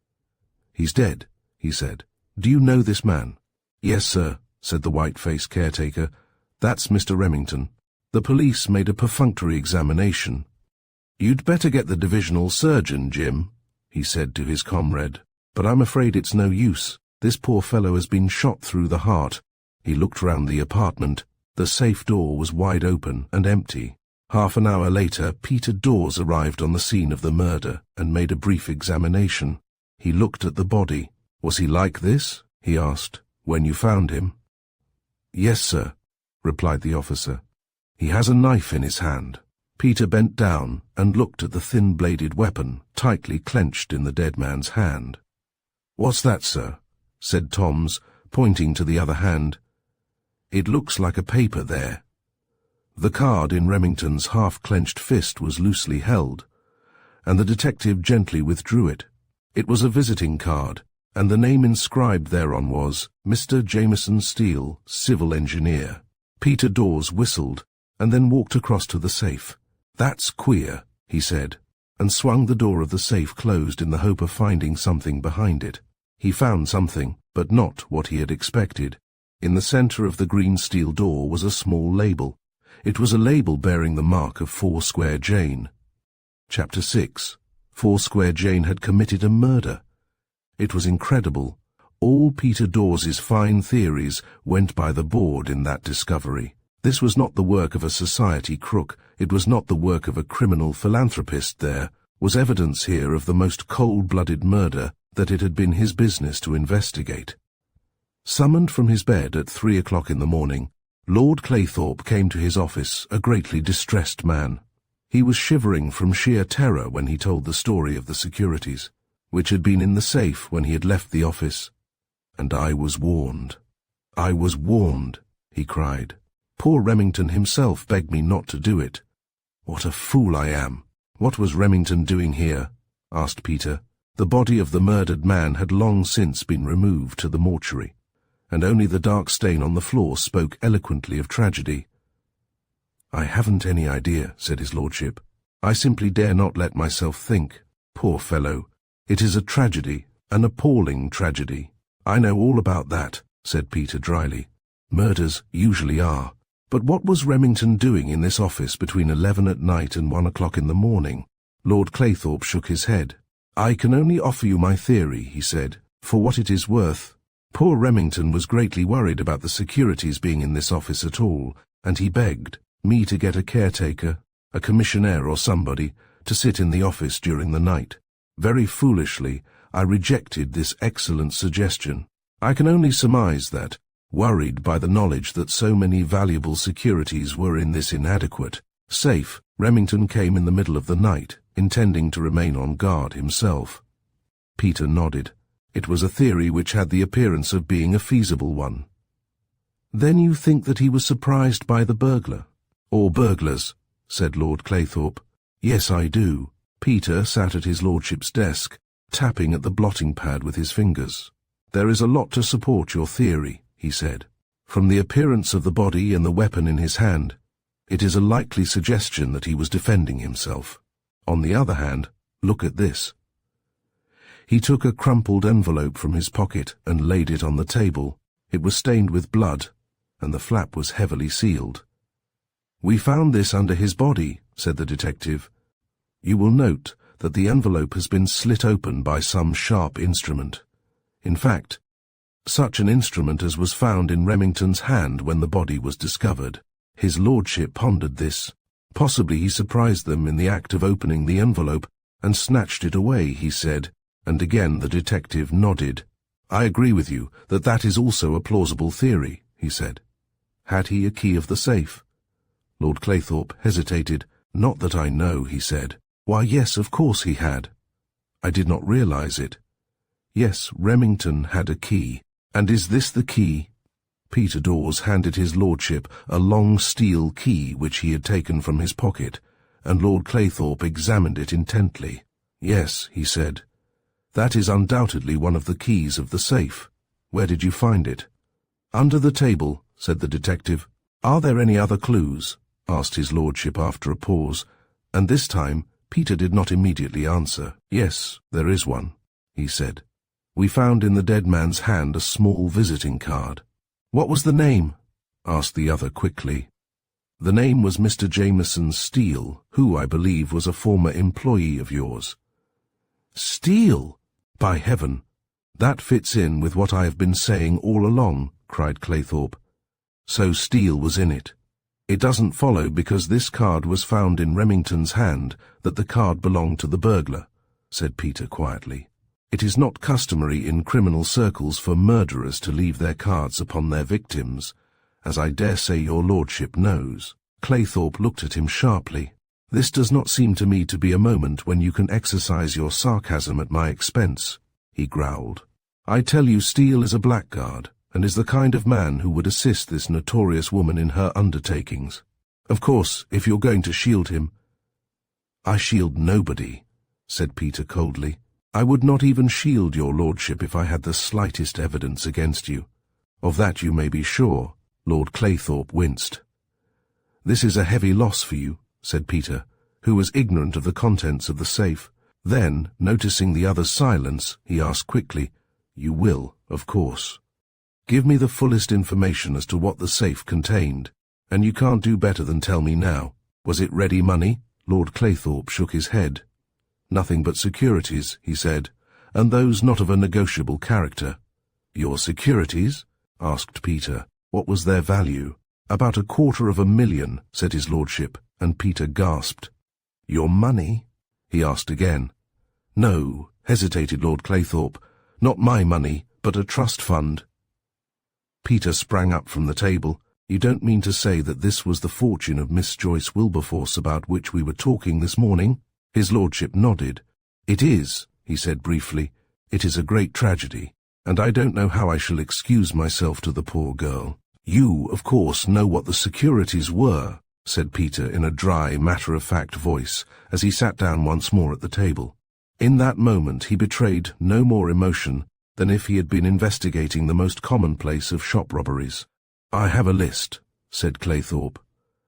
"He's dead," he said. "Do you know this man?" "Yes, sir," said the white-faced caretaker. "That's Mr. Remington." The police made a perfunctory examination. "You'd better get the divisional surgeon, Jim," he said to his comrade. "But I'm afraid it's no use. This poor fellow has been shot through the heart." He looked round the apartment. The safe door was wide open and empty. Half an hour later, Peter Dawes arrived on the scene of the murder and made a brief examination. He looked at the body. "Was he like this?" he asked, "when you found him?" "Yes, sir," replied the officer. "He has a knife in his hand." Peter bent down and looked at the thin-bladed weapon tightly clenched in the dead man's hand. "What's that, sir?" said Toms, pointing to the other hand. "It looks like a paper there." The card in Remington's half-clenched fist was loosely held, and the detective gently withdrew it. It was a visiting card, and the name inscribed thereon was Mr. Jameson Steele, Civil Engineer. Peter Dawes whistled, and then walked across to the safe. "That's queer," he said, and swung the door of the safe closed in the hope of finding something behind it. He found something, but not what he had expected. In the center of the green steel door was a small label. It was a label bearing the mark of Foursquare Jane. Chapter 6. Foursquare Jane had committed a murder. It was incredible. All Peter Dawes's fine theories went by the board in that discovery. This was not the work of a society crook. It was not the work of a criminal philanthropist. There was evidence here of the most cold-blooded murder that it had been his business to investigate. Summoned from his bed at 3 o'clock in the morning, Lord Claythorpe came to his office, a greatly distressed man. He was shivering from sheer terror when he told the story of the securities, which had been in the safe when he had left the office. "And I was warned. I was warned," he cried. "Poor Remington himself begged me not to do it. What a fool I am." "What was Remington doing here?" asked Peter. The body of the murdered man had long since been removed to the mortuary, and only the dark stain on the floor spoke eloquently of tragedy. "I haven't any idea," said his lordship. "I simply dare not let myself think. Poor fellow. It is a tragedy, an appalling tragedy." "I know all about that," said Peter dryly. "Murders usually are. But what was Remington doing in this office between 11 at night and 1 o'clock in the morning?" Lord Claythorpe shook his head. "I can only offer you my theory," he said, "for what it is worth. Poor Remington was greatly worried about the securities being in this office at all, and he begged me to get a caretaker, a commissionaire or somebody, to sit in the office during the night. Very foolishly, I rejected this excellent suggestion. I can only surmise that, worried by the knowledge that so many valuable securities were in this inadequate safe, Remington came in the middle of the night, intending to remain on guard himself." Peter nodded. It was a theory which had the appearance of being a feasible one. "Then you think that he was surprised by the burglar?" "Or burglars," said Lord Claythorpe. "Yes, I do." Peter sat at his lordship's desk, tapping at the blotting pad with his fingers. "There is a lot to support your theory," he said. "From the appearance of the body and the weapon in his hand, it is a likely suggestion that he was defending himself. On the other hand, look at this." He took a crumpled envelope from his pocket and laid it on the table. It was stained with blood, and the flap was heavily sealed. "We found this under his body," said the detective. "You will note that the envelope has been slit open by some sharp instrument. In fact, such an instrument as was found in Remington's hand when the body was discovered." His lordship pondered this. "Possibly he surprised them in the act of opening the envelope and snatched it away," he said, and again the detective nodded. "I agree with you that that is also a plausible theory," he said. "Had he a key of the safe?" Lord Claythorpe hesitated. "Not that I know," he said. "Why, yes, of course he had. I did not realize it. Yes, Remington had a key. And is this the key?" Peter Dawes handed his lordship a long steel key which he had taken from his pocket, and Lord Claythorpe examined it intently. "Yes," he said. "That is undoubtedly one of the keys of the safe. Where did you find it?" "Under the table," said the detective. "Are there any other clues?" asked his lordship after a pause, and this time Peter did not immediately answer. "Yes, there is one," he said. "We found in the dead man's hand a small visiting card." "What was the name?" asked the other quickly. "The name was Mr. Jameson Steele, who, I believe, was a former employee of yours." "Steele? By heaven! That fits in with what I have been saying all along," cried Claythorpe. "So Steele was in it. It doesn't follow because this card was found in Remington's hand that the card belonged to the burglar," said Peter quietly. "It is not customary in criminal circles for murderers to leave their cards upon their victims, as I dare say your lordship knows." Claythorpe looked at him sharply. "This does not seem to me to be a moment when you can exercise your sarcasm at my expense," he growled. "I tell you Steele is a blackguard, and is the kind of man who would assist this notorious woman in her undertakings. Of course, if you're going to shield him—" "I shield nobody," said Peter coldly. "I would not even shield your lordship if I had the slightest evidence against you. Of that you may be sure." Lord Claythorpe winced. "This is a heavy loss for you," said Peter, who was ignorant of the contents of the safe. Then, noticing the other's silence, he asked quickly, "You will, of course. Give me the fullest information as to what the safe contained, and you can't do better than tell me now. Was it ready money?" Lord Claythorpe shook his head. "Nothing but securities," he said, "and those not of a negotiable character." "Your securities?" asked Peter. "What was their value?" "About $250,000, said his lordship, and Peter gasped. "Your money?" he asked again. "No," hesitated Lord Claythorpe, "not my money, but a trust fund." Peter sprang up from the table. "You don't mean to say that this was the fortune of Miss Joyce Wilberforce about which we were talking this morning?" His lordship nodded. "It is," he said briefly. "It is a great tragedy, and I don't know how I shall excuse myself to the poor girl." "You, of course, know what the securities were," said Peter in a dry, matter-of-fact voice, as he sat down once more at the table. In that moment he betrayed no more emotion than if he had been investigating the most commonplace of shop robberies. "I have a list," said Claythorpe,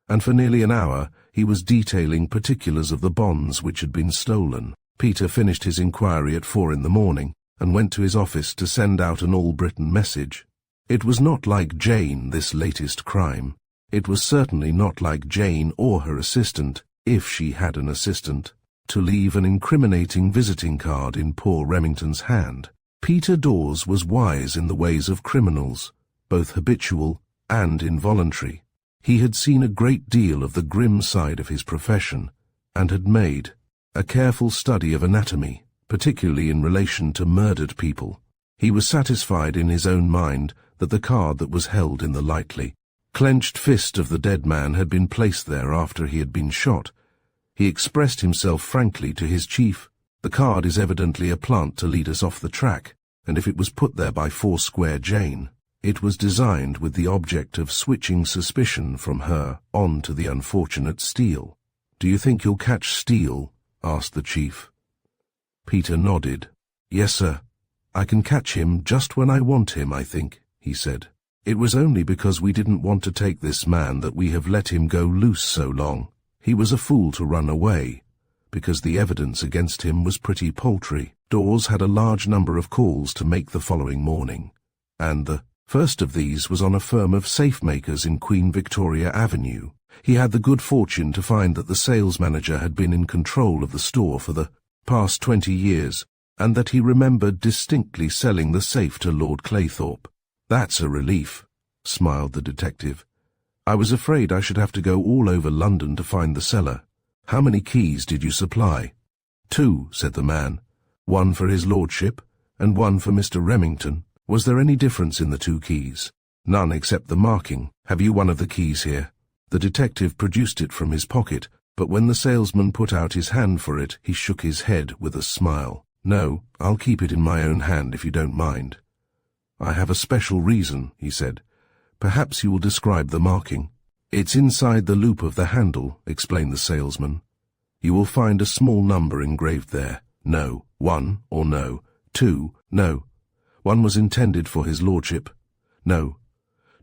and for nearly an hour he was detailing particulars of the bonds which had been stolen. Peter finished his inquiry at 4 in the morning and went to his office to send out an all-Britain message. It was not like Jane, this latest crime. It was certainly not like Jane or her assistant, if she had an assistant, to leave an incriminating visiting card in poor Remington's hand. Peter Dawes was wise in the ways of criminals, both habitual and involuntary. He had seen a great deal of the grim side of his profession, and had made a careful study of anatomy, particularly in relation to murdered people. He was satisfied in his own mind that the card that was held in the lightly clenched fist of the dead man had been placed there after he had been shot. He expressed himself frankly to his chief. "The card is evidently a plant to lead us off the track, and if it was put there by Foursquare Jane, it was designed with the object of switching suspicion from her on to the unfortunate Steele." "Do you think you'll catch Steele?" asked the chief. Peter nodded. "Yes, sir. I can catch him just when I want him, I think," he said. "It was only because we didn't want to take this man that we have let him go loose so long. He was a fool to run away, because the evidence against him was pretty paltry." Dawes had a large number of calls to make the following morning, and the first of these was on a firm of safe-makers in Queen Victoria Avenue. He had the good fortune to find that the sales manager had been in control of the store for the past 20 years, and that he remembered distinctly selling the safe to Lord Claythorpe. "That's a relief," smiled the detective. "I was afraid I should have to go all over London to find the seller. How many keys did you supply?" "2," said the man. "One for his lordship, and one for Mr. Remington." "Was there any difference in the 2 keys?" "None except the marking. Have you one of the keys here?" The detective produced it from his pocket, but when the salesman put out his hand for it, he shook his head with a smile. "No, I'll keep it in my own hand if you don't mind." "I have a special reason," he said. "Perhaps you will describe the marking." "It's inside the loop of the handle," explained the salesman. "You will find a small number engraved there. No, 1 or no, 2, no. 1 was intended for his lordship. No.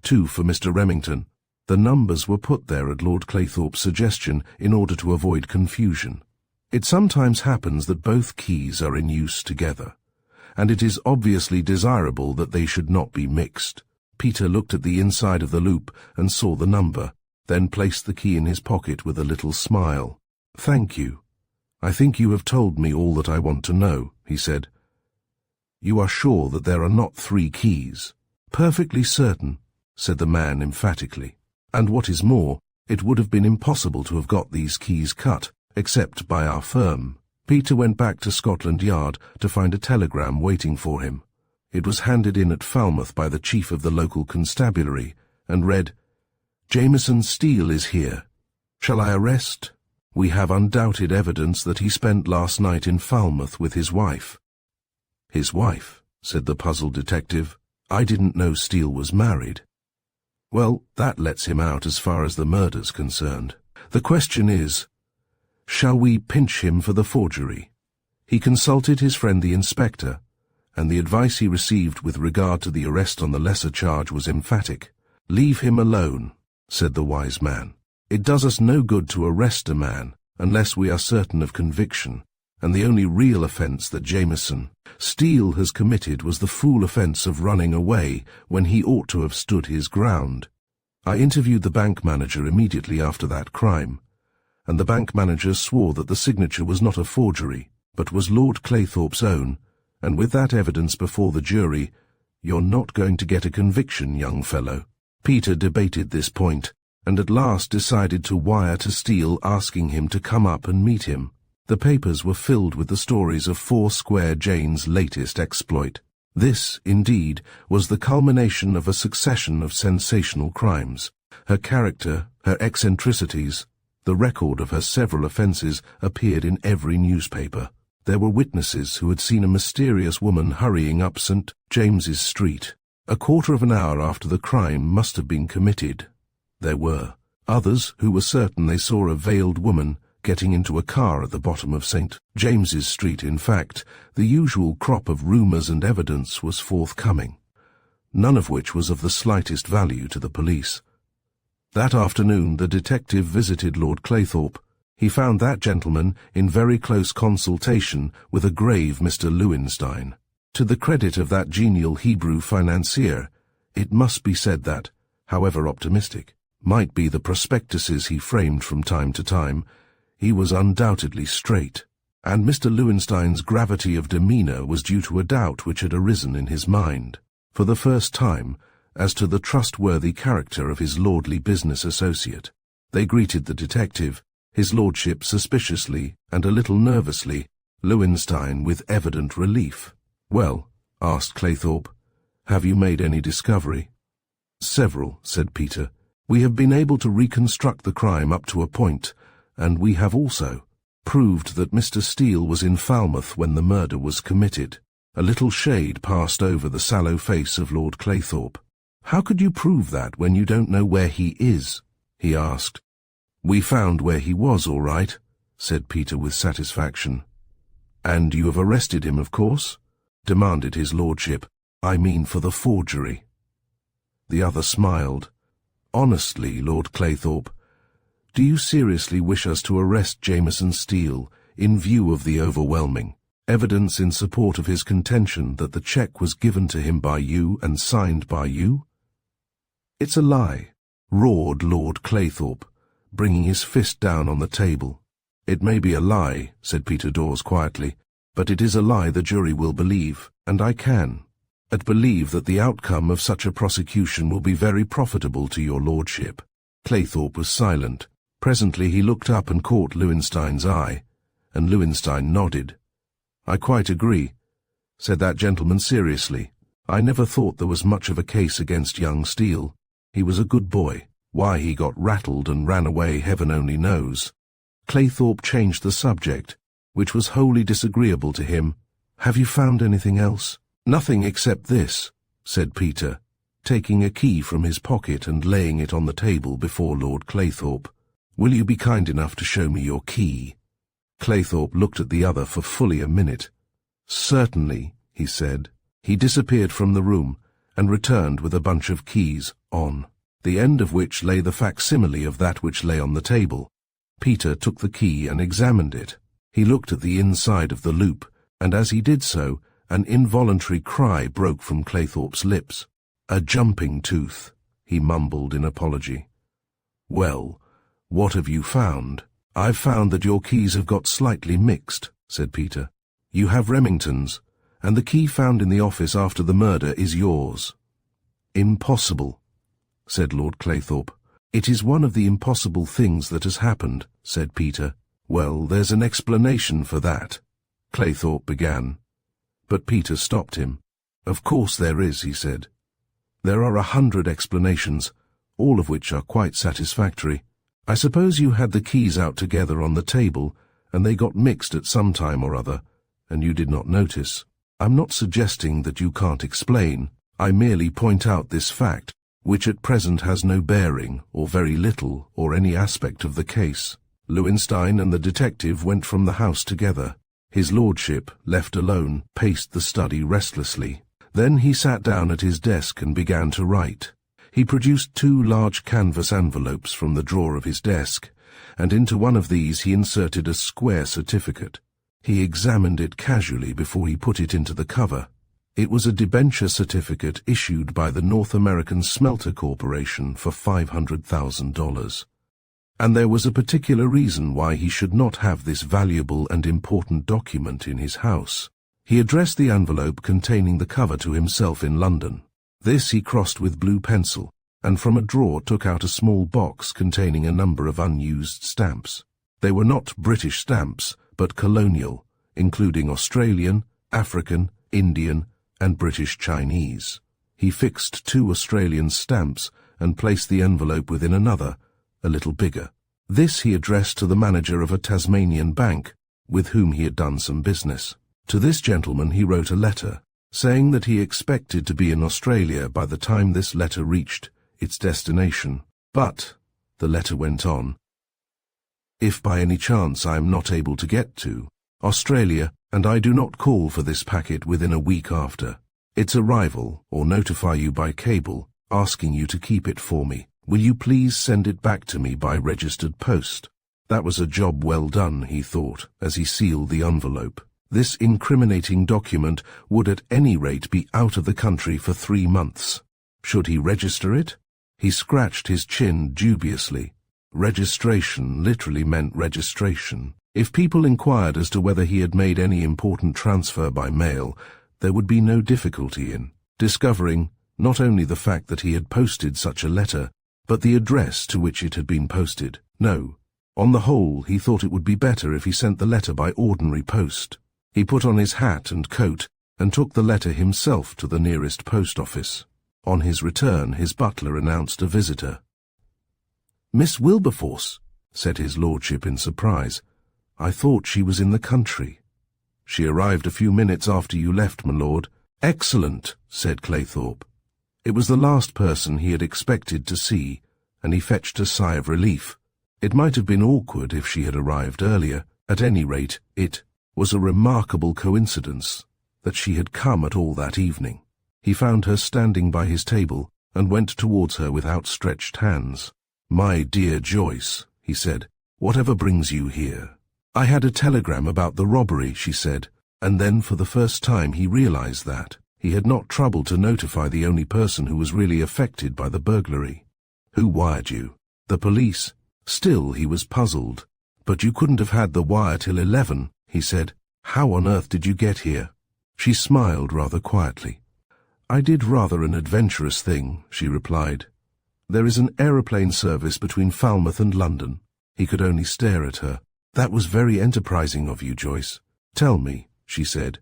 2 for Mr. Remington." The numbers were put there at Lord Claythorpe's suggestion in order to avoid confusion. It sometimes happens that both keys are in use together, and it is obviously desirable that they should not be mixed. Peter looked at the inside of the loop and saw the number, then placed the key in his pocket with a little smile. "Thank you. I think you have told me all that I want to know," he said. "You are sure that there are not 3 keys?" "Perfectly certain," said the man emphatically. "And what is more, it would have been impossible to have got these keys cut, except by our firm." Peter went back to Scotland Yard to find a telegram waiting for him. It was handed in at Falmouth by the chief of the local constabulary, and read, "Jameson Steele is here. Shall I arrest? We have undoubted evidence that he spent last night in Falmouth with his wife." "His wife?" said the puzzled detective. "I didn't know Steele was married." "Well, that lets him out as far as the murder's concerned. The question is, shall we pinch him for the forgery?" He consulted his friend the inspector, and the advice he received with regard to the arrest on the lesser charge was emphatic. "Leave him alone," said the wise man. "It does us no good to arrest a man unless we are certain of conviction, and the only real offence that Jameson Steele has committed was the fool offence of running away when he ought to have stood his ground." I interviewed the bank manager immediately after that crime, and the bank manager swore that the signature was not a forgery, but was Lord Claythorpe's own, and with that evidence before the jury, "You're not going to get a conviction, young fellow." Peter debated this point, and at last decided to wire to Steele asking him to come up and meet him. The papers were filled with the stories of Foursquare Jane's latest exploit. This, indeed, was the culmination of a succession of sensational crimes. Her character, her eccentricities, the record of her several offences appeared in every newspaper. There were witnesses who had seen a mysterious woman hurrying up St. James's Street. A quarter of an hour after the crime must have been committed. There were others who were certain they saw a veiled woman getting into a car at the bottom of St. James's Street. In fact, the usual crop of rumours and evidence was forthcoming, none of which was of the slightest value to the police. That afternoon the detective visited Lord Claythorpe. He found that gentleman in very close consultation with a grave Mr. Lowenstein. To the credit of that genial Hebrew financier, it must be said that, however optimistic might be the prospectuses he framed from time to time, he was undoubtedly straight, and Mr. Lowenstein's gravity of demeanour was due to a doubt which had arisen in his mind, for the first time, as to the trustworthy character of his lordly business associate. They greeted the detective, his lordship suspiciously and a little nervously, Lowenstein with evident relief. "Well," asked Claythorpe, "have you made any discovery?" "Several," said Peter. "We have been able to reconstruct the crime up to a point, and we have also proved that Mr. Steele was in Falmouth when the murder was committed." A little shade passed over the sallow face of Lord Claythorpe. "How could you prove that when you don't know where he is?" he asked. "We found where he was, all right," said Peter with satisfaction. "And you have arrested him, of course?" demanded his lordship. "I mean for the forgery." The other smiled. "Honestly, Lord Claythorpe, do you seriously wish us to arrest Jameson Steele in view of the overwhelming evidence in support of his contention that the cheque was given to him by you and signed by you?" "It's a lie," roared Lord Claythorpe, bringing his fist down on the table. "It may be a lie," said Peter Dawes quietly, "but it is a lie the jury will believe, and I can believe that the outcome of such a prosecution will be very profitable to your lordship." Claythorpe was silent. Presently he looked up and caught Lowenstein's eye, and Lowenstein nodded. "I quite agree," said that gentleman seriously. "I never thought there was much of a case against young Steele. He was a good boy. Why he got rattled and ran away heaven only knows." Claythorpe changed the subject, which was wholly disagreeable to him. "Have you found anything else?" "Nothing except this," said Peter, taking a key from his pocket and laying it on the table before Lord Claythorpe. "Will you be kind enough to show me your key?" Claythorpe looked at the other for fully a minute. "Certainly," he said. He disappeared from the room and returned with a bunch of keys, on the end of which lay the facsimile of that which lay on the table. Peter took the key and examined it. He looked at the inside of the loop, and as he did so, an involuntary cry broke from Claythorpe's lips. "A jumping tooth," he mumbled in apology. "Well, what have you found?" "I've found that your keys have got slightly mixed," said Peter. "You have Remington's, and the key found in the office after the murder is yours." "Impossible," said Lord Claythorpe. "It is one of the impossible things that has happened," said Peter. "Well, there's an explanation for that," Claythorpe began. But Peter stopped him. "Of course there is," he said. "There are 100 explanations, all of which are quite satisfactory. I suppose you had the keys out together on the table, and they got mixed at some time or other, and you did not notice. I'm not suggesting that you can't explain. I merely point out this fact, which at present has no bearing, or very little, or any aspect of the case." Lowenstein and the detective went from the house together. His lordship, left alone, paced the study restlessly. Then he sat down at his desk and began to write. He produced 2 large canvas envelopes from the drawer of his desk, and into one of these he inserted a square certificate. He examined it casually before he put it into the cover. It was a debenture certificate issued by the North American Smelter Corporation for $500,000. And there was a particular reason why he should not have this valuable and important document in his house. He addressed the envelope containing the cover to himself in London. This he crossed with blue pencil, and from a drawer took out a small box containing a number of unused stamps. They were not British stamps, but colonial, including Australian, African, Indian, and British Chinese. He fixed 2 Australian stamps and placed the envelope within another, a little bigger. This he addressed to the manager of a Tasmanian bank, with whom he had done some business. To this gentleman he wrote a letter, saying that he expected to be in Australia by the time this letter reached its destination. But, the letter went on, If by any chance I am not able to get to Australia, and I do not call for this packet within a week after its arrival, or notify you by cable, asking you to keep it for me, will you please send it back to me by registered post? That was a job well done, he thought, as he sealed the envelope. This incriminating document would at any rate be out of the country for 3 months. Should he register it? He scratched his chin dubiously. Registration literally meant registration. If people inquired as to whether he had made any important transfer by mail, there would be no difficulty in discovering not only the fact that he had posted such a letter, but the address to which it had been posted. No. On the whole, he thought it would be better if he sent the letter by ordinary post. He put on his hat and coat and took the letter himself to the nearest post office. On his return, his butler announced a visitor. "Miss Wilberforce," said his lordship in surprise. "I thought she was in the country." "She arrived a few minutes after you left, my lord." "Excellent," said Claythorpe. It was the last person he had expected to see, and he fetched a sigh of relief. It might have been awkward if she had arrived earlier. At any rate, it was a remarkable coincidence that she had come at all that evening. He found her standing by his table and went towards her with outstretched hands. "My dear Joyce," he said, "whatever brings you here?" "I had a telegram about the robbery," she said, and then for the first time he realized that he had not troubled to notify the only person who was really affected by the burglary. "Who wired you?" "The police." Still he was puzzled. "But you couldn't have had the wire till 11, he said. "How on earth did you get here?" She smiled rather quietly. "I did rather an adventurous thing," she replied. "There is an aeroplane service between Falmouth and London." He could only stare at her. "That was very enterprising of you, Joyce. Tell me," she said,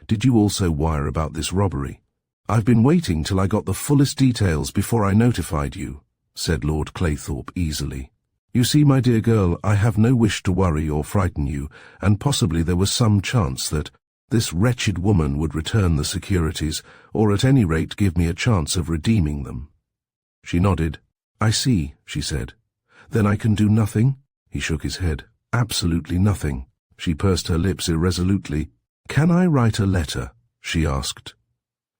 "did you also wire about this robbery?" "I've been waiting till I got the fullest details before I notified you," said Lord Claythorpe easily. "You see, my dear girl, I have no wish to worry or frighten you, and possibly there was some chance that this wretched woman would return the securities, or at any rate give me a chance of redeeming them." She nodded. "I see," she said. "Then I can do nothing?" He shook his head. "Absolutely nothing." She pursed her lips irresolutely. "Can I write a letter?" she asked.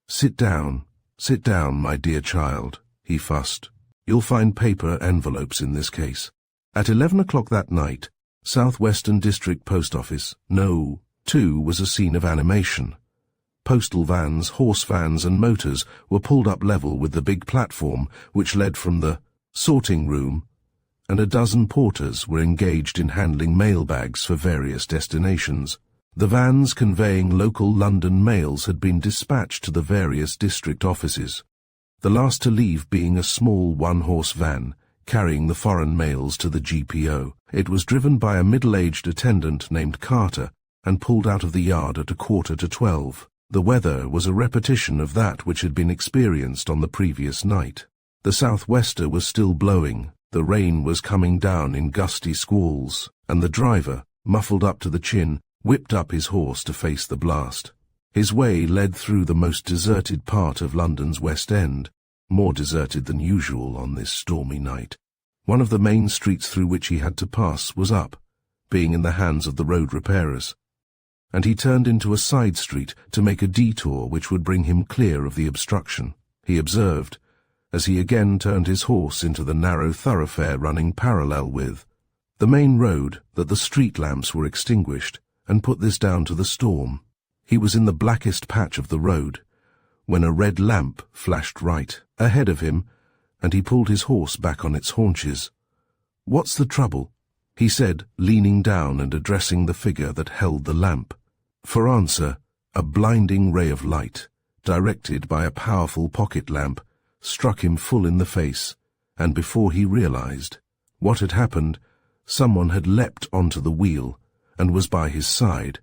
Sit down, my dear child," he fussed. "You'll find paper envelopes in this case." At 11 o'clock that night, Southwestern District Post Office, No. 2, was a scene of animation. Postal vans, horse vans, and motors were pulled up level with the big platform which led from the sorting room, and a dozen porters were engaged in handling mail bags for various destinations. The vans conveying local London mails had been dispatched to the various district offices, the last to leave being a small one-horse van, carrying the foreign mails to the GPO. It was driven by a middle-aged attendant named Carter, and pulled out of the yard at 11:45. The weather was a repetition of that which had been experienced on the previous night. The southwester was still blowing, the rain was coming down in gusty squalls, and the driver, muffled up to the chin, whipped up his horse to face the blast. His way led through the most deserted part of London's West End, more deserted than usual on this stormy night. One of the main streets through which he had to pass was up, being in the hands of the road repairers, and he turned into a side street to make a detour which would bring him clear of the obstruction. He observed, as he again turned his horse into the narrow thoroughfare running parallel with the main road, that the street lamps were extinguished, and put this down to the storm. He was in the blackest patch of the road, when a red lamp flashed right ahead of him, and he pulled his horse back on its haunches. "What's the trouble?" he said, leaning down and addressing the figure that held the lamp. For answer, a blinding ray of light, directed by a powerful pocket lamp, struck him full in the face, and before he realized what had happened, someone had leapt onto the wheel and was by his side,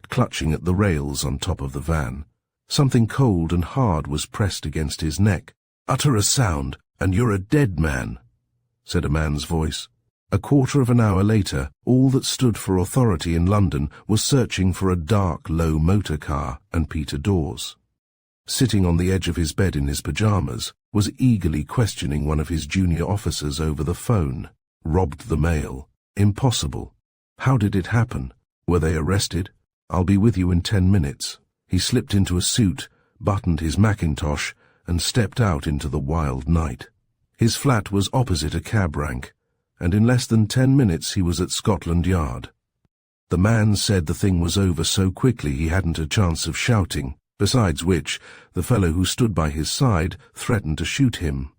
clutching at the rails on top of the van. Something cold and hard was pressed against his neck. "Utter a sound, and you're a dead man," said a man's voice. A quarter of an hour later, all that stood for authority in London was searching for a dark, low motor car and Peter Dawes. Sitting on the edge of his bed in his pyjamas, was eagerly questioning one of his junior officers over the phone. "Robbed the mail. Impossible. How did it happen? Were they arrested? I'll be with you in 10 minutes. He slipped into a suit, buttoned his mackintosh, and stepped out into the wild night. His flat was opposite a cab rank, and in less than 10 minutes he was at Scotland Yard. The man said the thing was over so quickly he hadn't a chance of shouting, besides which, the fellow who stood by his side threatened to shoot him.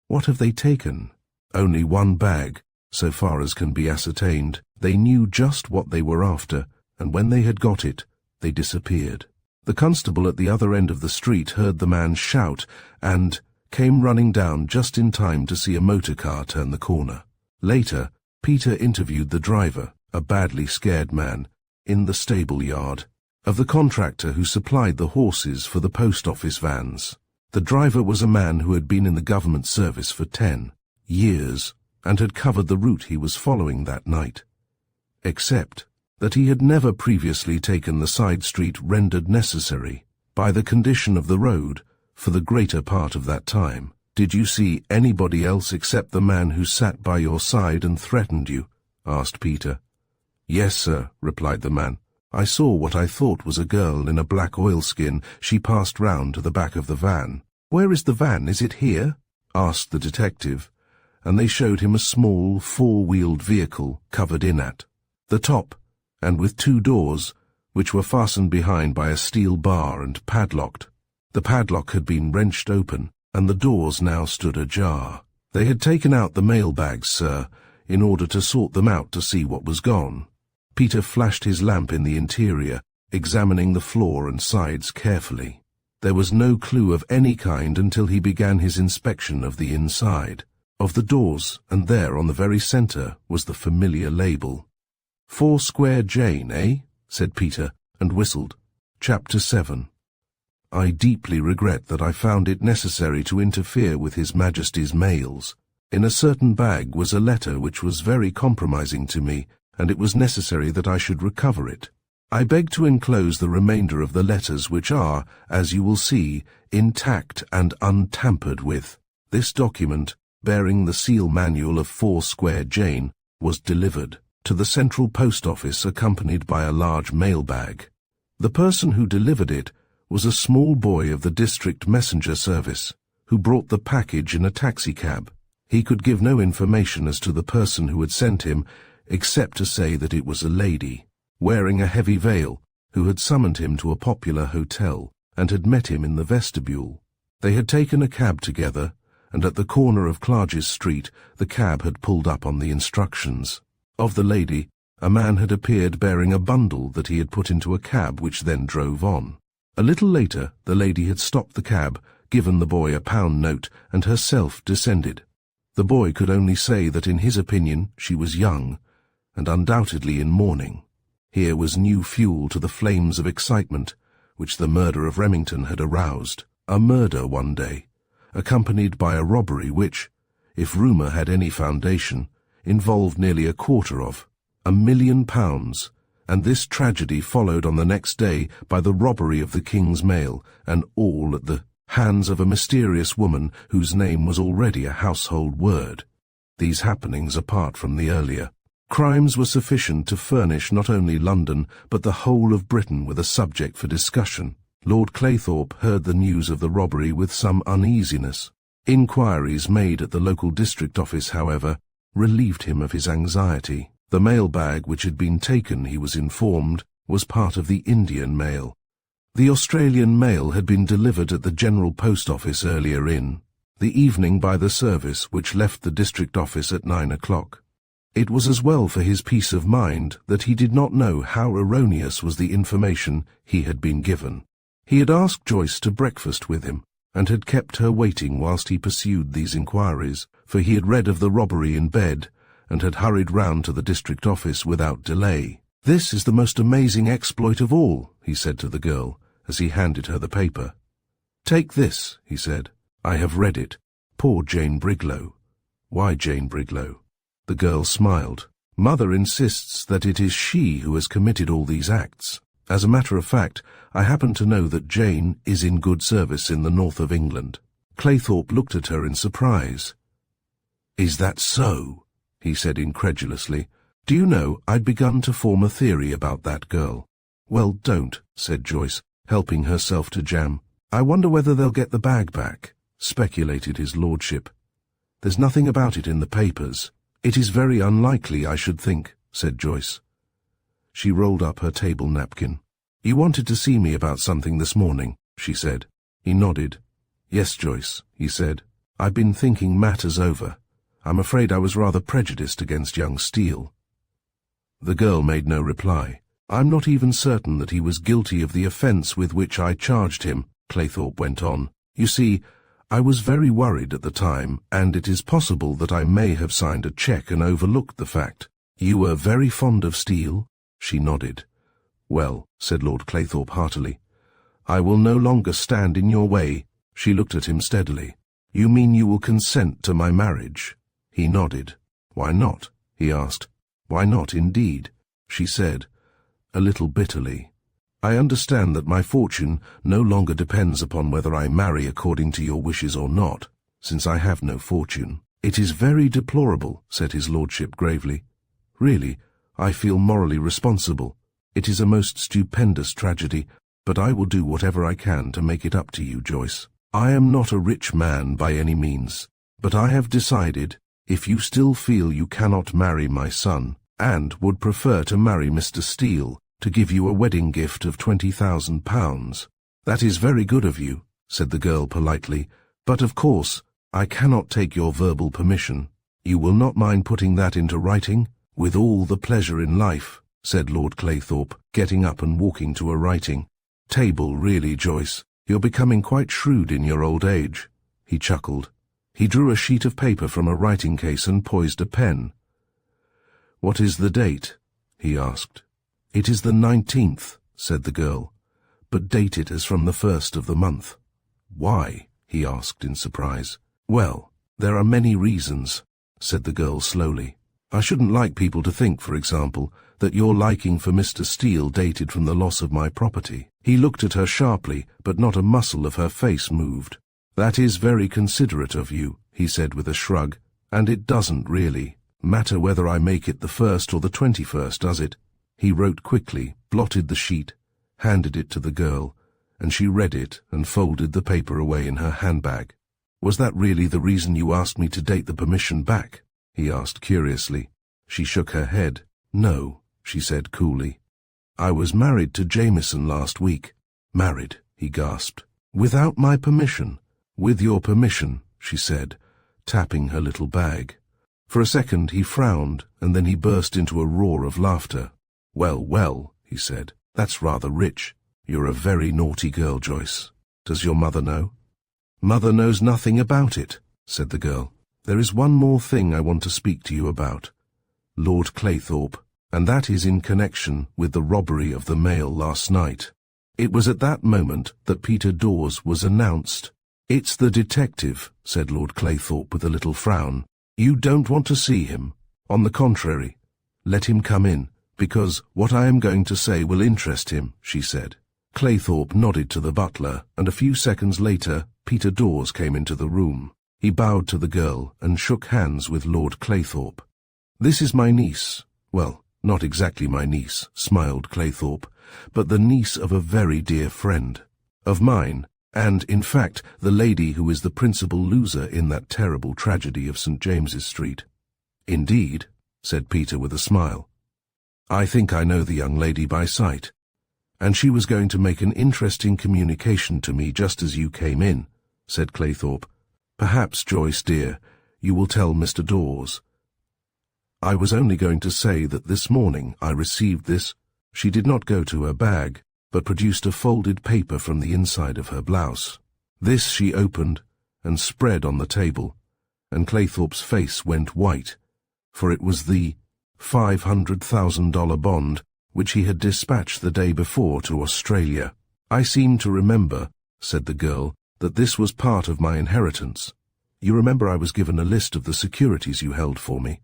What have they taken? Only one bag, so far as can be ascertained. They knew just what they were after, and when they had got it, they disappeared. The constable at the other end of the street heard the man shout and came running down just in time to see a motor car turn the corner. Later, Peter interviewed the driver, a badly scared man, in the stable yard, of the contractor who supplied the horses for the post office vans. The driver was a man who had been in the government service for 10 years and had covered the route he was following that night. Except that he had never previously taken the side street rendered necessary by the condition of the road for the greater part of that time. Did you see anybody else except the man who sat by your side and threatened you? Asked Peter. Yes, sir, replied the man. I saw what I thought was a girl in a black oilskin. She passed round to the back of the van. Where is the van? Is it here? Asked the detective, and they showed him a small, four-wheeled vehicle covered in at the top, and with 2 doors, which were fastened behind by a steel bar and padlocked. The padlock had been wrenched open, and the doors now stood ajar. They had taken out the mailbags, sir, in order to sort them out to see what was gone. Peter flashed his lamp in the interior, examining the floor and sides carefully. There was no clue of any kind until he began his inspection of the inside, of the doors, and there on the very centre was the familiar label. "Foursquare Jane, eh?" said Peter, and whistled. Chapter 7. I deeply regret that I found it necessary to interfere with His Majesty's mails. In a certain bag was a letter which was very compromising to me, and it was necessary that I should recover it. I beg to enclose the remainder of the letters which are, as you will see, intact and untampered with. This document, bearing the seal manual of Foursquare Jane, was delivered to the Central Post Office accompanied by a large mailbag. The person who delivered it was a small boy of the district messenger service, who brought the package in a taxicab. He could give no information as to the person who had sent him, except to say that it was a lady, wearing a heavy veil, who had summoned him to a popular hotel, and had met him in the vestibule. They had taken a cab together, and at the corner of Clarges Street the cab had pulled up on the instructions. Of the lady, a man had appeared bearing a bundle that he had put into a cab which then drove on. A little later the lady had stopped the cab, given the boy a £1 note, and herself descended. The boy could only say that in his opinion she was young, and undoubtedly in mourning. Here was new fuel to the flames of excitement which the murder of Remington had aroused. A murder one day, accompanied by a robbery which, if rumour had any foundation, involved nearly £250,000, and this tragedy followed on the next day by the robbery of the King's mail, and all at the hands of a mysterious woman whose name was already a household word. These happenings, apart from the earlier crimes, were sufficient to furnish not only London but the whole of Britain with a subject for discussion. Lord Claythorpe heard the news of the robbery with some uneasiness. Inquiries made at the local district office, however, relieved him of his anxiety. The mailbag which had been taken, he was informed, was part of the Indian mail. The Australian mail had been delivered at the General Post Office earlier in the evening by the service which left the district office at 9 o'clock. It was as well for his peace of mind that he did not know how erroneous was the information he had been given. He had asked Joyce to breakfast with him, and had kept her waiting whilst he pursued these inquiries, for he had read of the robbery in bed, and had hurried round to the district office without delay. "This is the most amazing exploit of all," he said to the girl, as he handed her the paper. "Take this," he said. "I have read it. Poor Jane Briglow." "Why Jane Briglow?" The girl smiled. "Mother insists that it is she who has committed all these acts. As a matter of fact, I happen to know that Jane is in good service in the north of England." Claythorpe looked at her in surprise. "Is that so?" he said incredulously. Do you know, I'd begun to form a theory about that girl. Well, don't, said Joyce, helping herself to jam. I wonder whether they'll get the bag back, speculated his lordship. There's nothing about it in the papers. It is very unlikely, I should think, said Joyce. She rolled up her table napkin. You wanted to see me about something this morning, she said. He nodded. Yes, Joyce, he said. I've been thinking matters over. I'm afraid I was rather prejudiced against young Steele. The girl made no reply. I'm not even certain that he was guilty of the offence with which I charged him, Claythorpe went on. You see, I was very worried at the time, and it is possible that I may have signed a cheque and overlooked the fact. You were very fond of Steele? She nodded. Well, said Lord Claythorpe heartily, I will no longer stand in your way. She looked at him steadily. You mean you will consent to my marriage? He nodded. Why not? He asked. Why not, indeed? She said, a little bitterly. I understand that my fortune no longer depends upon whether I marry according to your wishes or not, since I have no fortune. It is very deplorable, said his lordship gravely. Really, I feel morally responsible. It is a most stupendous tragedy, but I will do whatever I can to make it up to you, Joyce. I am not a rich man by any means, but I have decided, if you still feel you cannot marry my son, and would prefer to marry Mr. Steele, to give you a wedding gift of £20,000. That is very good of you, said the girl politely, but of course, I cannot take your verbal permission. You will not mind putting that into writing? With all the pleasure in life, said Lord Claythorpe, getting up and walking to a writing table. Really, Joyce, you're becoming quite shrewd in your old age. He chuckled. He drew a sheet of paper from a writing case and poised a pen. What is the date? He asked. It is the 19th, said the girl, but date it as from the 1st of the month. Why? He asked in surprise. Well, there are many reasons, said the girl slowly. I shouldn't like people to think, for example, that your liking for Mr. Steele dated from the loss of my property. He looked at her sharply, but not a muscle of her face moved. That is very considerate of you, he said with a shrug, and it doesn't really matter whether I make it the 1st or the 21st, does it? He wrote quickly, blotted the sheet, handed it to the girl, and she read it and folded the paper away in her handbag. Was that really the reason you asked me to date the permission back? He asked curiously. She shook her head. No, she said coolly. I was married to Jameson last week. Married, he gasped. Without my permission? With your permission, she said, tapping her little bag. For a second he frowned, and then he burst into a roar of laughter. Well, well, he said, that's rather rich. You're a very naughty girl, Joyce. Does your mother know? Mother knows nothing about it, said the girl. There is one more thing I want to speak to you about, Lord Claythorpe, and that is in connection with the robbery of the mail last night. It was at that moment that Peter Dawes was announced. It's the detective, said Lord Claythorpe with a little frown. You don't want to see him. On the contrary, let him come in, because what I am going to say will interest him, she said. Claythorpe nodded to the butler, and a few seconds later Peter Dawes came into the room. He bowed to the girl and shook hands with Lord Claythorpe. This is my niece. Well, not exactly my niece, smiled Claythorpe, but the niece of a very dear friend of mine, and, in fact, the lady who is the principal loser in that terrible tragedy of St. James's Street. Indeed, said Peter with a smile. I think I know the young lady by sight, and she was going to make an interesting communication to me just as you came in, said Claythorpe. Perhaps, Joyce dear, you will tell Mr. Dawes. I was only going to say that this morning I received this. She did not go to her bag, but produced a folded paper from the inside of her blouse. This she opened and spread on the table, and Claythorpe's face went white, for it was the $500,000 bond which he had dispatched the day before to Australia. I seem to remember, said the girl, that this was part of my inheritance. You remember I was given a list of the securities you held for me.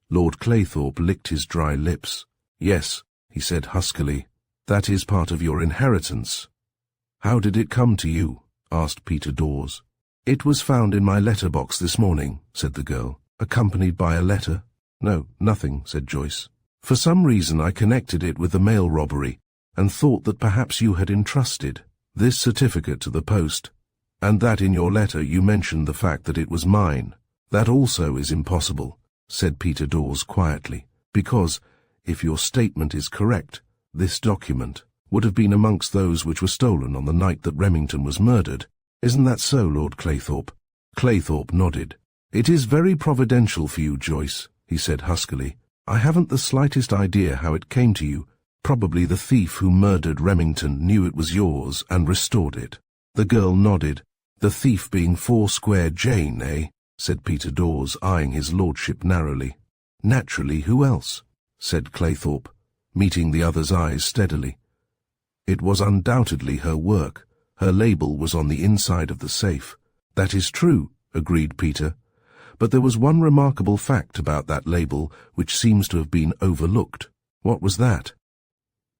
Lord Claythorpe licked his dry lips. Yes, he said huskily, that is part of your inheritance. How did it come to you? Asked Peter Dawes. It was found in my letterbox this morning, said the girl. Accompanied by a letter. "No, nothing," said Joyce. "For some reason I connected it with the mail robbery, and thought that perhaps you had entrusted this certificate to the post, and that in your letter you mentioned the fact that it was mine." "That also is impossible," said Peter Dawes quietly, "because, if your statement is correct, this document would have been amongst those which were stolen on the night that Remington was murdered. Isn't that so, Lord Claythorpe?" Claythorpe nodded. "It is very providential for you, Joyce," he said huskily. "I haven't the slightest idea how it came to you. Probably the thief who murdered Remington knew it was yours and restored it." The girl nodded. "The thief being Foursquare Jane, eh?" said Peter Dawes, eyeing his lordship narrowly. "Naturally, who else?" said Claythorpe, meeting the other's eyes steadily. "It was undoubtedly her work. Her label was on the inside of the safe." "That is true," agreed Peter. "But there was one remarkable fact about that label which seems to have been overlooked." "What was that?"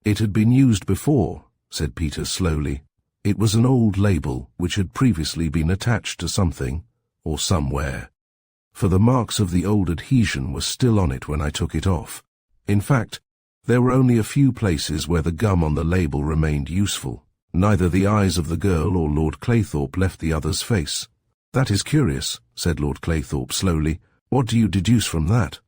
"It had been used before," said Peter slowly. "It was an old label which had previously been attached to something, or somewhere, for the marks of the old adhesion were still on it when I took it off. In fact, there were only a few places where the gum on the label remained useful. Neither the eyes of the girl or Lord Claythorpe left the other's face." "That is curious," said Lord Claythorpe slowly. "What do you deduce from that?"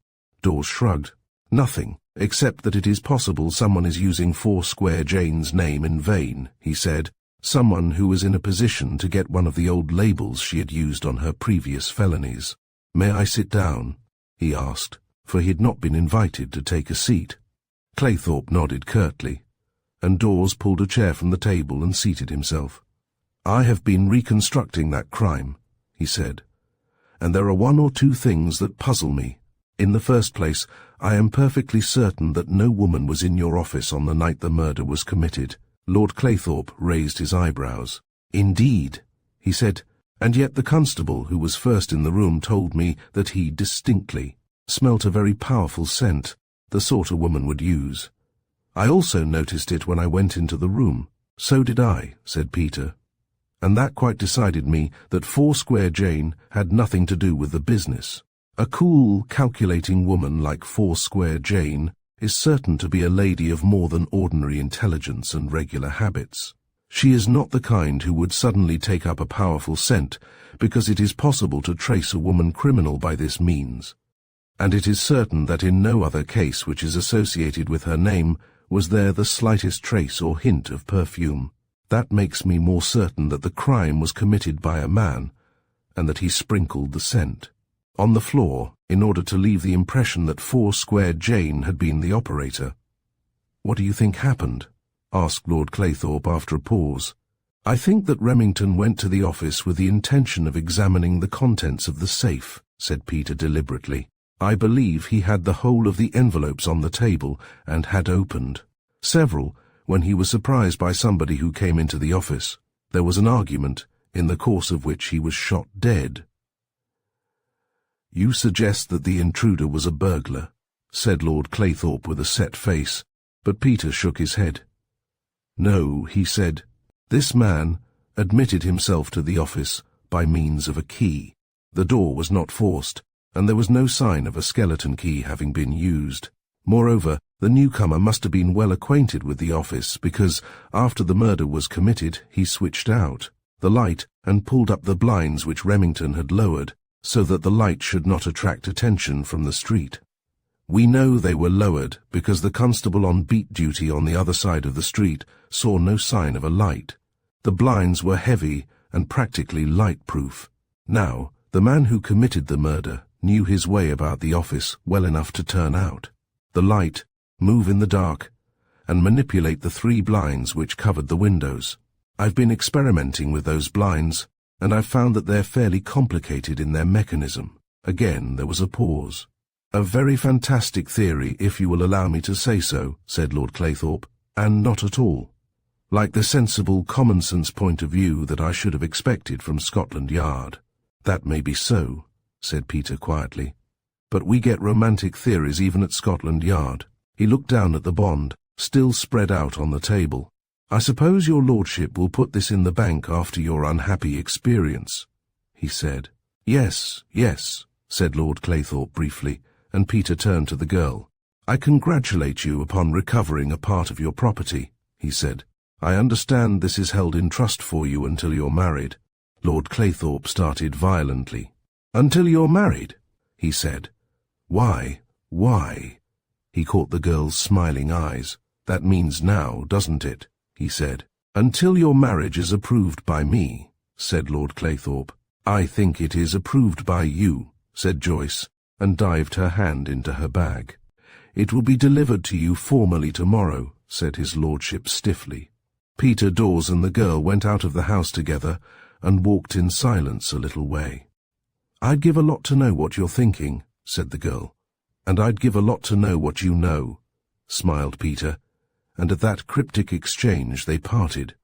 Dawes shrugged. "Nothing, except that it is possible someone is using Foursquare Jane's name in vain," he said. "Someone who was in a position to get one of the old labels she had used on her previous felonies." "May I sit down?" he asked, for he had not been invited to take a seat. Claythorpe nodded curtly, and Dawes pulled a chair from the table and seated himself. "I have been reconstructing that crime," he said, "and there are one or two things that puzzle me. In the first place, I am perfectly certain that no woman was in your office on the night the murder was committed." Lord Claythorpe raised his eyebrows. "Indeed," he said, "and yet the constable who was first in the room told me that he distinctly smelt a very powerful scent, the sort a woman would use. I also noticed it when I went into the room." "So did I," said Peter, "and that quite decided me that Foursquare Jane had nothing to do with the business. A cool, calculating woman like Foursquare Jane is certain to be a lady of more than ordinary intelligence and regular habits. She is not the kind who would suddenly take up a powerful scent because it is possible to trace a woman criminal by this means. And it is certain that in no other case which is associated with her name was there the slightest trace or hint of perfume. That makes me more certain that the crime was committed by a man, and that he sprinkled the scent on the floor in order to leave the impression that Foursquare Jane had been the operator." "What do you think happened?" asked Lord Claythorpe after a pause. "I think that Remington went to the office with the intention of examining the contents of the safe," said Peter deliberately. "I believe he had the whole of the envelopes on the table and had opened several when he was surprised by somebody who came into the office. There was an argument, in the course of which he was shot dead." "You suggest that the intruder was a burglar," said Lord Claythorpe with a set face, but Peter shook his head. "No," he said. "This man admitted himself to the office by means of a key. The door was not forced, and there was no sign of a skeleton key having been used. Moreover, the newcomer must have been well acquainted with the office because, after the murder was committed, he switched out the light and pulled up the blinds which Remington had lowered, so that the light should not attract attention from the street. We know they were lowered because the constable on beat duty on the other side of the street saw no sign of a light. The blinds were heavy and practically light-proof. Now, the man who committed the murder knew his way about the office well enough to turn out the light, move in the dark, and manipulate the 3 blinds which covered the windows. I've been experimenting with those blinds, and I've found that they're fairly complicated in their mechanism." Again there was a pause. "A very fantastic theory, if you will allow me to say so," said Lord Claythorpe, "and not at all like the sensible, common-sense point of view that I should have expected from Scotland Yard." "That may be so," said Peter quietly, "but we get romantic theories even at Scotland Yard." He looked down at the bond, still spread out on the table. "I suppose your lordship will put this in the bank after your unhappy experience," he said. "Yes, yes," said Lord Claythorpe briefly, and Peter turned to the girl. "I congratulate you upon recovering a part of your property," he said. "I understand this is held in trust for you until you're married." Lord Claythorpe started violently. "Until you're married?" he said. Why? He caught the girl's smiling eyes. "That means now, doesn't it?" he said. "Until your marriage is approved by me," said Lord Claythorpe. "I think it is approved by you," said Joyce, and dived her hand into her bag. "It will be delivered to you formally tomorrow," said his lordship stiffly. Peter Dawes and the girl went out of the house together and walked in silence a little way. "I'd give a lot to know what you're thinking," said the girl. "And I'd give a lot to know what you know," smiled Peter, and at that cryptic exchange they parted.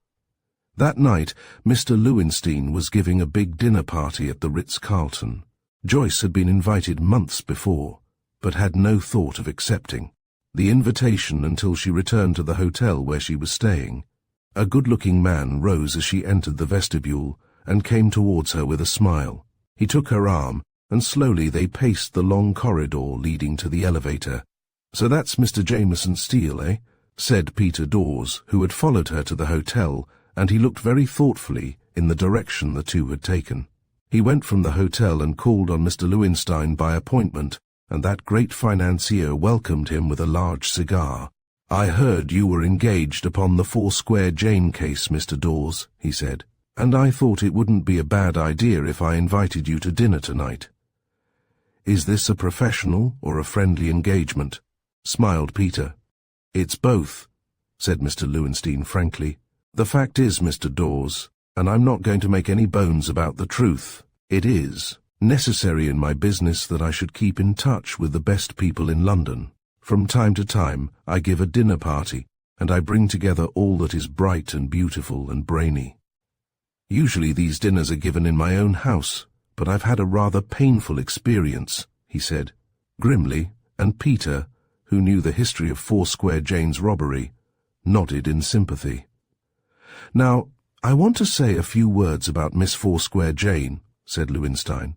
That night, Mr. Lowenstein was giving a big dinner party at the Ritz-Carlton. Joyce had been invited months before, but had no thought of accepting the invitation until she returned to the hotel where she was staying. A good-looking man rose as she entered the vestibule and came towards her with a smile. He took her arm, and slowly they paced the long corridor leading to the elevator. "So that's Mr. Jameson Steele, eh?" said Peter Dawes, who had followed her to the hotel, and he looked very thoughtfully in the direction the two had taken. He went from the hotel and called on Mr. Lowenstein by appointment, and that great financier welcomed him with a large cigar. "I heard you were engaged upon the Foursquare Jane case, Mr. Dawes," he said, "and I thought it wouldn't be a bad idea if I invited you to dinner tonight." "Is this a professional or a friendly engagement?" smiled Peter. "It's both," said Mr. Lowenstein frankly. "The fact is, Mr. Dawes, and I'm not going to make any bones about the truth, it is necessary in my business that I should keep in touch with the best people in London. From time to time I give a dinner party, and I bring together all that is bright and beautiful and brainy. Usually these dinners are given in my own house, but I've had a rather painful experience," he said, grimly, and Peter, who knew the history of Foursquare Jane's robbery, nodded in sympathy. "Now, I want to say a few words about Miss Foursquare Jane," said Lowenstein.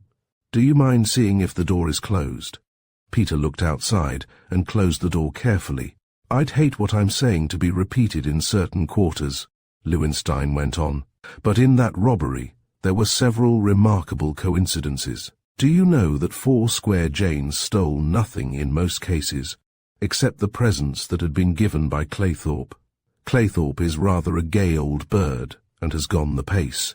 "Do you mind seeing if the door is closed?" Peter looked outside and closed the door carefully. "I'd hate what I'm saying to be repeated in certain quarters," Lowenstein went on, "but in that robbery there were several remarkable coincidences. Do you know that Foursquare Jane stole nothing in most cases, except the presents that had been given by Claythorpe? Claythorpe is rather a gay old bird, and has gone the pace.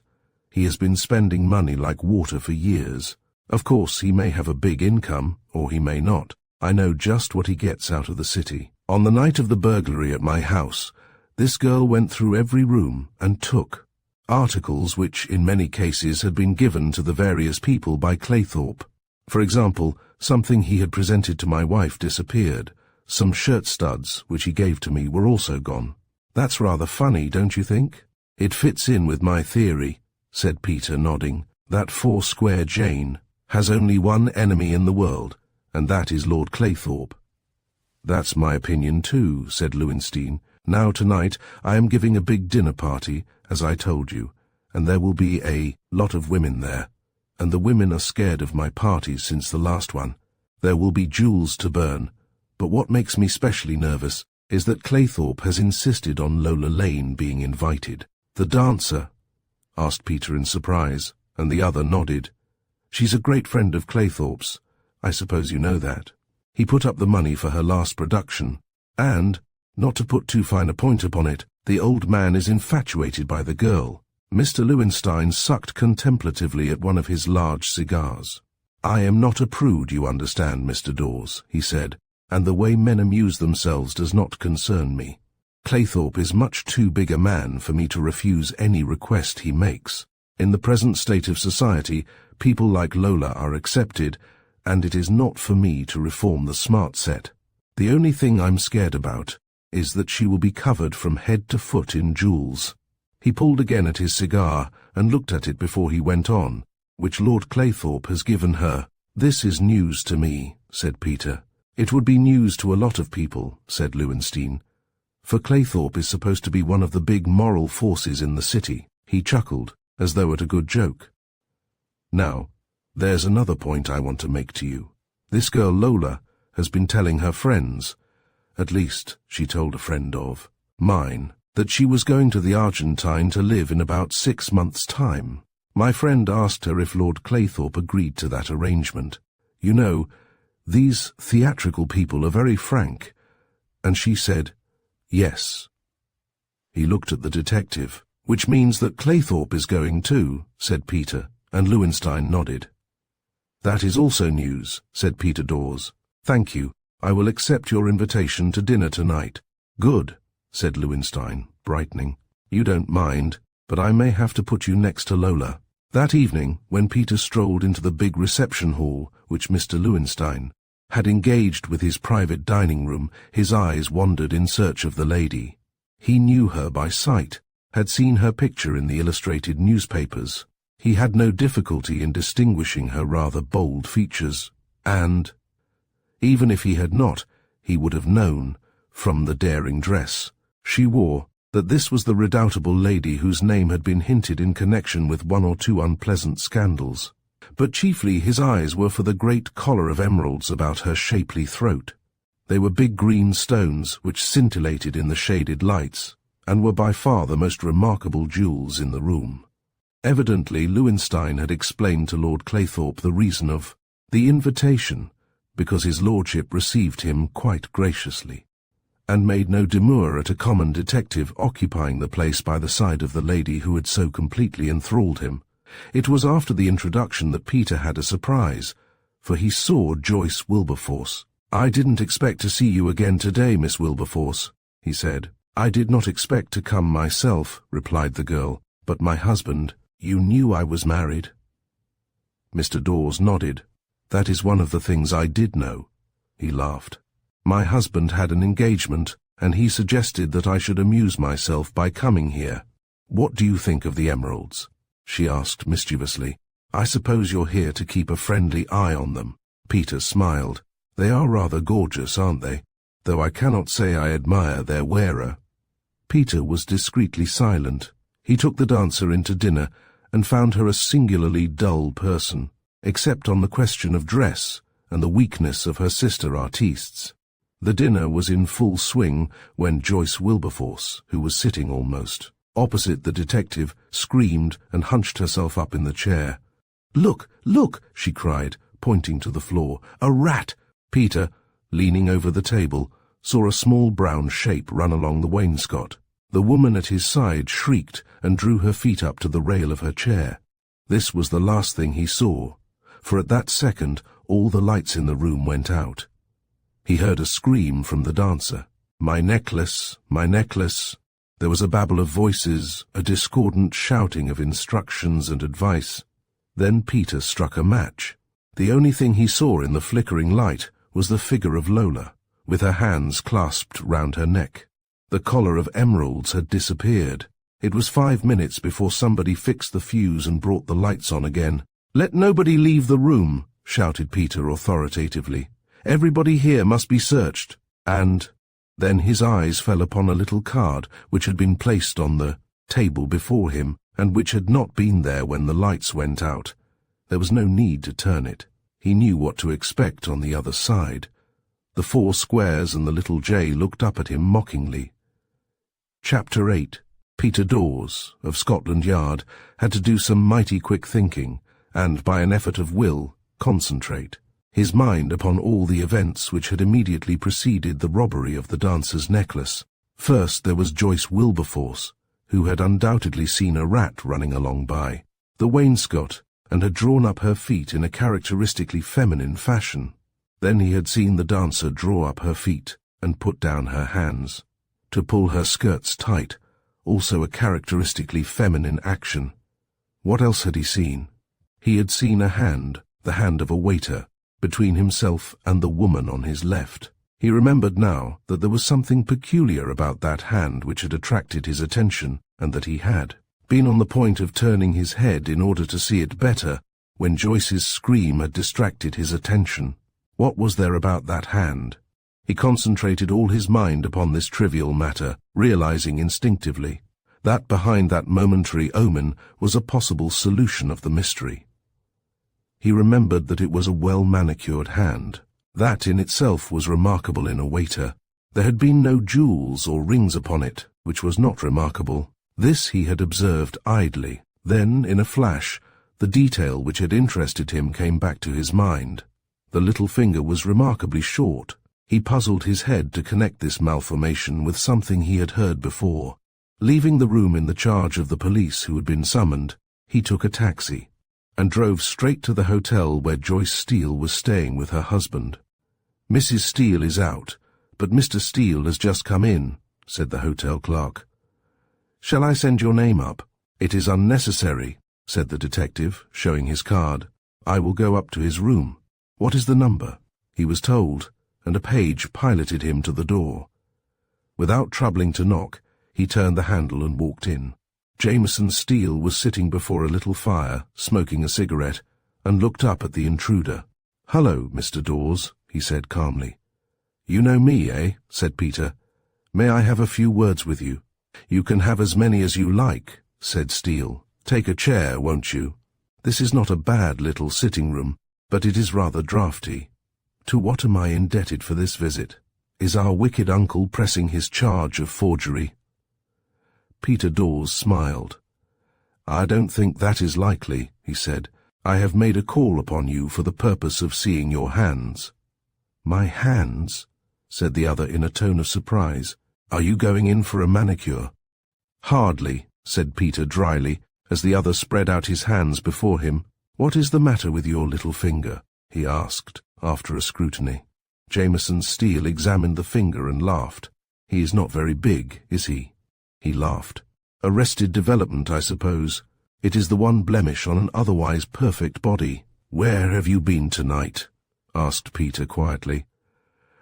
He has been spending money like water for years. Of course, he may have a big income, or he may not. I know just what he gets out of the city. On the night of the burglary at my house, this girl went through every room and took articles which, in many cases, had been given to the various people by Claythorpe. For example, something he had presented to my wife disappeared. Some shirt studs, which he gave to me, were also gone. That's rather funny, don't you think?" "It fits in with my theory," said Peter, nodding, "that Foursquare Jane has only one enemy in the world, and that is Lord Claythorpe." "That's my opinion too," said Lowenstein. "Now tonight I am giving a big dinner party, as I told you, and there will be a lot of women there, and the women are scared of my parties since the last one. There will be jewels to burn, but what makes me specially nervous is that Claythorpe has insisted on Lola Lane being invited." "The dancer?" asked Peter in surprise, and the other nodded. "She's a great friend of Claythorpe's. I suppose you know that. He put up the money for her last production, and, not to put too fine a point upon it, the old man is infatuated by the girl." Mr. Lowenstein sucked contemplatively at one of his large cigars. "I am not a prude, you understand, Mr. Dawes," he said, "and the way men amuse themselves does not concern me. Claythorpe is much too big a man for me to refuse any request he makes. In the present state of society, people like Lola are accepted, and it is not for me to reform the smart set. The only thing I'm scared about is that she will be covered from head to foot in jewels." He pulled again at his cigar and looked at it before he went on, "which Lord Claythorpe has given her." "This is news to me," said Peter. "It would be news to a lot of people," said Lowenstein, "for Claythorpe is supposed to be one of the big moral forces in the city." He chuckled, as though at a good joke. "Now, there's another point I want to make to you. This girl Lola has been telling her friends, at least she told a friend of mine, that she was going to the Argentine to live in about 6 months' time. My friend asked her if Lord Claythorpe agreed to that arrangement. You know, these theatrical people are very frank, and she said, yes. He looked at the detective. Which means that Claythorpe is going too, said Peter, and Lowenstein nodded. That is also news, said Peter Dawes. Thank you. I will accept your invitation to dinner tonight. Good, said Lowenstein, brightening. You don't mind, but I may have to put you next to Lola. That evening, when Peter strolled into the big reception hall, which Mr. Lowenstein had engaged with his private dining room, his eyes wandered in search of the lady. He knew her by sight, had seen her picture in the illustrated newspapers. He had no difficulty in distinguishing her rather bold features, and, even if he had not, he would have known, from the daring dress she wore, that this was the redoubtable lady whose name had been hinted in connection with 1 or 2 unpleasant scandals. But chiefly his eyes were for the great collar of emeralds about her shapely throat. They were big green stones which scintillated in the shaded lights, and were by far the most remarkable jewels in the room. Evidently Lowenstein had explained to Lord Claythorpe the reason of the invitation, because his lordship received him quite graciously, and made no demur at a common detective occupying the place by the side of the lady who had so completely enthralled him. It was after the introduction that Peter had a surprise, for he saw Joyce Wilberforce. "I didn't expect to see you again today, Miss Wilberforce," he said. "I did not expect to come myself," replied the girl, "but my husband—" "You knew I was married?" Mr. Dawes nodded. "That is one of the things I did know." He laughed. "My husband had an engagement, and he suggested that I should amuse myself by coming here. What do you think of the emeralds?" she asked mischievously. "I suppose you're here to keep a friendly eye on them." Peter smiled. "They are rather gorgeous, aren't they? Though I cannot say I admire their wearer." Peter was discreetly silent. He took the dancer into dinner, and found her a singularly dull person, except on the question of dress and the weakness of her sister artistes. The dinner was in full swing when Joyce Wilberforce, who was sitting almost opposite the detective, screamed and hunched herself up in the chair. "Look, look!" she cried, pointing to the floor. "A rat!" Peter, leaning over the table, saw a small brown shape run along the wainscot. The woman at his side shrieked and drew her feet up to the rail of her chair. This was the last thing he saw, for at that second all the lights in the room went out. He heard a scream from the dancer. "My necklace, my necklace." There was a babble of voices, a discordant shouting of instructions and advice. Then Peter struck a match. The only thing he saw in the flickering light was the figure of Lola, with her hands clasped round her neck. The collar of emeralds had disappeared. It was 5 minutes before somebody fixed the fuse and brought the lights on again. "Let nobody leave the room," shouted Peter authoritatively. "Everybody here must be searched." And then his eyes fell upon a little card which had been placed on the table before him, and which had not been there when the lights went out. There was no need to turn it. He knew what to expect on the other side. The 4 squares and the little J looked up at him mockingly. Chapter 8. Peter Dawes, of Scotland Yard, had to do some mighty quick thinking, and, by an effort of will, concentrate his mind upon all the events which had immediately preceded the robbery of the dancer's necklace. First there was Joyce Wilberforce, who had undoubtedly seen a rat running along by the wainscot, and had drawn up her feet in a characteristically feminine fashion. Then he had seen the dancer draw up her feet and put down her hands, to pull her skirts tight, also a characteristically feminine action. What else had he seen? He had seen a hand, the hand of a waiter, between himself and the woman on his left. He remembered now that there was something peculiar about that hand which had attracted his attention, and that he had been on the point of turning his head in order to see it better, when Joyce's scream had distracted his attention. What was there about that hand? He concentrated all his mind upon this trivial matter, realizing instinctively that behind that momentary omen was a possible solution of the mystery. He remembered that it was a well-manicured hand, That in itself was remarkable in a waiter. There had been no jewels or rings upon it, which was not remarkable. This he had observed idly. Then, in a flash, the detail which had interested him came back to his mind. The little finger was remarkably short. He puzzled his head to connect this malformation with something he had heard before. Leaving the room in the charge of the police who had been summoned, he took a taxi and drove straight to the hotel where Joyce Steele was staying with her husband. "Mrs. Steele is out, but Mr. Steele has just come in," said the hotel clerk. "Shall I send your name up?" "It is unnecessary," said the detective, showing his card. "I will go up to his room." "What is the number?" He was told, and a page piloted him to the door. Without troubling to knock, he turned the handle and walked in. Jameson Steele was sitting before a little fire, smoking a cigarette, and looked up at the intruder. "Hello, Mr. Dawes," he said calmly. "You know me, eh?" said Peter. "May I have a few words with you?" "You can have as many as you like," said Steele. "Take a chair, won't you? This is not a bad little sitting room, but it is rather draughty. To what am I indebted for this visit? Is our wicked uncle pressing his charge of forgery?" Peter Dawes smiled. "I don't think that is likely," he said. "I have made a call upon you for the purpose of seeing your hands." "My hands?" said the other in a tone of surprise. "Are you going in for a manicure?" "Hardly," said Peter dryly, as the other spread out his hands before him. "What is the matter with your little finger?" he asked, after a scrutiny. Jameson Steele examined the finger and laughed. "He is not very big, is he?" He laughed. "Arrested development, I suppose. It is the one blemish on an otherwise perfect body." "Where have you been tonight?" asked Peter quietly.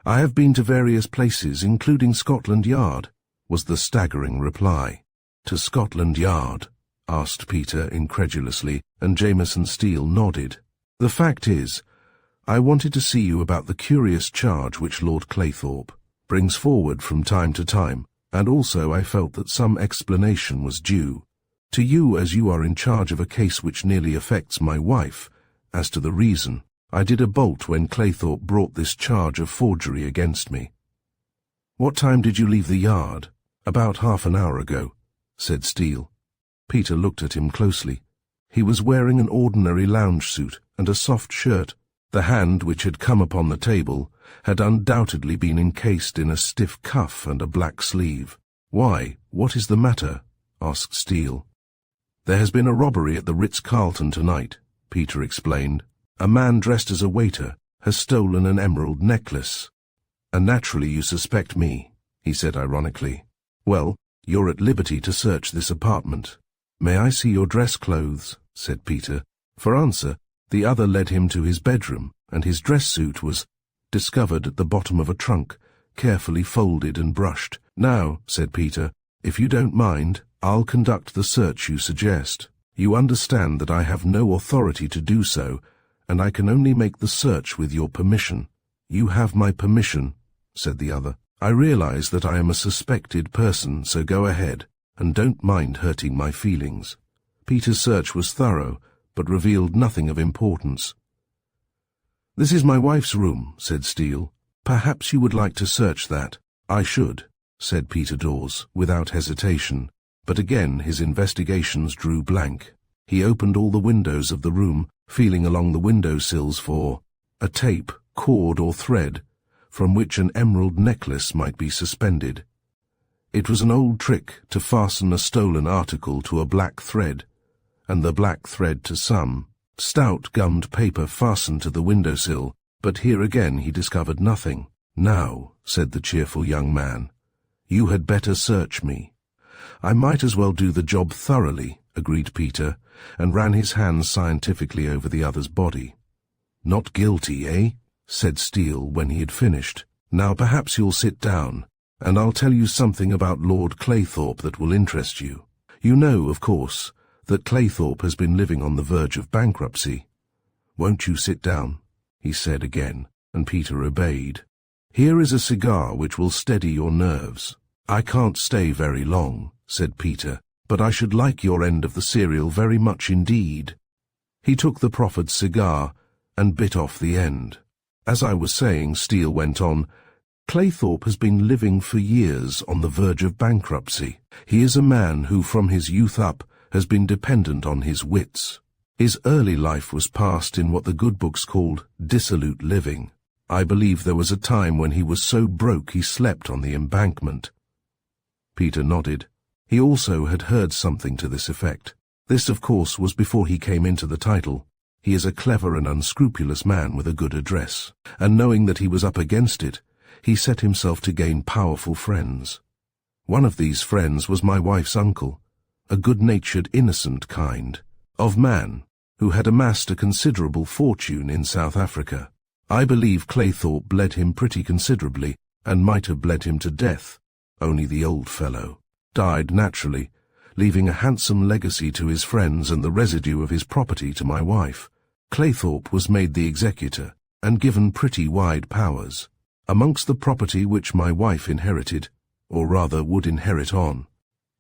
"I have been to various places, including Scotland Yard," was the staggering reply. "To Scotland Yard?" asked Peter incredulously, and Jameson Steele nodded. "The fact is, I wanted to see you about the curious charge which Lord Claythorpe brings forward from time to time, and also I felt that some explanation was due. To you, as you are in charge of a case which nearly affects my wife, as to the reason. I did a bolt when Claythorpe brought this charge of forgery against me." "What time did you leave the yard?" "About half an hour ago," said Steele. Peter looked at him closely. He was wearing an ordinary lounge suit and a soft shirt. The hand which had come upon the table had undoubtedly been encased in a stiff cuff and a black sleeve. "Why, what is the matter?" asked Steele. "There has been a robbery at the Ritz-Carlton tonight," Peter explained. "A man dressed as a waiter has stolen an emerald necklace." "And naturally you suspect me," he said ironically. "Well, you're at liberty to search this apartment." "May I see your dress clothes?" said Peter. For answer, the other led him to his bedroom, and his dress suit was discovered at the bottom of a trunk, carefully folded and brushed. "Now," said Peter, "if you don't mind, I'll conduct the search you suggest. You understand that I have no authority to do so, and I can only make the search with your permission." "You have my permission," said the other. "I realize that I am a suspected person, so go ahead, and don't mind hurting my feelings." Peter's search was thorough, but revealed nothing of importance. "This is my wife's room," said Steele. "Perhaps you would like to search that." "I should," said Peter Dawes, without hesitation, but again his investigations drew blank. He opened all the windows of the room, feeling along the window-sills for a tape, cord or thread, from which an emerald necklace might be suspended. It was an old trick to fasten a stolen article to a black thread, and the black thread to some stout gummed paper fastened to the windowsill, but here again he discovered nothing. "Now," said the cheerful young man, "you had better search me." "I might as well do the job thoroughly," agreed Peter, and ran his hands scientifically over the other's body. "Not guilty, eh?" said Steele when he had finished. "Now perhaps you'll sit down, and I'll tell you something about Lord Claythorpe that will interest you. You know, of course, that Claythorpe has been living on the verge of bankruptcy. Won't you sit down?" he said again, and Peter obeyed. "Here is a cigar which will steady your nerves." "I can't stay very long," said Peter, "but I should like your end of the cereal very much indeed." He took the proffered cigar and bit off the end. As I was saying, Steele went on, Claythorpe has been living for years on the verge of bankruptcy. He is a man who from his youth up has been dependent on his wits. His early life was passed in what the good books called dissolute living. I believe there was a time when he was so broke he slept on the embankment. Peter nodded. He also had heard something to this effect. This, of course, was before he came into the title. He is a clever and unscrupulous man with a good address, and knowing that he was up against it, he set himself to gain powerful friends. One of these friends was my wife's uncle, a good-natured, innocent kind of man who had amassed a considerable fortune in South Africa. I believe Claythorpe bled him pretty considerably, and might have bled him to death, only the old fellow died naturally, leaving a handsome legacy to his friends and the residue of his property to my wife. Claythorpe was made the executor, and given pretty wide powers. Amongst the property which my wife inherited, or rather would inherit on,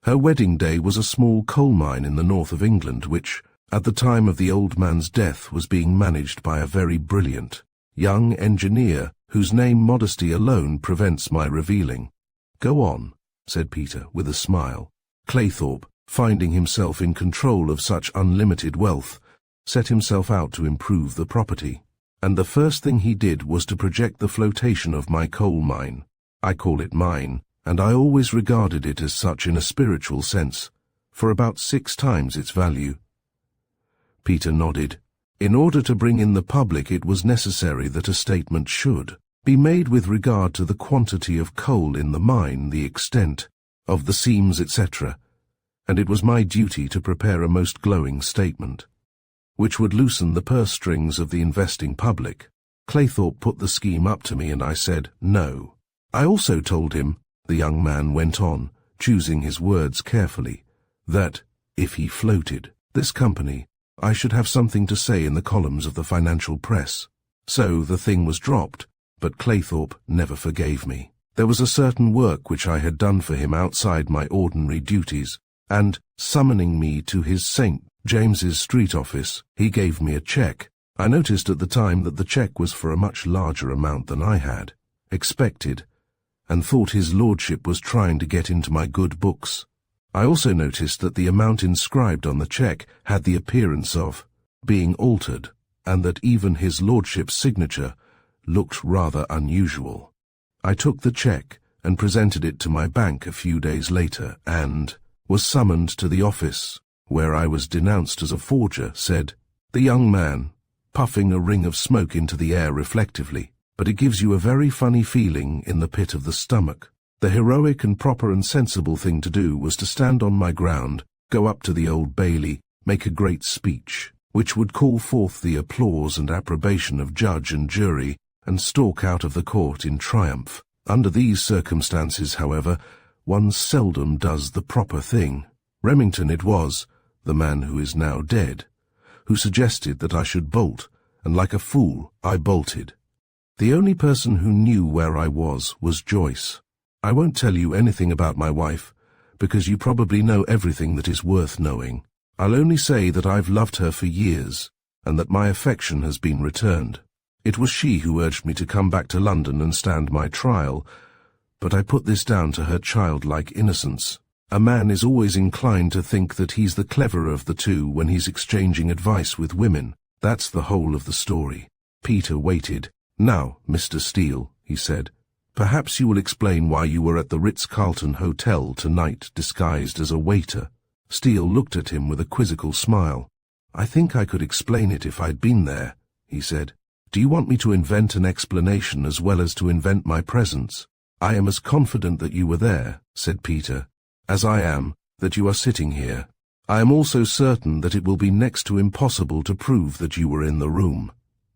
her wedding day was a small coal mine in the north of England which, at the time of the old man's death, was being managed by a very brilliant young engineer whose name modesty alone prevents my revealing. Go on, said Peter with a smile. Claythorpe, finding himself in control of such unlimited wealth, set himself out to improve the property, and the first thing he did was to project the flotation of my coal mine. I call it mine, and I always regarded it as such in a spiritual sense, for about 6 times its value. Peter nodded. In order to bring in the public, it was necessary that a statement should be made with regard to the quantity of coal in the mine, the extent of the seams, etc., and it was my duty to prepare a most glowing statement, which would loosen the purse strings of the investing public. Claythorpe put the scheme up to me, and I said no. I also told him, the young man went on, choosing his words carefully, that, if he floated this company, I should have something to say in the columns of the financial press. So the thing was dropped, but Claythorpe never forgave me. There was a certain work which I had done for him outside my ordinary duties, and, summoning me to his St. James's Street office, he gave me a cheque. I noticed at the time that the cheque was for a much larger amount than I had expected, and thought his lordship was trying to get into my good books. I also noticed that the amount inscribed on the cheque had the appearance of being altered, and that even his lordship's signature looked rather unusual. I took the cheque and presented it to my bank a few days later, and was summoned to the office, where I was denounced as a forger, said the young man, puffing a ring of smoke into the air reflectively. But it gives you a very funny feeling in the pit of the stomach. The heroic and proper and sensible thing to do was to stand on my ground, go up to the Old Bailey, make a great speech, which would call forth the applause and approbation of judge and jury, and stalk out of the court in triumph. Under these circumstances, however, one seldom does the proper thing. Remington it was, the man who is now dead, who suggested that I should bolt, and like a fool I bolted. The only person who knew where I was Joyce. I won't tell you anything about my wife, because you probably know everything that is worth knowing. I'll only say that I've loved her for years, and that my affection has been returned. It was she who urged me to come back to London and stand my trial, but I put this down to her childlike innocence. A man is always inclined to think that he's the cleverer of the two when he's exchanging advice with women. That's the whole of the story. Peter waited. Now, Mr. Steele, he said, perhaps you will explain why you were at the Ritz-Carlton Hotel tonight disguised as a waiter. Steele looked at him with a quizzical smile. I think I could explain it if I'd been there, he said. Do you want me to invent an explanation as well as to invent my presence? I am as confident that you were there, said Peter, as I am that you are sitting here. I am also certain that it will be next to impossible to prove that you were in the room.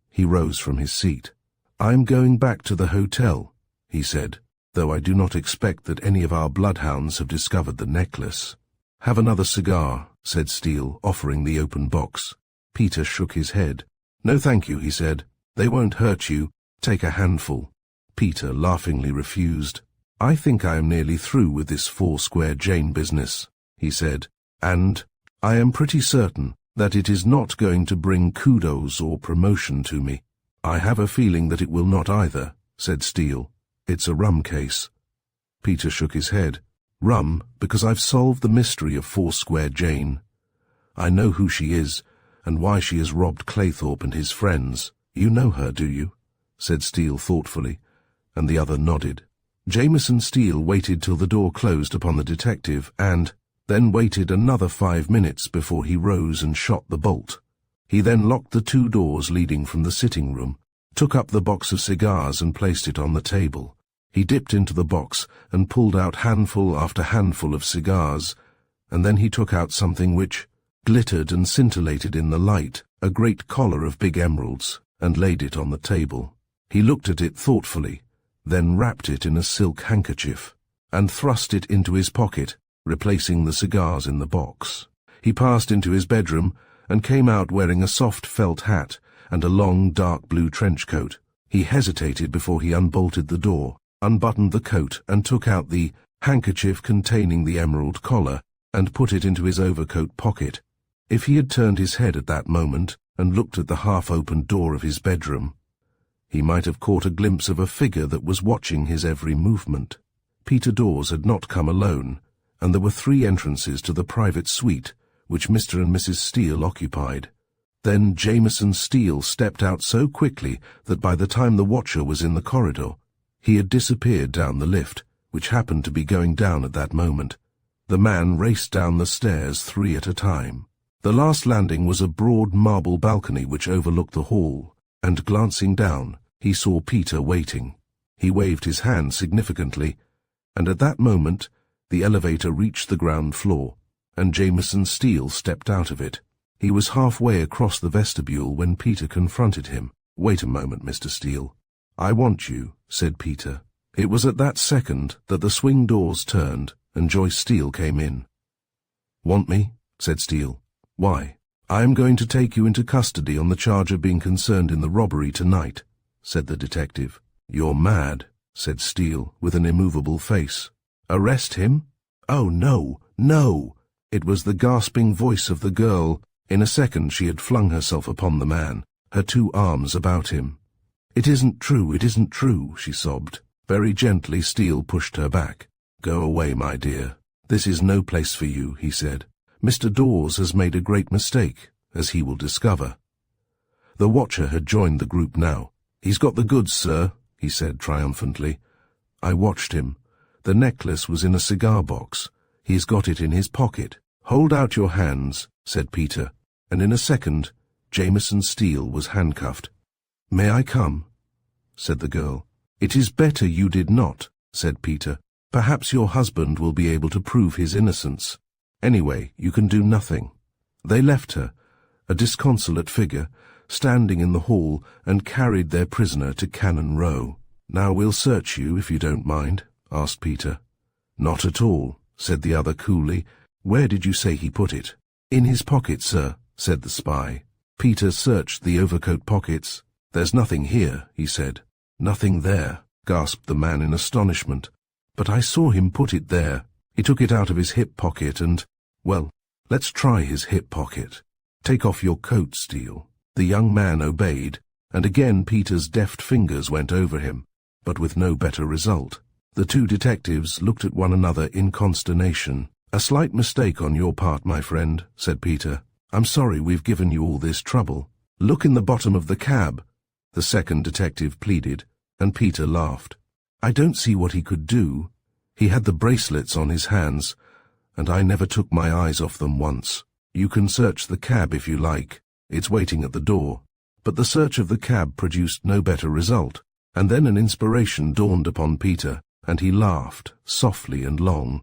He rose from his seat. I am going back to the hotel, he said, though I do not expect that any of our bloodhounds have discovered the necklace. Have another cigar, said Steele, offering the open box. Peter shook his head. No, thank you, he said. They won't hurt you. Take a handful. Peter laughingly refused. I think I am nearly through with this Foursquare Jane business, he said, and I am pretty certain that it is not going to bring kudos or promotion to me. I have a feeling that it will not either, said Steele. It's a rum case. Peter shook his head. Rum, because I've solved the mystery of Foursquare Jane. I know who she is, and why she has robbed Claythorpe and his friends. You know her, do you? Said Steele thoughtfully, and the other nodded. Jameson Steele waited till the door closed upon the detective and then waited another 5 minutes before he rose and shot the bolt. He then locked the 2 doors leading from the sitting room, took up the box of cigars and placed it on the table. He dipped into the box and pulled out handful after handful of cigars, and then he took out something which glittered and scintillated in the light, a great collar of big emeralds, and laid it on the table. He looked at it thoughtfully, then wrapped it in a silk handkerchief, and thrust it into his pocket, replacing the cigars in the box. He passed into his bedroom and came out wearing a soft felt hat and a long dark blue trench coat. He hesitated before he unbolted the door, unbuttoned the coat and took out the handkerchief containing the emerald collar and put it into his overcoat pocket. If he had turned his head at that moment and looked at the half-opened door of his bedroom, he might have caught a glimpse of a figure that was watching his every movement. Peter Dawes had not come alone, and there were 3 entrances to the private suite which Mr. and Mrs. Steele occupied. Then Jameson Steele stepped out so quickly that by the time the watcher was in the corridor, he had disappeared down the lift, which happened to be going down at that moment. The man raced down the stairs 3 at a time. The last landing was a broad marble balcony which overlooked the hall, and glancing down, he saw Peter waiting. He waved his hand significantly, and at that moment the elevator reached the ground floor, and Jameson Steele stepped out of it. He was halfway across the vestibule when Peter confronted him. "Wait a moment, Mr. Steele. I want you," said Peter. It was at that second that the swing doors turned, and Joyce Steele came in. "Want me?" said Steele. "Why?" "I am going to take you into custody on the charge of being concerned in the robbery tonight," said the detective. "You're mad," said Steele, with an immovable face. "Arrest him? Oh, no, no!" It was the gasping voice of the girl. In a second she had flung herself upon the man, her 2 arms about him. "It isn't true, it isn't true," she sobbed. Very gently Steele pushed her back. "Go away, my dear. This is no place for you," he said. "Mr. Dawes has made a great mistake, as he will discover." The watcher had joined the group now. "He's got the goods, sir," he said triumphantly. "I watched him. The necklace was in a cigar box. He's got it in his pocket." "Hold out your hands," said Peter, and in a second Jameson Steele was handcuffed. "May I come?" said the girl. "It is better you did not," said Peter. "Perhaps your husband will be able to prove his innocence. Anyway, you can do nothing." They left her, a disconsolate figure, standing in the hall, and carried their prisoner to Cannon Row. "Now we'll search you, if you don't mind," asked Peter. "Not at all," said the other coolly. "Where did you say he put it?" "In his pocket, sir," said the spy. Peter searched the overcoat pockets. "There's nothing here," he said. "Nothing there," gasped the man in astonishment. "But I saw him put it there. He took it out of his hip pocket and, well, let's try his hip pocket. Take off your coat, Steele." The young man obeyed, and again Peter's deft fingers went over him, but with no better result. The 2 detectives looked at one another in consternation. "A slight mistake on your part, my friend," said Peter. "I'm sorry we've given you all this trouble." "Look in the bottom of the cab," the second detective pleaded, and Peter laughed. "I don't see what he could do. He had the bracelets on his hands, and I never took my eyes off them once. You can search the cab if you like. It's waiting at the door." But the search of the cab produced no better result, and then an inspiration dawned upon Peter, and he laughed, softly and long.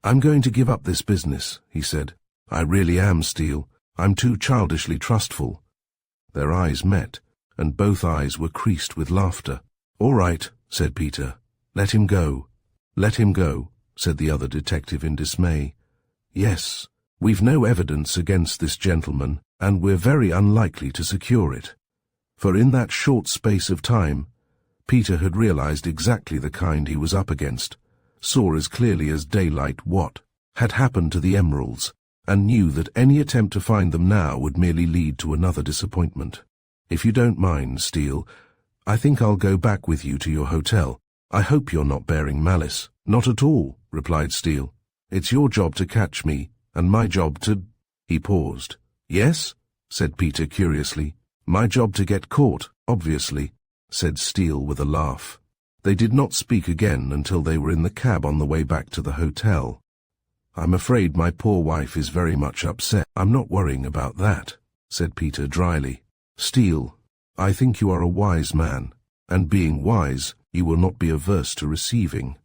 "I'm going to give up this business," he said. "I really am, Steele. I'm too childishly trustful." Their eyes met, and both eyes were creased with laughter. "All right," said Peter. "Let him go." "Let him go," said the other detective in dismay. "Yes, we've no evidence against this gentleman, and we're very unlikely to secure it." For in that short space of time, Peter had realized exactly the kind he was up against, saw as clearly as daylight what had happened to the emeralds, and knew that any attempt to find them now would merely lead to another disappointment. If you don't mind, Steele, I think I'll go back with you to your hotel. I hope you're not bearing malice. Not at all, replied Steele. It's your job to catch me, and my job to— He paused. Yes? Said Peter curiously. My job to get caught, obviously, said Steele with a laugh. They did not speak again until they were in the cab on the way back to the hotel. I'm afraid my poor wife is very much upset. I'm not worrying about that, said Peter dryly. Steele, I think you are a wise man, and being wise, you will not be averse to receiving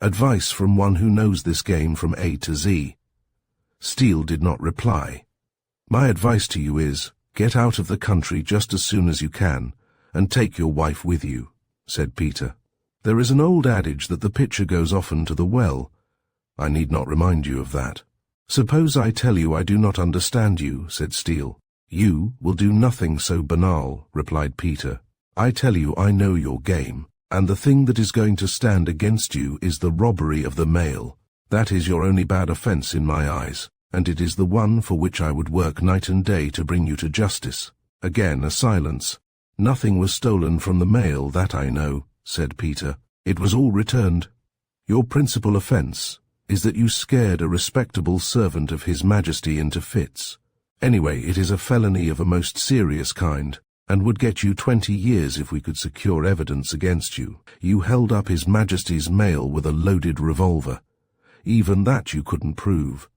advice from one who knows this game from A to Z. Steele did not reply. My advice to you is, get out of the country just as soon as you can, and take your wife with you, said Peter. There is an old adage that the pitcher goes often to the well. I need not remind you of that. Suppose I tell you I do not understand you, said Steele. You will do nothing so banal, replied Peter. I tell you I know your game, and the thing that is going to stand against you is the robbery of the mail. That is your only bad offense in my eyes, and it is the one for which I would work night and day to bring you to justice. Again a silence. Nothing was stolen from the mail, that I know, said Peter. It was all returned. Your principal offense is that you scared a respectable servant of His Majesty into fits. Anyway, it is a felony of a most serious kind, and would get you 20 years if we could secure evidence against you. You held up His Majesty's mail with a loaded revolver. Even that you couldn't prove,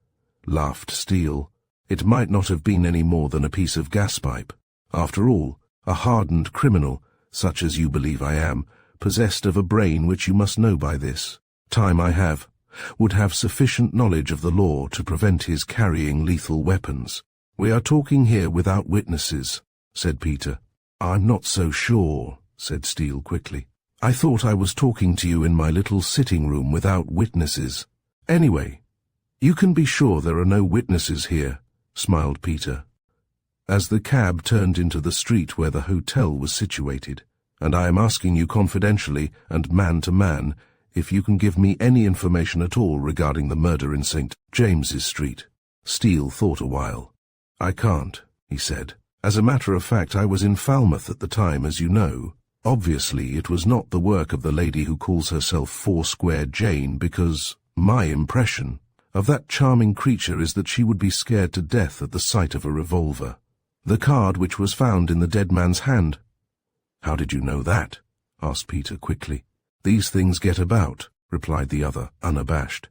laughed Steele. It might not have been any more than a piece of gaspipe. After all, a hardened criminal, such as you believe I am, possessed of a brain which you must know by this time I have, would have sufficient knowledge of the law to prevent his carrying lethal weapons. We are talking here without witnesses, said Peter. I'm not so sure, said Steele quickly. I thought I was talking to you in my little sitting room without witnesses. Anyway, you can be sure there are no witnesses here, smiled Peter, as the cab turned into the street where the hotel was situated. And I am asking you confidentially and man to man if you can give me any information at all regarding the murder in St. James's Street. Steele thought a while. I can't, he said. As a matter of fact, I was in Falmouth at the time, as you know. Obviously, it was not the work of the lady who calls herself Foursquare Jane, because my impression of that charming creature is that she would be scared to death at the sight of a revolver. The card which was found in the dead man's hand. How did you know that? Asked Peter quickly. These things get about, replied the other, unabashed.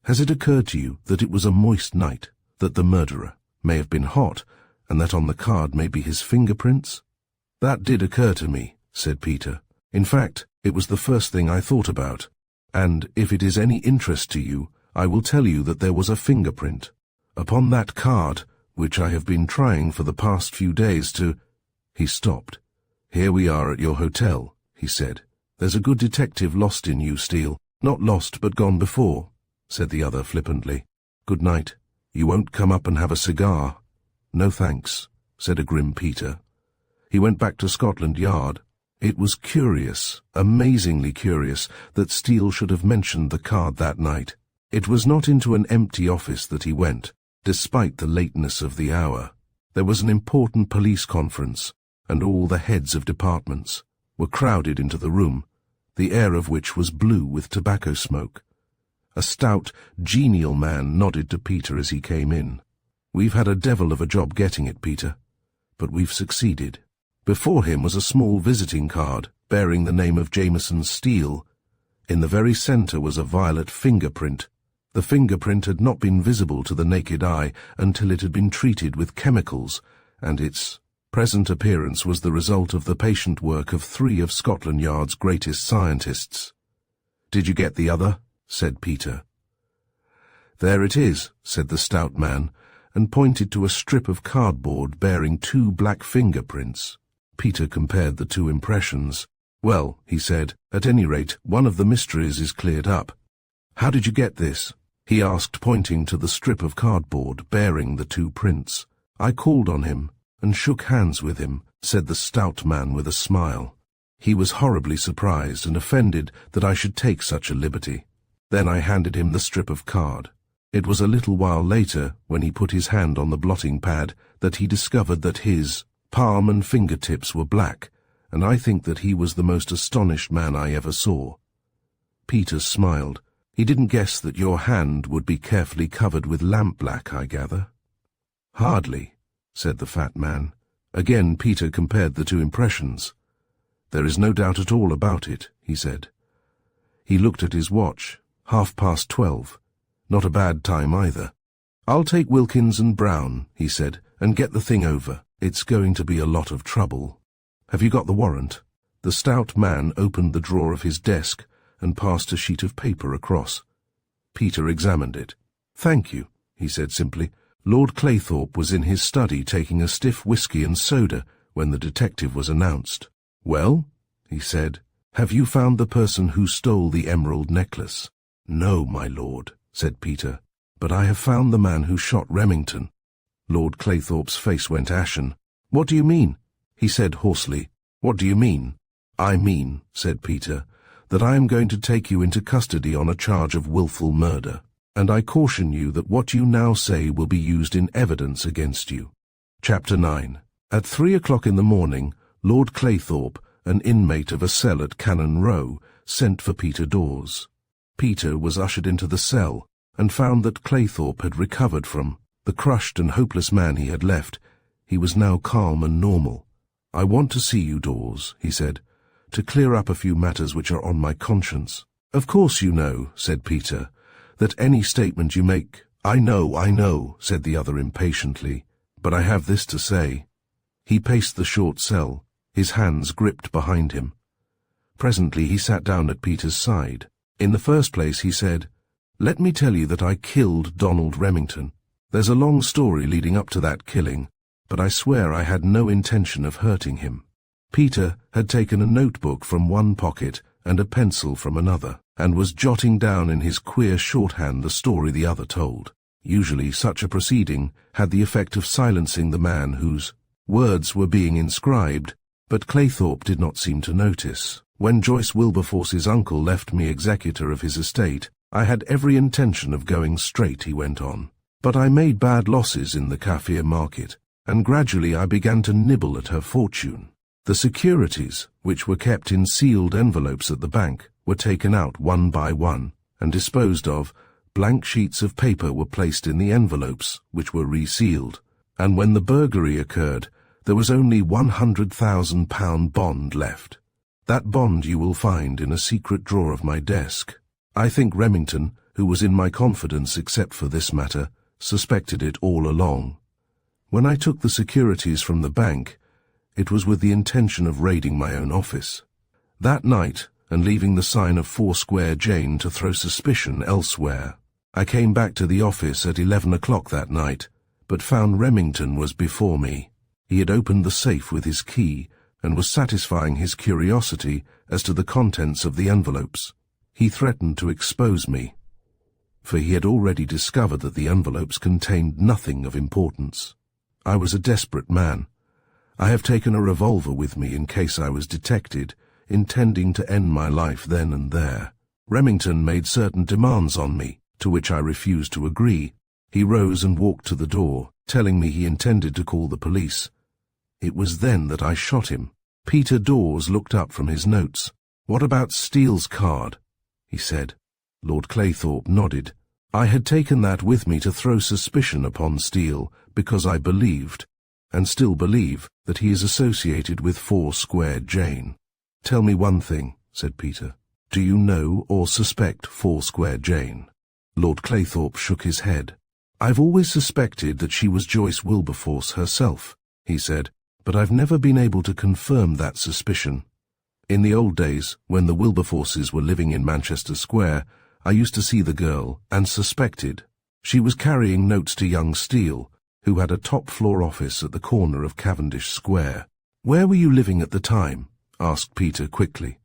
Has it occurred to you that it was a moist night, that the murderer may have been hot, and that on the card may be his fingerprints? That did occur to me, said Peter. In fact, it was the first thing I thought about, and if it is any interest to you, I will tell you that there was a fingerprint upon that card, which I have been trying for the past few days to— He stopped. Here we are at your hotel, he said. There's a good detective lost in you, Steele. Not lost, but gone before, said the other flippantly. Good night. You won't come up and have a cigar? No thanks, said a grim Peter. He went back to Scotland Yard. It was curious, amazingly curious, that Steele should have mentioned the card that night. It was not into an empty office that he went, despite the lateness of the hour. There was an important police conference, and all the heads of departments were crowded into the room, the air of which was blue with tobacco smoke. A stout, genial man nodded to Peter as he came in. We've had a devil of a job getting it, Peter, but we've succeeded. Before him was a small visiting card bearing the name of Jameson Steele. In the very centre was a violet fingerprint. The fingerprint had not been visible to the naked eye until it had been treated with chemicals, and its present appearance was the result of the patient work of 3 of Scotland Yard's greatest scientists. Did you get the other? Said Peter. There it is, said the stout man, and pointed to a strip of cardboard bearing 2 black fingerprints. Peter compared the 2 impressions. Well, he said, at any rate, one of the mysteries is cleared up. How did you get this? He asked, pointing to the strip of cardboard bearing the 2 prints. I called on him and shook hands with him, said the stout man with a smile. He was horribly surprised and offended that I should take such a liberty. Then I handed him the strip of card. It was a little while later, when he put his hand on the blotting pad, that he discovered that his Palm and fingertips were black, and I think that he was the most astonished man I ever saw. Peter smiled. He didn't guess that your hand would be carefully covered with lampblack, I gather. Hardly, said the fat man. Again Peter compared the two impressions. There is no doubt at all about it, he said. He looked at his watch. 12:30. Not a bad time either. I'll take Wilkins and Brown, he said, and get the thing over. It's going to be a lot of trouble. Have you got the warrant? The stout man opened the drawer of his desk and passed a sheet of paper across. Peter examined it. Thank you, he said simply. Lord Claythorpe was in his study taking a stiff whiskey and soda when the detective was announced. Well, he said, have you found the person who stole the emerald necklace? No, my lord, said Peter, but I have found the man who shot Remington. Lord Claythorpe's face went ashen. What do you mean? He said hoarsely. What do you mean? I mean, said Peter, that I am going to take you into custody on a charge of wilful murder, and I caution you that what you now say will be used in evidence against you. Chapter 9. At 3 o'clock in the morning, Lord Claythorpe, an inmate of a cell at Cannon Row, sent for Peter Dawes. Peter was ushered into the cell and found that Claythorpe had recovered from the crushed and hopeless man he had left. He was now calm and normal. I want to see you, Dawes, he said, to clear up a few matters which are on my conscience. Of course you know, said Peter, that any statement you make— I know, said the other impatiently, but I have this to say. He paced the short cell, his hands gripped behind him. Presently he sat down at Peter's side. In the first place, he said, let me tell you that I killed Donald Remington. There's a long story leading up to that killing, but I swear I had no intention of hurting him. Peter had taken a notebook from one pocket and a pencil from another, and was jotting down in his queer shorthand the story the other told. Usually such a proceeding had the effect of silencing the man whose words were being inscribed, but Claythorpe did not seem to notice. When Joyce Wilberforce's uncle left me executor of his estate, I had every intention of going straight, he went on. But I made bad losses in the Kaffir market, and gradually I began to nibble at her fortune. The securities, which were kept in sealed envelopes at the bank, were taken out one by one and disposed of. Blank sheets of paper were placed in the envelopes, which were resealed, and when the burglary occurred, there was only £100,000 bond left. That bond you will find in a secret drawer of my desk. I think Remington, who was in my confidence except for this matter, suspected it all along. When I took the securities from the bank, it was with the intention of raiding my own office. That night, and leaving the sign of Foursquare Jane to throw suspicion elsewhere, I came back to the office at 11 o'clock that night, but found Remington was before me. He had opened the safe with his key and was satisfying his curiosity as to the contents of the envelopes. He threatened to expose me, for he had already discovered that the envelopes contained nothing of importance. I was a desperate man. I have taken a revolver with me in case I was detected, intending to end my life then and there. Remington made certain demands on me, to which I refused to agree. He rose and walked to the door, telling me he intended to call the police. It was then that I shot him. Peter Dawes looked up from his notes. What about Steele's card? He said. Lord Claythorpe nodded. I had taken that with me to throw suspicion upon Steele, because I believed, and still believe, that he is associated with Foursquare Jane. Tell me one thing, said Peter. Do you know or suspect Foursquare Jane? Lord Claythorpe shook his head. I've always suspected that she was Joyce Wilberforce herself, he said, but I've never been able to confirm that suspicion. In the old days, when the Wilberforces were living in Manchester Square, I used to see the girl and suspected. She was carrying notes to young Steele, who had a top-floor office at the corner of Cavendish Square. Where were you living at the time? Asked Peter quickly.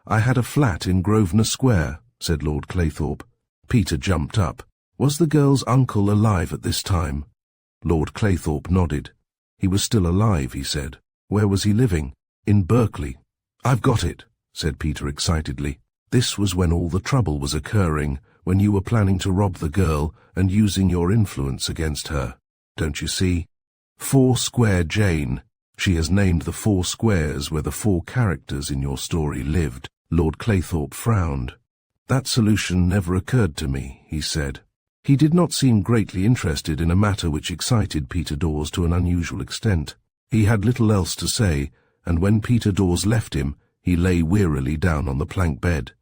I had a flat in Grosvenor Square, said Lord Claythorpe. Peter jumped up. Was the girl's uncle alive at this time? Lord Claythorpe nodded. He was still alive, he said. Where was he living? In Berkeley. I've got it, said Peter excitedly. This was when all the trouble was occurring, when you were planning to rob the girl and using your influence against her. Don't you see? Foursquare Jane. She has named the 4 squares where the 4 characters in your story lived. Lord Claythorpe frowned. That solution never occurred to me, he said. He did not seem greatly interested in a matter which excited Peter Dawes to an unusual extent. He had little else to say, and when Peter Dawes left him, he lay wearily down on the plank bed.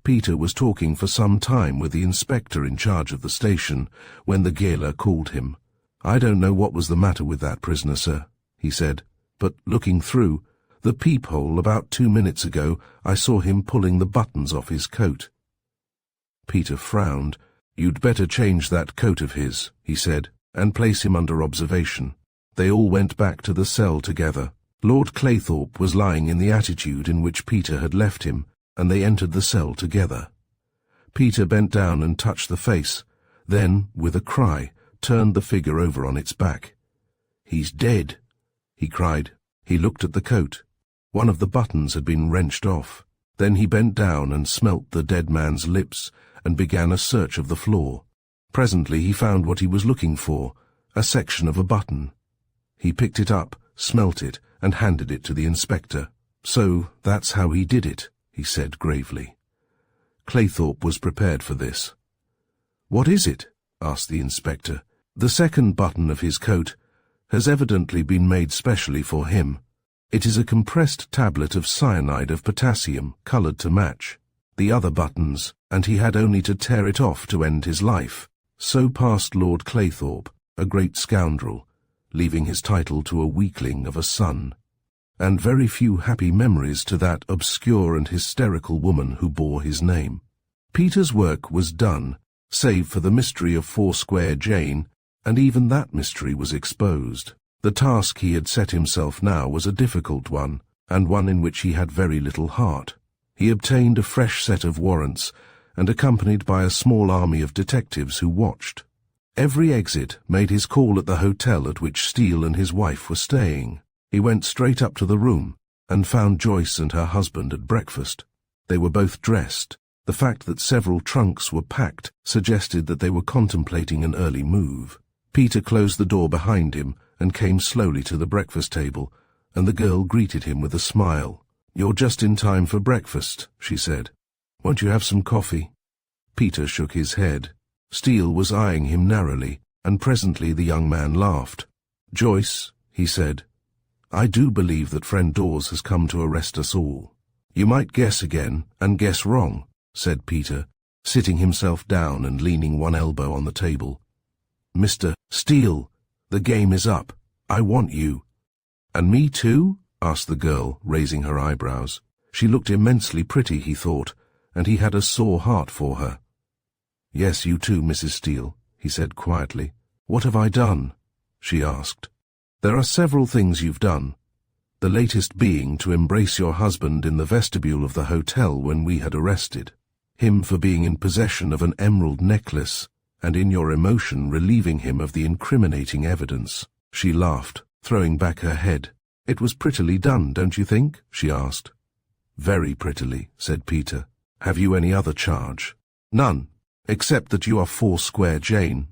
Peter was talking for some time with the inspector in charge of the station when the gaoler called him. "I don't know what was the matter with that prisoner, sir," he said, "but looking through the peephole about 2 minutes ago, I saw him pulling the buttons off his coat." Peter frowned. "You'd better change that coat of his," he said, "and place him under observation." They all went back to the cell together. Lord Claythorpe was lying in the attitude in which Peter had left him, and they entered the cell together. Peter bent down and touched the face, then, with a cry, turned the figure over on its back. "He's dead," he cried. He looked at the coat. One of the buttons had been wrenched off. Then he bent down and smelt the dead man's lips and began a search of the floor. Presently he found what he was looking for, a section of a button. He picked it up, smelt it, and handed it to the inspector. "So that's how he did it," he said gravely. Claythorpe was prepared for this. "What is it?" asked the inspector. "The second button of his coat has evidently been made specially for him. It is a compressed tablet of cyanide of potassium, coloured to match. The other buttons, and he had only to tear it off to end his life." So passed Lord Claythorpe, a great scoundrel, leaving his title to a weakling of a son, and very few happy memories to that obscure and hysterical woman who bore his name. Peter's work was done, save for the mystery of Foursquare Jane, and even that mystery was exposed. The task he had set himself now was a difficult one, and one in which he had very little heart. He obtained a fresh set of warrants, and accompanied by a small army of detectives who watched. Every exit made his call at the hotel at which Steele and his wife were staying. He went straight up to the room, and found Joyce and her husband at breakfast. They were both dressed. The fact that several trunks were packed suggested that they were contemplating an early move. Peter closed the door behind him and came slowly to the breakfast table, and the girl greeted him with a smile. "You're just in time for breakfast," she said. "Won't you have some coffee?" Peter shook his head. Steele was eyeing him narrowly, and presently the young man laughed. "Joyce," he said, "I do believe that friend Dawes has come to arrest us all." "You might guess again, and guess wrong," said Peter, sitting himself down and leaning one elbow on the table. "Mr. Steele, the game is up. I want you." "And me too?" asked the girl, raising her eyebrows. She looked immensely pretty, he thought, and he had a sore heart for her. "Yes, you too, Mrs. Steele," he said quietly. "What have I done?" she asked. "There are several things you've done, the latest being to embrace your husband in the vestibule of the hotel when we had arrested him for being in possession of an emerald necklace, and in your emotion relieving him of the incriminating evidence." She laughed, throwing back her head. "It was prettily done, don't you think?" she asked. "Very prettily," said Peter. "Have you any other charge?" "None, except that you are Foursquare Jane,"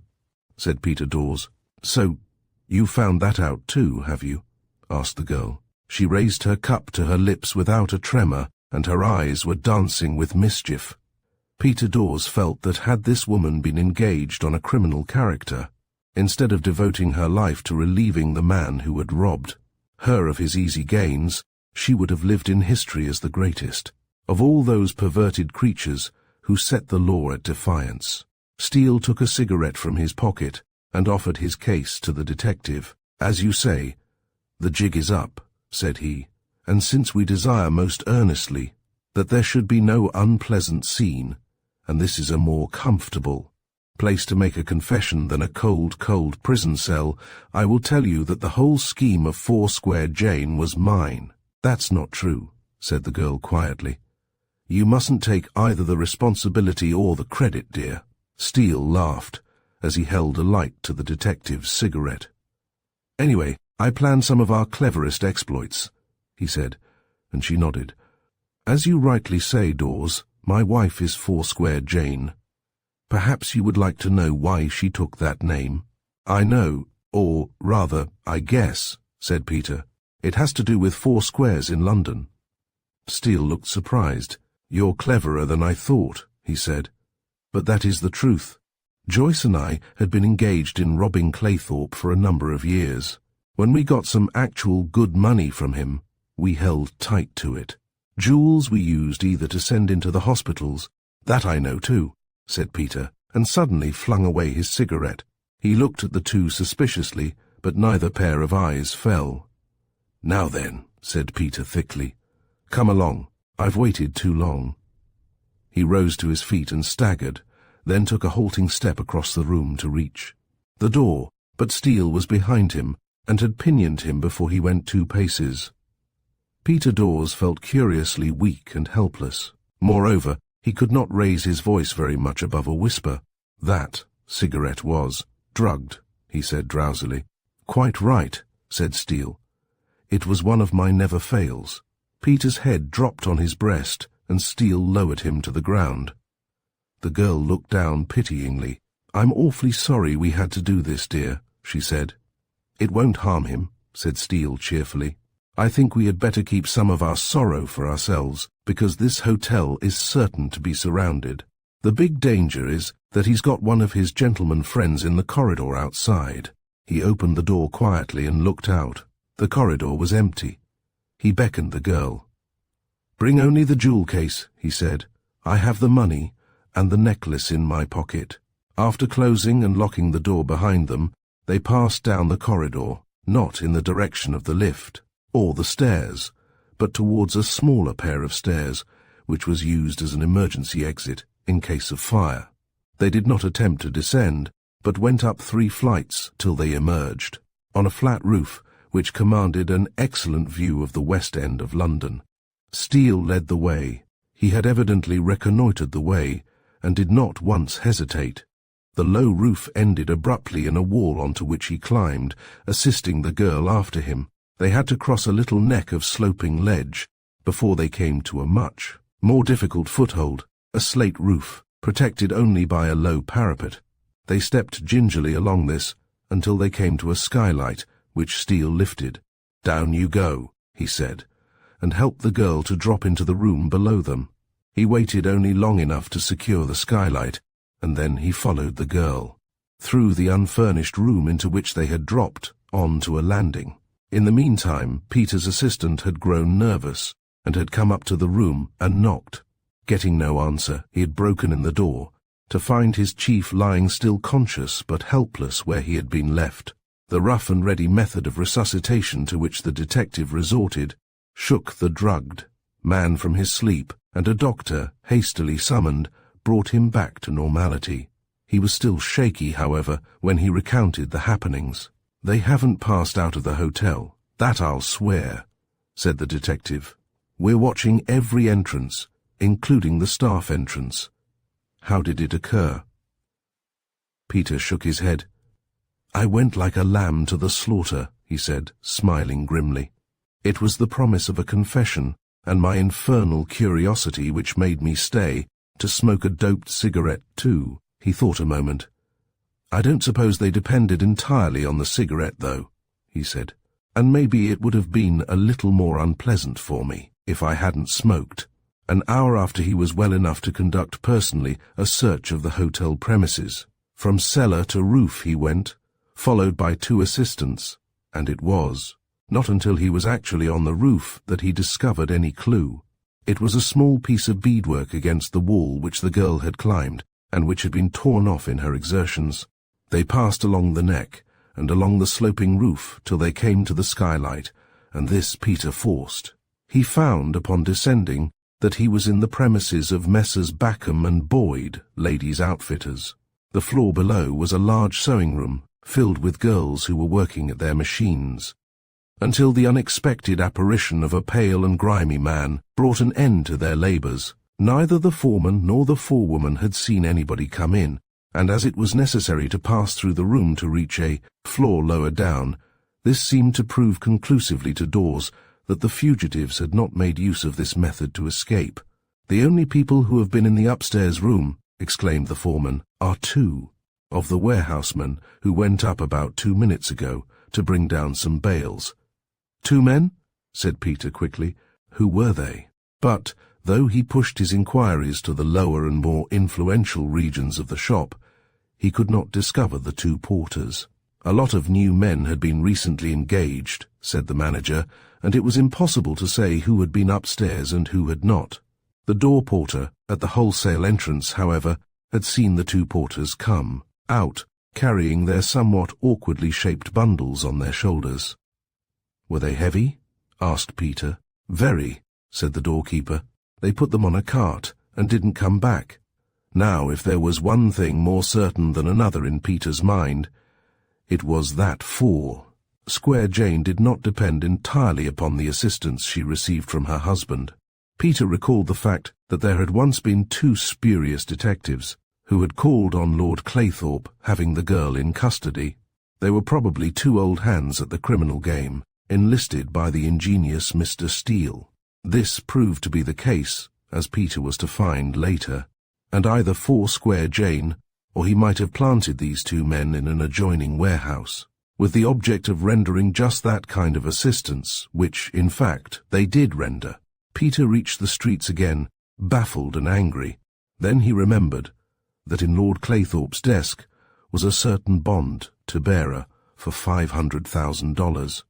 said Peter Dawes. "So, you found that out too, have you?" asked the girl. She raised her cup to her lips without a tremor, and her eyes were dancing with mischief. Peter Dawes felt that had this woman been engaged on a criminal character, instead of devoting her life to relieving the man who had robbed her of his easy gains, she would have lived in history as the greatest of all those perverted creatures who set the law at defiance. Steele took a cigarette from his pocket and offered his case to the detective. "As you say, the jig is up," said he, "and since we desire most earnestly that there should be no unpleasant scene, and this is a more comfortable place to make a confession than a cold prison cell, I will tell you that the whole scheme of Foursquare Jane was mine." "That's not true," said the girl quietly. "You mustn't take either the responsibility or the credit, dear." Steele laughed as he held a light to the detective's cigarette. "Anyway, I planned some of our cleverest exploits," he said, and she nodded. "As you rightly say, Dawes, my wife is Foursquare Jane. Perhaps you would like to know why she took that name?" "I know, or rather, I guess," said Peter. It has to do with 4 squares in London. Steele looked surprised. "You're cleverer than I thought," he said. "But that is the truth. Joyce and I had been engaged in robbing Claythorpe for a number of years. When we got some actual good money from him, we held tight to it. Jewels we used either to send into the hospitals—" "That I know too," said Peter, and suddenly flung away his cigarette. He looked at the two suspiciously, but neither pair of eyes fell. "Now then," said Peter thickly, "come along. I've waited too long." He rose to his feet and staggered, then took a halting step across the room to reach the door, but Steele was behind him and had pinioned him before he went 2 paces. Peter Dawes felt curiously weak and helpless. Moreover, he could not raise his voice very much above a whisper. "That cigarette was drugged," he said drowsily. "Quite right," said Steele. "It was one of my never fails." Peter's head dropped on his breast, and Steele lowered him to the ground. The girl looked down pityingly. "I'm awfully sorry we had to do this, dear," she said. "It won't harm him," said Steele cheerfully. "I think we had better keep some of our sorrow for ourselves, because this hotel is certain to be surrounded. The big danger is that he's got one of his gentleman friends in the corridor outside." He opened the door quietly and looked out. The corridor was empty. He beckoned the girl. "Bring only the jewel case," he said. "I have the money and the necklace in my pocket." After closing and locking the door behind them, they passed down the corridor, not in the direction of the lift or the stairs, but towards a smaller pair of stairs, which was used as an emergency exit in case of fire. They did not attempt to descend, but went up 3 flights till they emerged on a flat roof which commanded an excellent view of the West End of London. Steele led the way. He had evidently reconnoitred the way, and did not once hesitate. The low roof ended abruptly in a wall onto which he climbed, assisting the girl after him. They had to cross a little neck of sloping ledge before they came to a much more difficult foothold, a slate roof, protected only by a low parapet. They stepped gingerly along this until they came to a skylight, which Steele lifted. "Down you go," he said, and helped the girl to drop into the room below them. He waited only long enough to secure the skylight, and then he followed the girl through the unfurnished room into which they had dropped, on to a landing. In the meantime, Peter's assistant had grown nervous, and had come up to the room and knocked. Getting no answer, he had broken in the door, to find his chief lying still conscious but helpless where he had been left. The rough and ready method of resuscitation to which the detective resorted shook the drugged man from his sleep, and a doctor, hastily summoned, brought him back to normality. He was still shaky, however, when he recounted the happenings. "They haven't passed out of the hotel, that I'll swear," said the detective. "We're watching every entrance, including the staff entrance." "How did it occur?" Peter shook his head. "I went like a lamb to the slaughter," he said, smiling grimly. "It was the promise of a confession, and my infernal curiosity which made me stay, to smoke a doped cigarette too." He thought a moment. "I don't suppose they depended entirely on the cigarette, though," he said, "and maybe it would have been a little more unpleasant for me if I hadn't smoked." An hour after he was well enough to conduct personally a search of the hotel premises. From cellar to roof he went, followed by 2 assistants, and it was not until he was actually on the roof that he discovered any clue. It was a small piece of beadwork against the wall which the girl had climbed, and which had been torn off in her exertions. They passed along the neck, and along the sloping roof till they came to the skylight, and this Peter forced. He found, upon descending, that he was in the premises of Messrs. Backham and Boyd, ladies' outfitters. The floor below was a large sewing room, filled with girls who were working at their machines, until the unexpected apparition of a pale and grimy man brought an end to their labours. Neither the foreman nor the forewoman had seen anybody come in, and as it was necessary to pass through the room to reach a floor lower down, this seemed to prove conclusively to Dawes that the fugitives had not made use of this method to escape. "The only people who have been in the upstairs room," exclaimed the foreman, "are 2 of the warehousemen who went up about 2 minutes ago to bring down some bales." 2 men? Said Peter quickly. Who were they? But, though he pushed his inquiries to the lower and more influential regions of the shop, he could not discover the 2 porters. A lot of new men had been recently engaged, said the manager, and it was impossible to say who had been upstairs and who had not. The door porter at the wholesale entrance, however, had seen the 2 porters come out, carrying their somewhat awkwardly shaped bundles on their shoulders. Were they heavy? Asked Peter. Very, said the doorkeeper. They put them on a cart and didn't come back. Now, if there was one thing more certain than another in Peter's mind, it was that Square Jane did not depend entirely upon the assistance she received from her husband. Peter recalled the fact that there had once been 2 spurious detectives who had called on Lord Claythorpe, having the girl in custody. They were probably 2 old hands at the criminal game, enlisted by the ingenious Mr. Steele. This proved to be the case, as Peter was to find later, and either Square Jane, or he might have planted these 2 men in an adjoining warehouse, with the object of rendering just that kind of assistance, which, in fact, they did render. Peter reached the streets again, baffled and angry. Then he remembered that in Lord Claythorpe's desk was a certain bond to bearer for $500,000.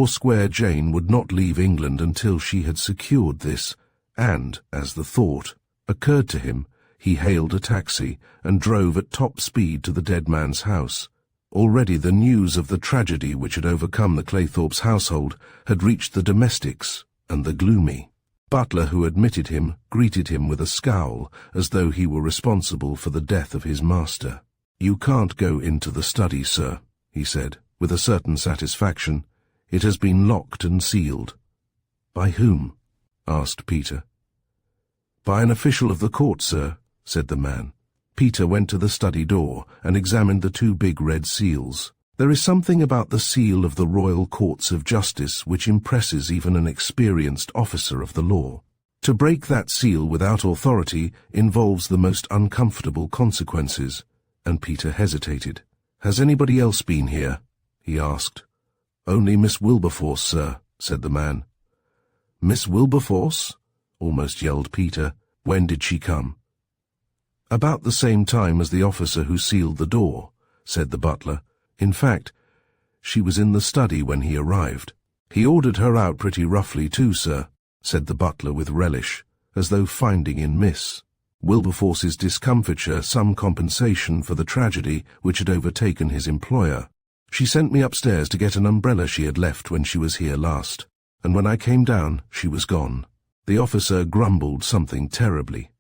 Square Jane would not leave England until she had secured this, and, as the thought occurred to him, he hailed a taxi and drove at top speed to the dead man's house. Already the news of the tragedy which had overcome the Claythorpe's household had reached the domestics, and the gloomy butler who admitted him greeted him with a scowl, as though he were responsible for the death of his master. "You can't go into the study, sir," he said, with a certain satisfaction. "It has been locked and sealed." "By whom?" asked Peter. "By an official of the court, sir," said the man. Peter went to the study door and examined the 2 big red seals. There is something about the seal of the Royal Courts of Justice which impresses even an experienced officer of the law. To break that seal without authority involves the most uncomfortable consequences, and Peter hesitated. "Has anybody else been here?" he asked. "Only Miss Wilberforce, sir," said the man. "Miss Wilberforce?" almost yelled Peter. "When did she come?" "About the same time as the officer who sealed the door," said the butler. "In fact, she was in the study when he arrived." "He ordered her out pretty roughly too, sir," said the butler with relish, as though finding in Miss Wilberforce's discomfiture some compensation for the tragedy which had overtaken his employer. "She sent me upstairs to get an umbrella she had left when she was here last, and when I came down, she was gone." The officer grumbled something terribly.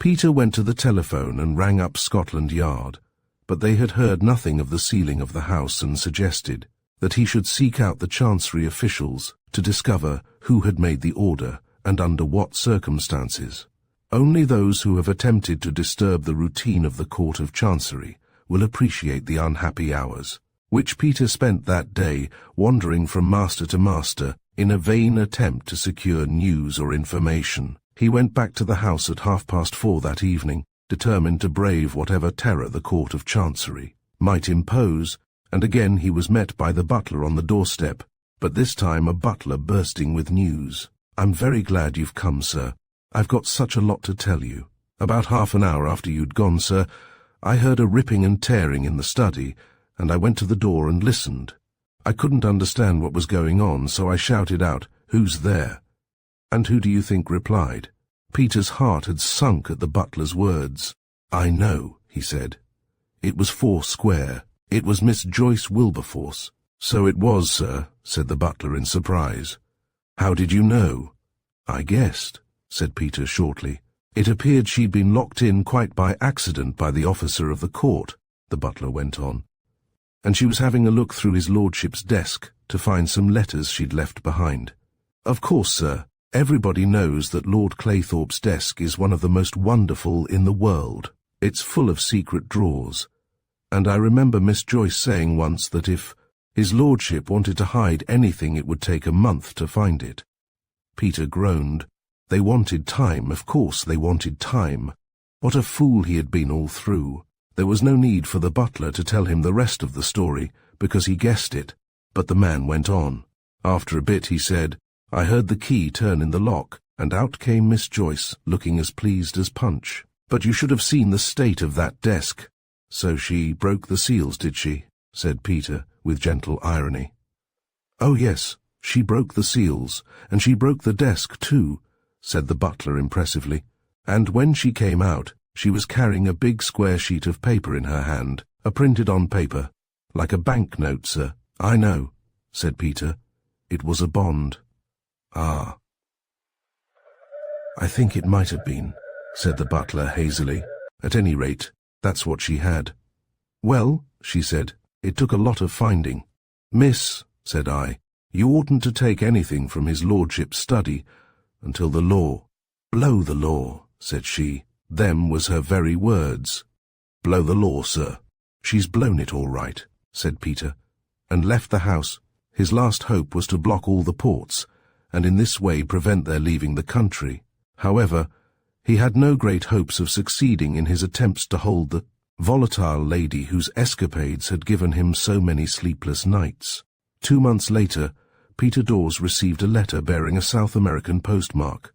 Peter went to the telephone and rang up Scotland Yard, but they had heard nothing of the sealing of the house and suggested that he should seek out the Chancery officials to discover who had made the order and under what circumstances. Only those who have attempted to disturb the routine of the Court of Chancery will appreciate the unhappy hours which Peter spent that day wandering from master to master in a vain attempt to secure news or information. He went back to the house at 4:30 that evening, determined to brave whatever terror the Court of Chancery might impose, and again he was met by the butler on the doorstep, but this time a butler bursting with news. "I'm very glad you've come, sir. I've got such a lot to tell you. About half an hour after you'd gone, sir, I heard a ripping and tearing in the study, and I went to the door and listened. I couldn't understand what was going on, so I shouted out, 'Who's there?' And who do you think replied?" Peter's heart had sunk at the butler's words. "I know," he said. "It was Square. It was Miss Joyce Wilberforce." "So it was, sir," said the butler in surprise. "How did you know?" "I guessed," said Peter shortly. "It appeared she'd been locked in quite by accident by the officer of the court," the butler went on, "and she was having a look through his lordship's desk to find some letters she'd left behind. Of course, sir, everybody knows that Lord Claythorpe's desk is one of the most wonderful in the world. It's full of secret drawers, and I remember Miss Joyce saying once that if his lordship wanted to hide anything it would take a month to find it." Peter groaned. They wanted time, of course they wanted time. What a fool he had been all through. There was no need for the butler to tell him the rest of the story, because he guessed it, but the man went on. After a bit he said, "I heard the key turn in the lock, and out came Miss Joyce, looking as pleased as Punch. But you should have seen the state of that desk." "So she broke the seals, did she?" said Peter, with gentle irony. "Oh yes, she broke the seals, and she broke the desk too," said the butler impressively. "And when she came out, she was carrying a big square sheet of paper in her hand, a printed-on paper, like a banknote, sir." "I know," said Peter. "It was a bond." "Ah." "I think it might have been," said the butler hazily. "At any rate, that's what she had." "Well," she said, "it took a lot of finding." "Miss," said I, "you oughtn't to take anything from his lordship's study until the law—" "Blow the law," said she. Them was her very words. "Blow the law, sir." "She's blown it all right," said Peter, and left the house. His last hope was to block all the ports, and in this way prevent their leaving the country. However, he had no great hopes of succeeding in his attempts to hold the volatile lady whose escapades had given him so many sleepless nights. 2 months later, Peter Dawes received a letter bearing a South American postmark.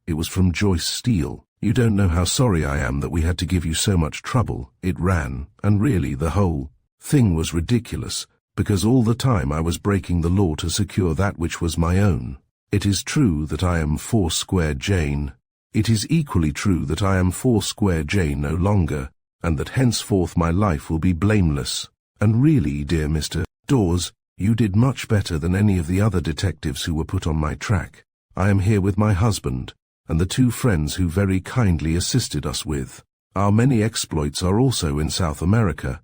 It was from Joyce Steele. "You don't know how sorry I am that we had to give you so much trouble," it ran, and really the whole thing was ridiculous, because all the time I was breaking the law to secure that which was my own. It is true that I am Foursquare Jane. It is equally true that I am Foursquare Jane no longer, and that henceforth my life will be blameless. And really, dear Mr. Dawes, you did much better than any of the other detectives who were put on my track. I am here with my husband, and the 2 friends who very kindly assisted us with. Our many exploits are also in South America,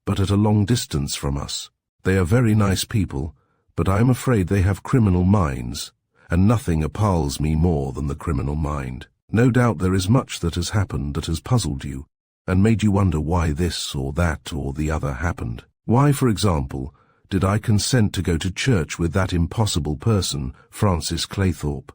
but at a long distance from us. They are very nice people, but I am afraid they have criminal minds, and nothing appalls me more than the criminal mind. No doubt there is much that has happened that has puzzled you, and made you wonder why this or that or the other happened. Why, for example, did I consent to go to church with that impossible person, Francis Claythorpe?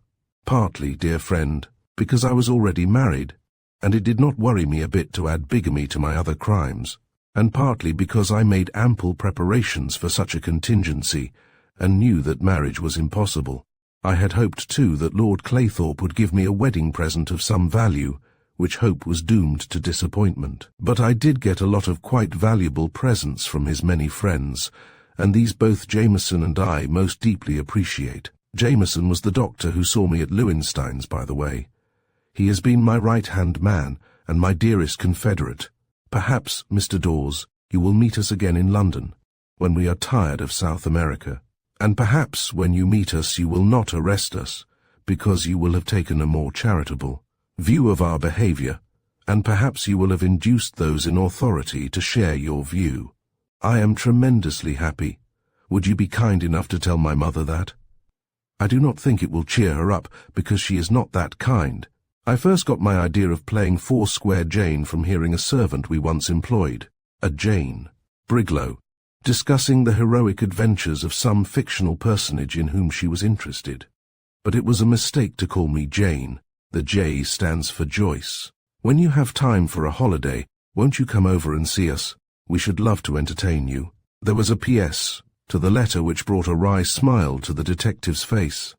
Partly, dear friend, because I was already married, and it did not worry me a bit to add bigamy to my other crimes, and partly because I made ample preparations for such a contingency, and knew that marriage was impossible. I had hoped, too, that Lord Claythorpe would give me a wedding present of some value, which hope was doomed to disappointment. But I did get a lot of quite valuable presents from his many friends, and these both Jameson and I most deeply appreciate. Jameson was the doctor who saw me at Lewinstein's, by the way. He has been my right-hand man and my dearest confederate. Perhaps, Mr. Dawes, you will meet us again in London, when we are tired of South America. And perhaps when you meet us you will not arrest us, because you will have taken a more charitable view of our behavior, and perhaps you will have induced those in authority to share your view. I am tremendously happy. Would you be kind enough to tell my mother that? I do not think it will cheer her up, because she is not that kind. I first got my idea of playing Foursquare Jane from hearing a servant we once employed, a Jane Briglow, discussing the heroic adventures of some fictional personage in whom she was interested. But it was a mistake to call me Jane. The J stands for Joyce. When you have time for a holiday, won't you come over and see us? We should love to entertain you. There was a P.S. to the letter which brought a wry smile to the detective's face.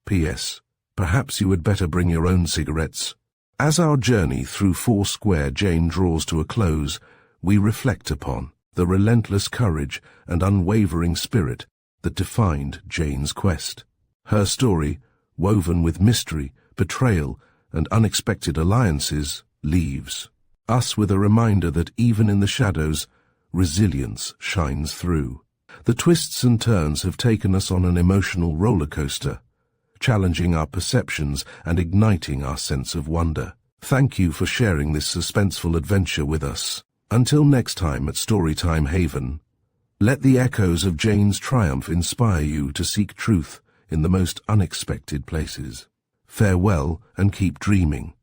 P.S. Perhaps you had better bring your own cigarettes. As our journey through Foursquare Jane draws to a close, we reflect upon the relentless courage and unwavering spirit that defined Jane's quest. Her story, woven with mystery, betrayal, and unexpected alliances, leaves us with a reminder that even in the shadows, resilience shines through. The twists and turns have taken us on an emotional roller coaster, challenging our perceptions and igniting our sense of wonder. Thank you for sharing this suspenseful adventure with us. Until next time at Storytime Haven, let the echoes of Jane's triumph inspire you to seek truth in the most unexpected places. Farewell and keep dreaming.